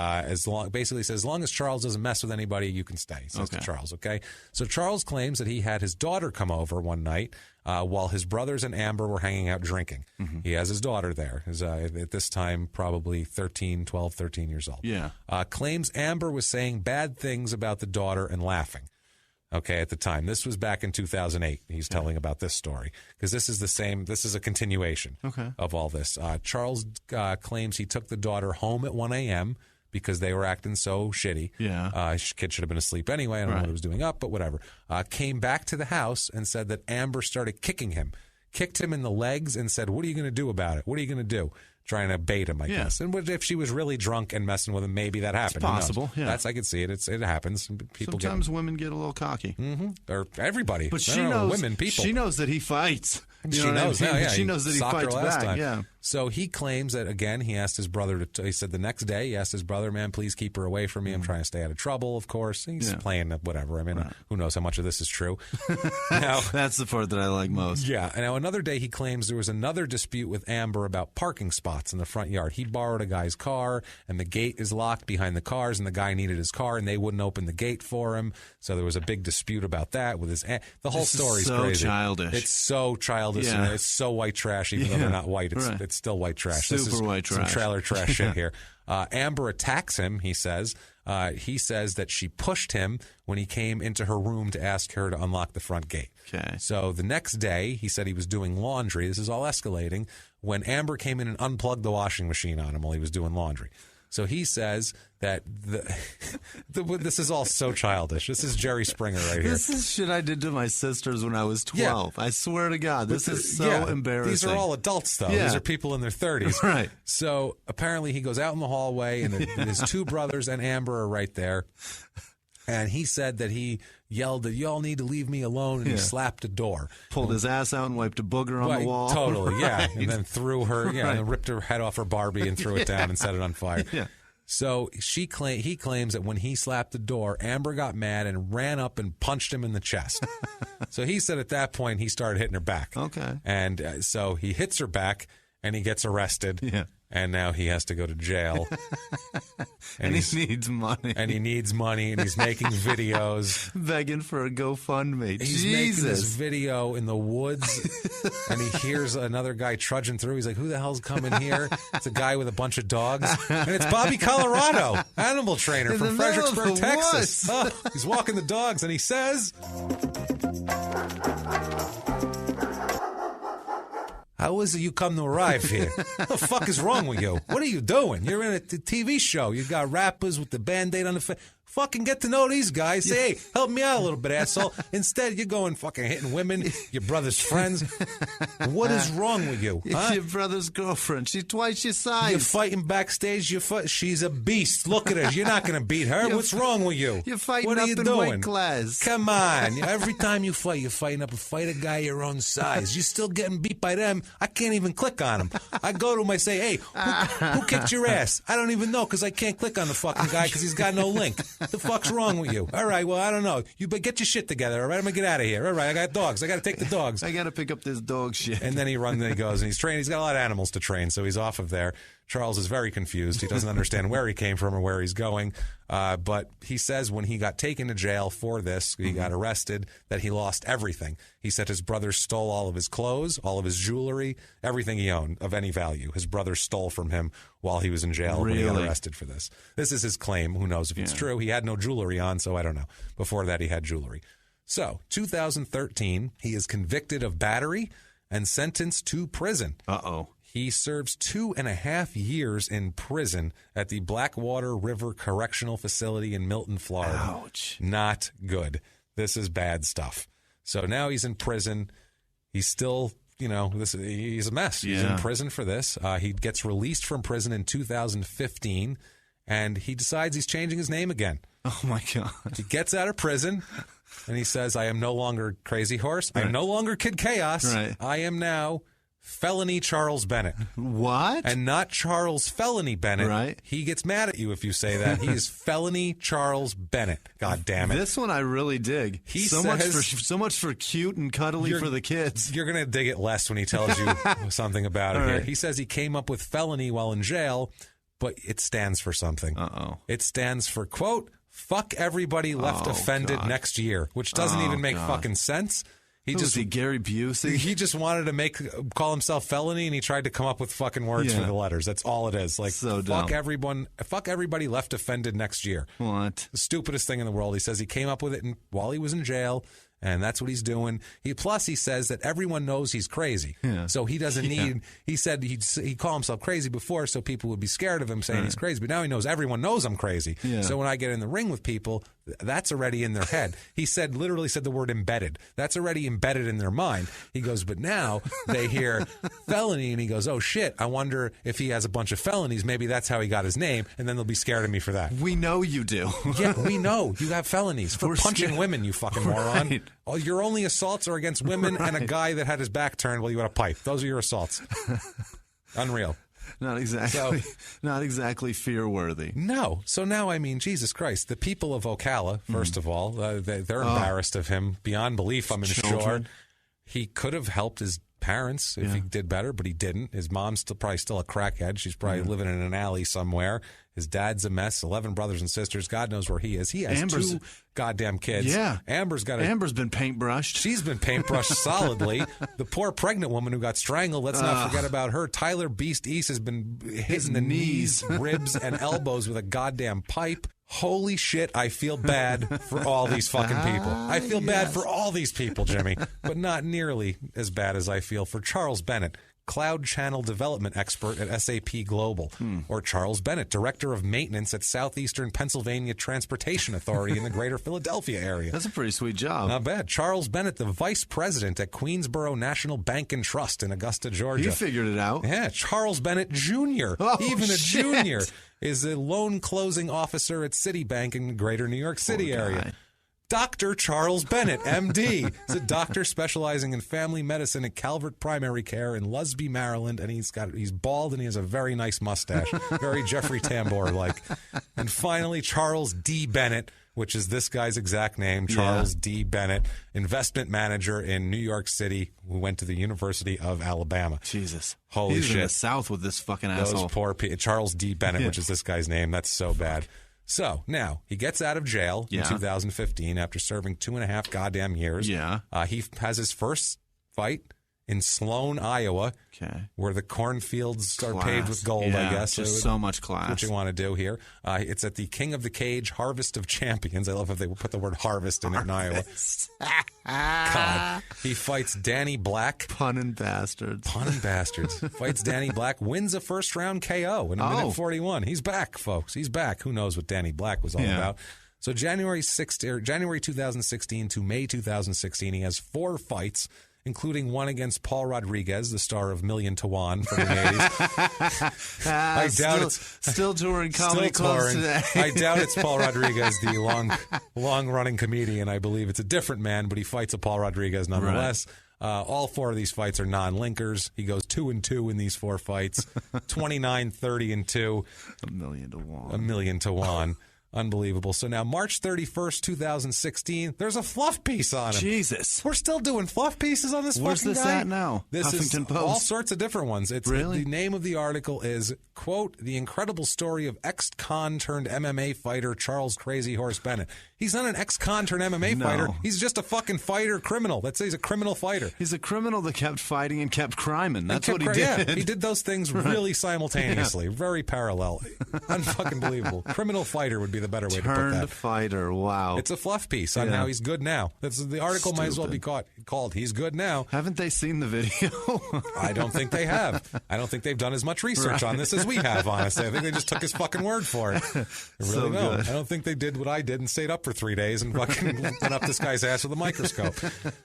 basically says, as long as Charles doesn't mess with anybody, you can stay, says to Charles, okay? So Charles claims that he had his daughter come over one night while his brothers and Amber were hanging out drinking. Mm-hmm. He has his daughter there, at this time probably 12, 13 years old. Yeah. Claims Amber was saying bad things about the daughter and laughing. Okay, at the time. This was back in 2008. He's telling about this story because this is a continuation of all this. Charles claims he took the daughter home at 1 a.m. because they were acting so shitty. Yeah. Kid should have been asleep anyway. I don't know what he was doing up, but whatever. Came back to the house and said that Amber started kicking him. Kicked him in the legs and said, what are you going to do about it? What are you going to do? Trying to bait him, I guess. And if she was really drunk and messing with him, maybe that happened. It's possible. Yeah. I could see it. It happens. Sometimes women get a little cocky. Mm-hmm. Or everybody. But she knows. Women, people. She knows that he fights. She knows. She knows that he fights back. Time. Yeah. So he claims that, again, he asked his brother he said the next day, he asked his brother, man, please keep her away from me. I'm trying to stay out of trouble, of course. He's playing whatever. I mean, who knows how much of this is true. Now, that's the part that I like most. Yeah. Now, another day he claims there was another dispute with Amber about parking spots in the front yard. He borrowed a guy's car, and the gate is locked behind the cars, and the guy needed his car, and they wouldn't open the gate for him. So there was a big dispute about that with his the whole story's so crazy. Childish. It's so childish. Yeah. And it's so white trash, even though they're not white. It's still white trash. Super white trash. Some trailer trash shit here. Amber attacks him, he says. He says that she pushed him when he came into her room to ask her to unlock the front gate. Okay. So the next day, he said he was doing laundry. This is all escalating when Amber came in and unplugged the washing machine on him while he was doing laundry. So he says that this is all so childish. This is Jerry Springer right here. This is shit I did to my sisters when I was 12. Yeah. I swear to God, this is so embarrassing. These are all adults, though. Yeah. These are people in their 30s. Right. So apparently he goes out in the hallway, and his 2 brothers and Amber are right there. And he said that he yelled that y'all need to leave me alone, and he slapped a door. Pulled his ass out and wiped a booger on the wall. Totally, yeah. Right. And then threw her, and then ripped her head off her Barbie and threw it down and set it on fire. Yeah. So he claims that when he slapped the door, Amber got mad and ran up and punched him in the chest. So he said at that point he started hitting her back. Okay. And so he hits her back, and he gets arrested. Yeah. And now he has to go to jail. and he needs money. And he needs money, and he's making videos. Begging for a GoFundMe. He's making this video in the woods, and he hears another guy trudging through. He's like, who the hell's coming here? It's a guy with a bunch of dogs. And it's Bobby Colorado, animal trainer from Fredericksburg, Texas. Oh, he's walking the dogs, and he says... How is it you come to arrive here? What the fuck is wrong with you? What are you doing? You're in a TV show. You got rappers with the Band-Aid on the face. Fucking get to know these guys. Say, hey, help me out a little bit, asshole. Instead, you're going fucking hitting women, your brother's friends. What is wrong with you? Huh? Your brother's girlfriend. She's twice your size. You're fighting backstage. She's a beast. Look at her. You're not going to beat her. What's wrong with you? You're fighting what up are you in doing? weight class. Come on. Every time you fight, you're fighting up. Fight a guy your own size. You're still getting beat by them. I can't even click on him. I go to him, I say, hey, who kicked your ass? I don't even know because I can't click on the fucking guy because he's got no link. The fuck's wrong with you? All right, well, I don't know. You but get your shit together, all right? I'm going to get out of here. All right, I got dogs. I got to take the dogs. I got to pick up this dog shit. And then he runs and he goes, and he's trained. He's got a lot of animals to train, so he's off of there. Charles is very confused. He doesn't understand where he came from or where he's going. But he says when he got taken to jail for this, he got arrested, that he lost everything. He said his brother stole all of his clothes, all of his jewelry, everything he owned of any value. His brother stole from him while he was in jail when he got arrested for this. This is his claim. Who knows if it's true? He had no jewelry on, so I don't know. Before that, he had jewelry. So, 2013, he is convicted of battery and sentenced to prison. Uh-oh. He serves 2.5 years in prison at the Blackwater River Correctional Facility in Milton, Florida. Ouch. Not good. This is bad stuff. So now he's in prison. He's still, he's a mess. He's in prison for this. He gets released from prison in 2015, and he decides he's changing his name again. Oh, my God. He gets out of prison, and he says, I am no longer Krazy Horse. I am no longer Kid Chaos. Right. I am now Felony Charles Bennett. What? And not Charles Felony Bennett. Right. He gets mad at you if you say that. He is Felony Charles Bennett. God damn it. This one I really dig. So much for cute and cuddly for the kids. You're going to dig it less when he tells you something about it here. He says he came up with felony while in jail, but it stands for something. Uh-oh. It stands for, quote, fuck everybody left offended next year, which doesn't even make fucking sense. Was he Gary Busey? He just wanted to call himself Felony, and he tried to come up with fucking words for the letters. That's all it is. Like, so fuck everybody left offended next year. What? The stupidest thing in the world. He says he came up with it while he was in jail, and that's what he's doing. He says that everyone knows he's crazy. Yeah. So he doesn't need, he said he'd call himself crazy before so people would be scared of him saying he's crazy. But now he knows everyone knows I'm crazy. Yeah. So when I get in the ring with people, that's already in their head. He literally said the word embedded. That's already embedded in their mind. He goes, but now they hear felony, and he goes, oh shit, I wonder if he has a bunch of felonies. Maybe that's how he got his name, and then they'll be scared of me for that. We know you do. Yeah, we know you have felonies for punching women, you fucking moron. Right. Oh, your only assaults are against women and a guy that had his back turned while you had a pipe. Those are your assaults. Unreal. Not exactly fear-worthy. No. So now, I mean, Jesus Christ, the people of Ocala, first of all, they're embarrassed of him beyond belief, I'm sure. He could have helped his parents if he did better, but he didn't. His mom's probably still a crackhead. She's probably living in an alley somewhere. His dad's a mess. 11 brothers and sisters. God knows where he is. He has 2 goddamn kids. Yeah. Amber's been paintbrushed. She's been paintbrushed solidly. The poor pregnant woman who got strangled, let's not forget about her. Tyler Beast East has been hitting the knees, ribs, and elbows with a goddamn pipe. Holy shit, I feel bad for all these fucking people. I feel bad for all these people, Jimmy, but not nearly as bad as I feel for Charles Bennett, Cloud Channel Development Expert at SAP Global, or Charles Bennett, Director of Maintenance at Southeastern Pennsylvania Transportation Authority in the greater Philadelphia area. That's a pretty sweet job. Not bad. Charles Bennett, the Vice President at Queensboro National Bank and Trust in Augusta, Georgia. You figured it out. Yeah, Charles Bennett Jr., even a junior, is a loan closing officer at Citibank in the greater New York City area. Dr. Charles Bennett, M.D. is a doctor specializing in family medicine at Calvert Primary Care in Lusby, Maryland, and he's bald and he has a very nice mustache, very Jeffrey Tambor-like. And finally, Charles D. Bennett, which is this guy's exact name, Charles D. Bennett, investment manager in New York City, who went to the University of Alabama. Jesus. Holy He's shit. in the South with this fucking asshole. Those poor people. Charles D. Bennett, which is this guy's name. That's so bad. So now he gets out of jail in 2015 after serving 2.5 goddamn years. Yeah. He has his first fight in Sloan, Iowa, where the cornfields are paved with gold, I guess. Just so much class. What you want to do here. It's at the King of the Cage Harvest of Champions. I love if they put the word harvest in it in Iowa. God. He fights Danny Black. Punnin' bastards. Fights Danny Black, wins a first-round KO in a minute 41. He's back, folks. He's back. Who knows what Danny Black was all about. So January 2016 to May 2016, he has 4 fights, including one against Paul Rodriguez, the star of Million to One from the 80s. I doubt it's still touring comedy clubs today. I doubt it's Paul Rodriguez, the long-running comedian. I believe it's a different man, but he fights a Paul Rodriguez nonetheless. Right. All 4 of these fights are non-linkers. He goes 2-2 in these 4 fights, 29, 30-2. $1,000,000 to 1. $1,000,000 to 1. Unbelievable. So now March 31st, 2016, there's a fluff piece on him. Jesus. We're still doing fluff pieces on this Where's fucking this guy? at now? This Huffington is Post. all sorts of different ones. It's Really? The name of the article is, quote, the incredible story of ex-con turned MMA fighter Charles Krazy Horse Bennett. He's not an ex-con turned MMA fighter. He's just a fucking fighter criminal. Let's say he's a criminal fighter. He's a criminal that kept fighting and kept criming. That's what he did. Yeah, he did those things really simultaneously. Yeah. Very parallel. Unfucking believable. Criminal fighter would be the better way to put that. Turned fighter. Wow. It's a fluff piece on how he's good now. The article might as well be called He's Good Now. Haven't they seen the video? I don't think they have. I don't think they've done as much research on this as we have, honestly. I think they just took his fucking word for it. I really don't. Good. I don't think they did what I did and stayed up for 3 days and fucking went up this guy's ass with a microscope.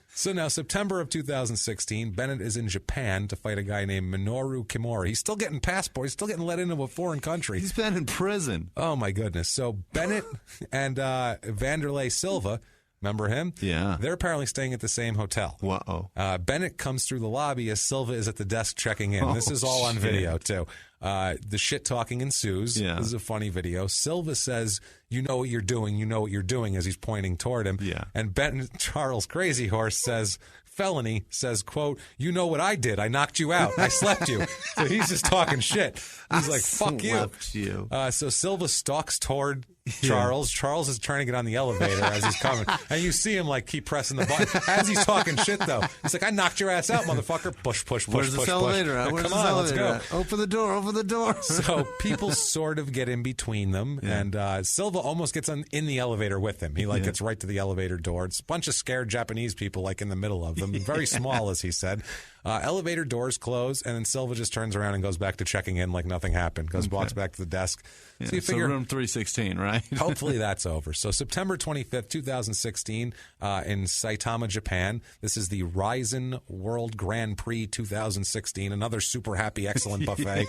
So now, September of 2016, Bennett is in Japan to fight a guy named Minoru Kimura. He's still getting passports. He's still getting let into a foreign country. He's been in prison. Oh, my goodness. So Bennett and Vanderlei Silva, remember him? Yeah. They're apparently staying at the same hotel. Whoa. Bennett comes through the lobby as Silva is at the desk checking in. This is all on video, too. The shit-talking ensues. Yeah. This is a funny video. Silva says, you know what you're doing, as he's pointing toward him. Yeah. And Bennett, Charles Krazy Horse, says... Felony says, quote, you know what I did. I knocked you out. I slept you. So he's just talking shit. He's like, fuck you. So Silva stalks toward Charles. Yeah. Charles is trying to get on the elevator as he's coming. And you see him, like, keep pressing the button. As he's talking shit, though. He's like, I knocked your ass out, motherfucker. Push, push, push, Where's push, this elevator at? Come on, let's go. Open the door. So people sort of get in between them. Yeah. And Silva almost gets in the elevator with him. He, gets right to the elevator door. It's a bunch of scared Japanese people, like, in the middle of them. Very small, as he said. Elevator doors close, and then Silva just turns around and goes back to checking in like nothing happened. Walks back to the desk. Yeah, so you figure room 316, right? Hopefully that's over. So September 25th, 2016, in Saitama, Japan. This is the Ryzen World Grand Prix 2016. Another super happy, excellent buffet.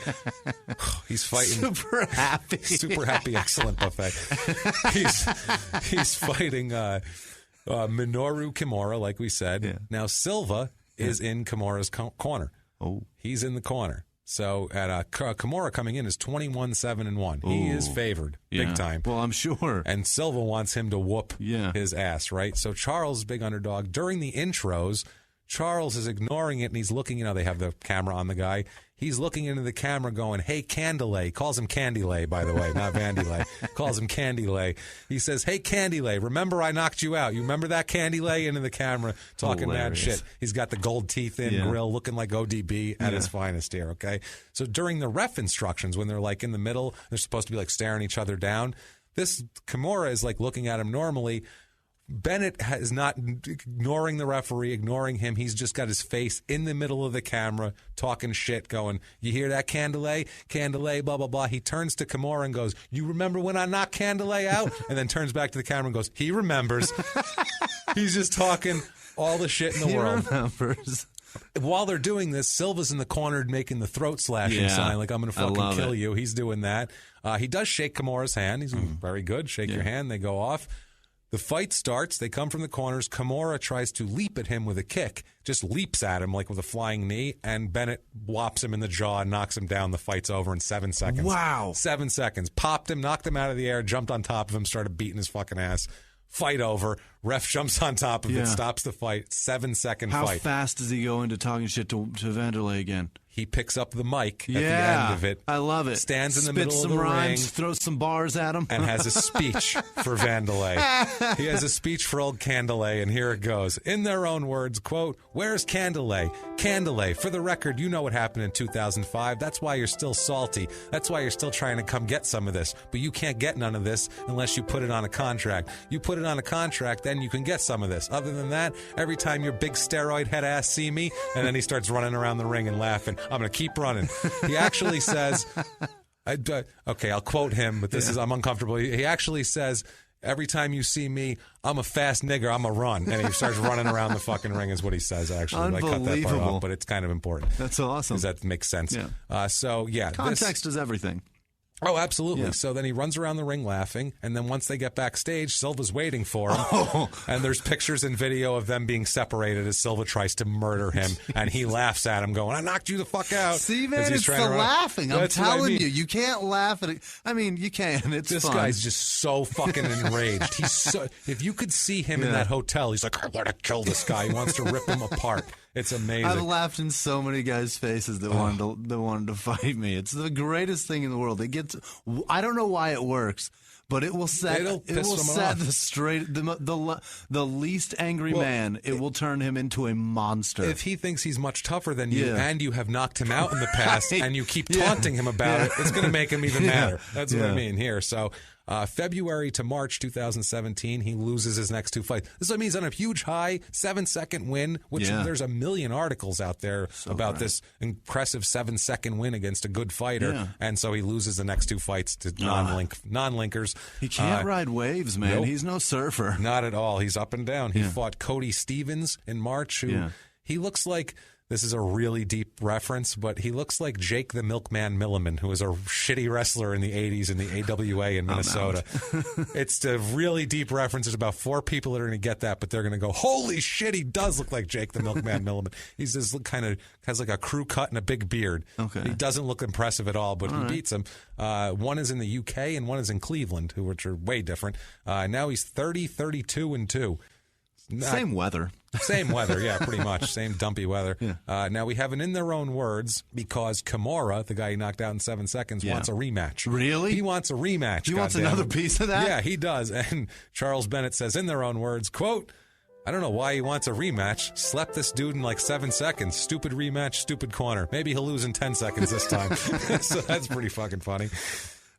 He's fighting. Super happy, excellent buffet. He's fighting Minoru Kimura, like we said. Yeah. Now Silva is in Kimura's corner. Oh, he's in the corner. So at Kimura coming in is 21-7-1. He is favored big time. Well, I'm sure. And Silva wants him to whoop his ass, right? So Charles, big underdog. During the intros, Charles is ignoring it, and he's looking. They have the camera on the guy. He's looking into the camera going, hey, Candelay. Calls him Candylay, by the way, not Vandylay. Calls him Candylay. He says, hey, Candylay, remember I knocked you out. You remember that, Candylay? Into the camera, talking mad shit. He's got the gold teeth in, grill, looking like ODB at his finest here, okay? So during the ref instructions, when they're, like, in the middle, they're supposed to be, like, staring each other down. This Kimura is, like, looking at him normally. Bennett is not ignoring the referee, ignoring him. He's just got his face in the middle of the camera, talking shit, going, you hear that, Candelay? Candelay, blah, blah, blah. He turns to Kimura and goes, you remember when I knocked Candelay out? And then turns back to the camera and goes, he remembers. He's just talking all the shit in the world. He remembers. While they're doing this, Silva's in the corner making the throat slashing sign, like, I'm going to fucking kill you. He's doing that. He does shake Kimura's hand. He's very good. Shake your hand. They go off. The fight starts. They come from the corners. Kimura tries to leap at him with a kick, just leaps at him like with a flying knee, and Bennett whops him in the jaw and knocks him down. The fight's over in 7 seconds. Wow. 7 seconds. Popped him, knocked him out of the air, jumped on top of him, started beating his fucking ass. Fight over. Ref jumps on top of it, stops the fight. 7-second fight. How fast does he go into talking shit to Vanderlei again? He picks up the mic at the end of it. I love it. Stands in the middle of the ring. Throws some bars at him. And has a speech for Vanderlei. He has a speech for old Candelay, and here it goes. In their own words, quote, where's Candelay? Candelay, for the record, you know what happened in 2005. That's why you're still salty. That's why you're still trying to come get some of this. But you can't get none of this unless you put it on a contract. You put it on a contract, then you can get some of this. Other than that, every time your big steroid head ass see me, and then he starts running around the ring and laughing. I'm going to keep running. He actually says, okay, I'll quote him, but I'm uncomfortable. He actually says, every time you see me, I'm a fast nigger, I'm a run. And he starts running around the fucking ring is what he says, actually. I cut that part off, but it's kind of important. That's awesome. Because that makes sense. Yeah. So, yeah. Context is everything. Oh, absolutely. Yeah. So then he runs around the ring laughing, and then once they get backstage, Silva's waiting for him. And there's pictures and video of them being separated as Silva tries to murder him, and he laughs at him going, I knocked you the fuck out. See, man, it's the laughing. I'm telling you. You can't laugh at it. I mean, you can. It's this fun. Guy's just so fucking enraged. He's so. If you could see him in that hotel, he's like, I'm going to kill this guy. He wants to rip him apart. It's amazing. I've laughed in so many guys' faces that wanted to fight me. It's the greatest thing in the world. I don't know why it works, but it will set the least angry man. It will turn him into a monster. If he thinks he's much tougher than you, and you have knocked him out in the past, and you keep taunting him about it, it's going to make him even madder. That's what I mean here. So. February to March 2017, he loses his next 2 fights. This is what I mean. He's on a huge high 7-second win, which there's a million articles out there about this impressive 7-second win against a good fighter. And so he loses the next 2 fights to non-linkers. He can't ride waves, man. Nope. He's no surfer. Not at all. He's up and down. He fought Cody Stevens in March, who he looks like. This is a really deep reference, but he looks like Jake the Milkman Milliman, who was a shitty wrestler in the 80s in the AWA in Minnesota. It's a really deep reference. There's about 4 people that are going to get that, but they're going to go, holy shit, he does look like Jake the Milkman Milliman. He's just kind of has like a crew cut and a big beard. Okay. He doesn't look impressive at all, but he beats him. One is in the UK and one is in Cleveland, which are way different. Now he's 30, 32, and 2. Same weather. Same weather, yeah, pretty much. Same dumpy weather. Yeah. Now we have an in their own words because Kimura, the guy he knocked out in 7 seconds, wants a rematch. Really? He wants a rematch. He wants another piece of that? Yeah, he does. And Charles Bennett says in their own words, quote, I don't know why he wants a rematch. Slept this dude in like 7 seconds. Stupid rematch, stupid corner. Maybe he'll lose in 10 seconds this time. So that's pretty fucking funny.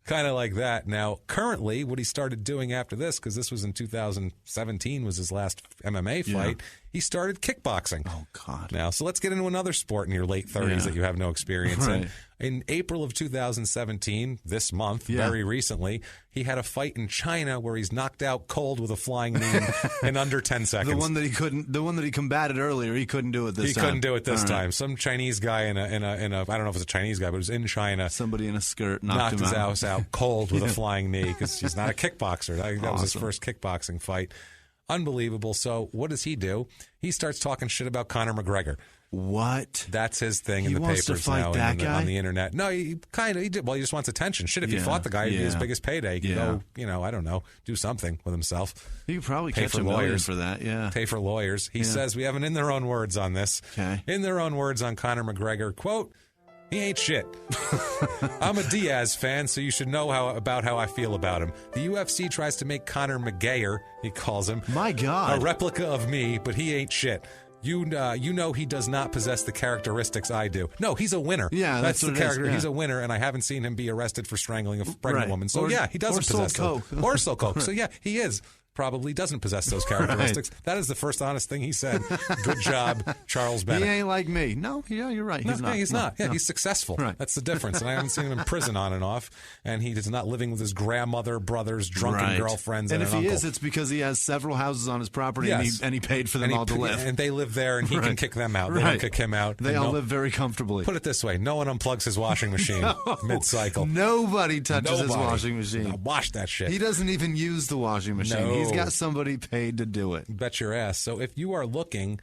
Kind of like that. Now, currently, what he started doing after this, because this was in 2017, was his last MMA fight, he started kickboxing. Oh, God. Now, so let's get into another sport in your late 30s that you have no experience in. In April of 2017, this month, very recently, he had a fight in China where he's knocked out cold with a flying knee in under 10 seconds. The one that he combated earlier, he couldn't do it this time. He couldn't do it this time. Some Chinese guy in a I don't know if it was a Chinese guy, but it was in China. Somebody in a skirt knocked his ass out cold with a flying knee because he's not a kickboxer. That was his first kickboxing fight. Unbelievable. So what does he do? He starts talking shit about Conor McGregor. What? That's his thing in the papers now on the internet. No, he did. Well, he just wants attention. Shit, if he fought the guy, it'd be his biggest payday. He could go, I don't know, do something with himself. You could probably catch $1 million for that, Pay for lawyers. He says, we have an in their own words on this. Okay. In their own words on Conor McGregor, quote, he ain't shit. I'm a Diaz fan, so you should know how I feel about him. The UFC tries to make Conor McGayer, he calls him, my God, a replica of me, but he ain't shit. You know he does not possess the characteristics I do. No, he's a winner. Yeah, that's the character. He's a winner, and I haven't seen him be arrested for strangling a pregnant woman. So he doesn't possess coke. Or sold coke. So he is. Probably doesn't possess those characteristics. That is the first honest thing he said. Good job, Charles Bennett. He ain't like me. No, you're right. He's not. He's not. He's successful. Right. That's the difference. And I haven't seen him in prison on and off. And he is not living with his grandmother, brothers, drunken girlfriends, and if an he uncle. is, it's because he has several houses on his property and he paid for them all to live. And they live there, and he can kick them out. They don't kick him out. They all live very comfortably. Put it this way: no one unplugs his washing machine mid-cycle. Nobody touches his washing machine. Now wash that shit. He doesn't even use the washing machine. No. He's got somebody paid to do it. Bet your ass. So if you are looking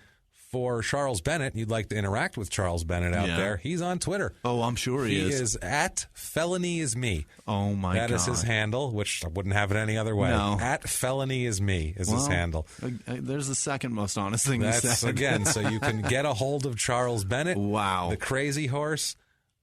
for Charles Bennett, you'd like to interact with Charles Bennett out there, he's on Twitter. Oh, I'm sure he is. He is at Felony is me. Oh, my God. That is his handle, which I wouldn't have it any other way. No. At Felony is me is his handle. There's the second most honest thing That's you said. Again, so you can get a hold of Charles Bennett. Wow. The Krazy Horse.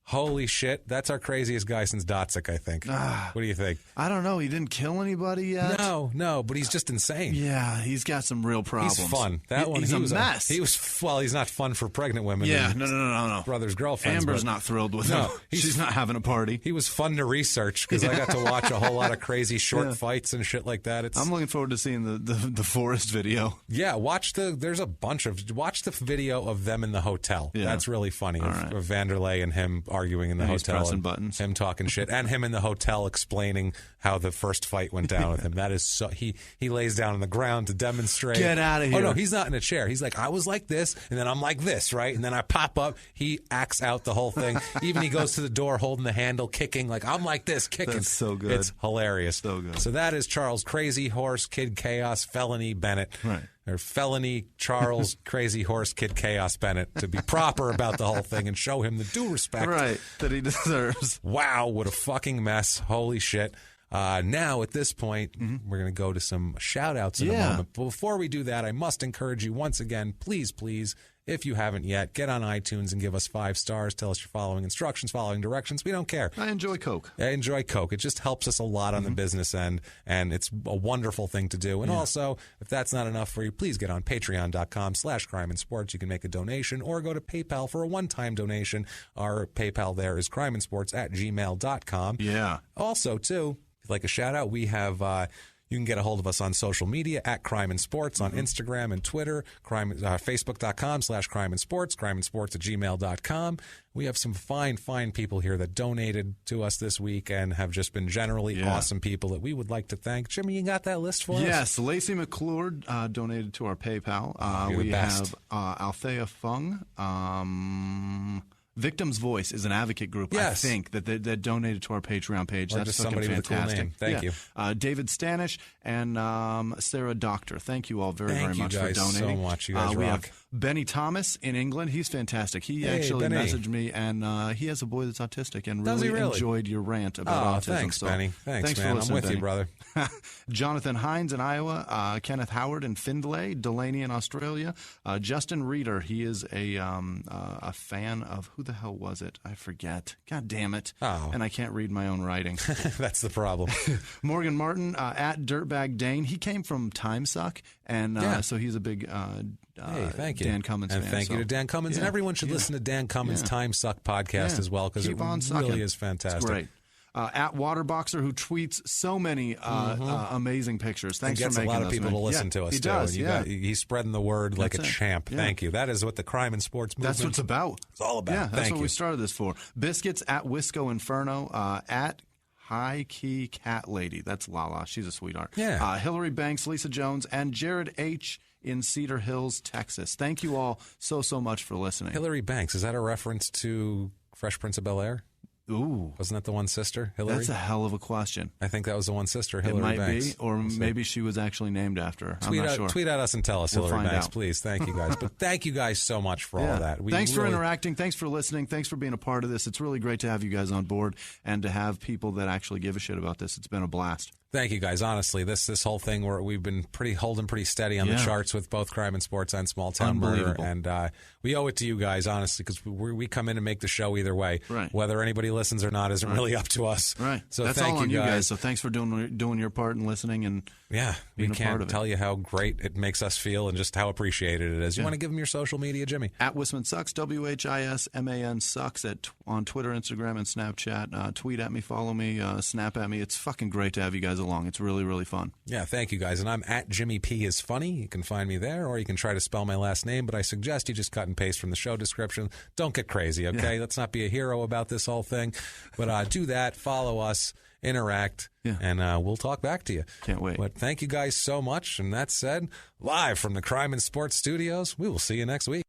Holy shit. That's our craziest guy since Dotzik, I think. What do you think? I don't know. He didn't kill anybody yet. No, but he's just insane. Yeah, he's got some real problems. He's fun. He's a mess. He's not fun for pregnant women. Yeah, no. Brother's girlfriends. Amber's not thrilled with him. She's not having a party. He was fun to research because I got to watch a whole lot of crazy short fights and shit like that. I'm looking forward to seeing the forest video. Yeah, watch the video of them in the hotel. Yeah. That's really funny. Of Vanderlei and him arguing arguing in the hotel. He's pressing buttons. Him talking shit. And him in the hotel explaining how the first fight went down with him. That is so... He lays down on the ground to demonstrate. Get out of here. Oh, no, he's not in a chair. He's like, I was like this, and then I'm like this, right? And then I pop up. He acts out the whole thing. Even he goes to the door holding the handle, kicking, like, I'm like this, kicking. That's so good. It's hilarious. So good. So that is Charles Krazy Horse, Kid Chaos, Felony Bennett. Right. Or Felony Charles Krazy Horse, Kid Chaos Bennett, to be proper about the whole thing and show him the due respect. Right, that he deserves. Wow, what a fucking mess. Holy shit. Now, at this point, we're going to go to some shout-outs in a moment. But before we do that, I must encourage you once again, please, if you haven't yet, get on iTunes and give us 5 stars. Tell us you're following instructions, following directions. We don't care. I enjoy Coke. It just helps us a lot on the business end, and it's a wonderful thing to do. And also, if that's not enough for you, please get on patreon.com/crimeandsports. You can make a donation or go to PayPal for a one-time donation. Our PayPal there is crimeandsports@gmail.com. Yeah. Also, too, if you'd like a shout-out, we have... You can get a hold of us on social media at Crime and Sports on Instagram and Twitter, Facebook.com/crimeandsports, crimeandsports@gmail.com. We have some fine people here that donated to us this week and have just been generally awesome people that we would like to thank. Jimmie, you got that list for us? Yes, Lacey McClure donated to our PayPal. We have Althea Fung. Victim's Voice is an advocate group, I think, that donated to our Patreon page. Or That's just fucking somebody fantastic. With a cool name. Thank you. David Stanish and Sarah Doctor. Thank you all very much for donating. Thank you guys so much. You guys we rock. have Benny Thomas in England. He's fantastic. He actually messaged me, and he has a boy that's autistic and really enjoyed your rant about autism. Thanks, so, Benny. Thanks, man. for listening, I'm with Benny. you, brother. Jonathan Hines in Iowa, Kenneth Howard in Findlay, Delaney in Australia, Justin Reeder. He is a fan of, who the hell was it? I forget. God damn it. Oh. And I can't read my own writing. That's the problem. Morgan Martin at Dirtbag Dane. He came from Time Suck, and so he's a big thank you. Dan Cummins fan. And thank you to Dan Cummins. And everyone should listen to Dan Cummins' Time Suck podcast as well, because it really is fantastic. It's great. At Waterboxer, who tweets so many amazing pictures. Thanks for making a lot of those, people to listen to us, he too. does, And he's spreading the word like a champ. Yeah. Thank you. That is what the crime and sports movement... That's what it's about. It's all about. Yeah, that's Thank what you. we started this for. Biscuits at Wisco Inferno, at High Key Cat Lady. That's Lala. She's a sweetheart. Yeah. Hillary Banks, Lisa Jones, and Jared H. in Cedar Hills, Texas. Thank you all so much for listening. Hillary Banks, is that a reference to Fresh Prince of Bel-Air? Ooh. Wasn't that the one sister, Hillary? That's a hell of a question. I think that was the one sister, Hillary Banks. It might Banks. be, or maybe she was actually named after her. I'm not sure. Tweet at us and tell us, Hillary Banks, please. Thank you guys. But thank you guys so much for all that. Thanks for interacting. Thanks for listening. Thanks for being a part of this. It's really great to have you guys on board and to have people that actually give a shit about this. It's been a blast. Thank you guys. Honestly, this whole thing where we've been holding pretty steady on the charts with both Crime and Sports and Small Town Murder, and we owe it to you guys, honestly, because we come in and make the show either way. Right. Whether anybody listens or not isn't really up to us. Right. So that's thank all on you guys. So thanks for doing your part and listening and we can't tell you how great it makes us feel and just how appreciated it is. You want to give them your social media, Jimmie? At Whisman Sucks, WHISMAN Sucks on Twitter, Instagram, and Snapchat. Tweet at me, follow me, snap at me. It's fucking great to have you guys along. It's really fun. Yeah, thank you guys. And I'm at Jimmie P is Funny. You can find me there, or you can try to spell my last name, but I suggest you just cut and paste from the show description. Don't get crazy, okay? Let's not be a hero about this whole thing. But do that, follow us, interact, and we'll talk back to you. Can't wait. But thank you guys so much. And that said, live from the Crime and Sports Studios, we will see you next week.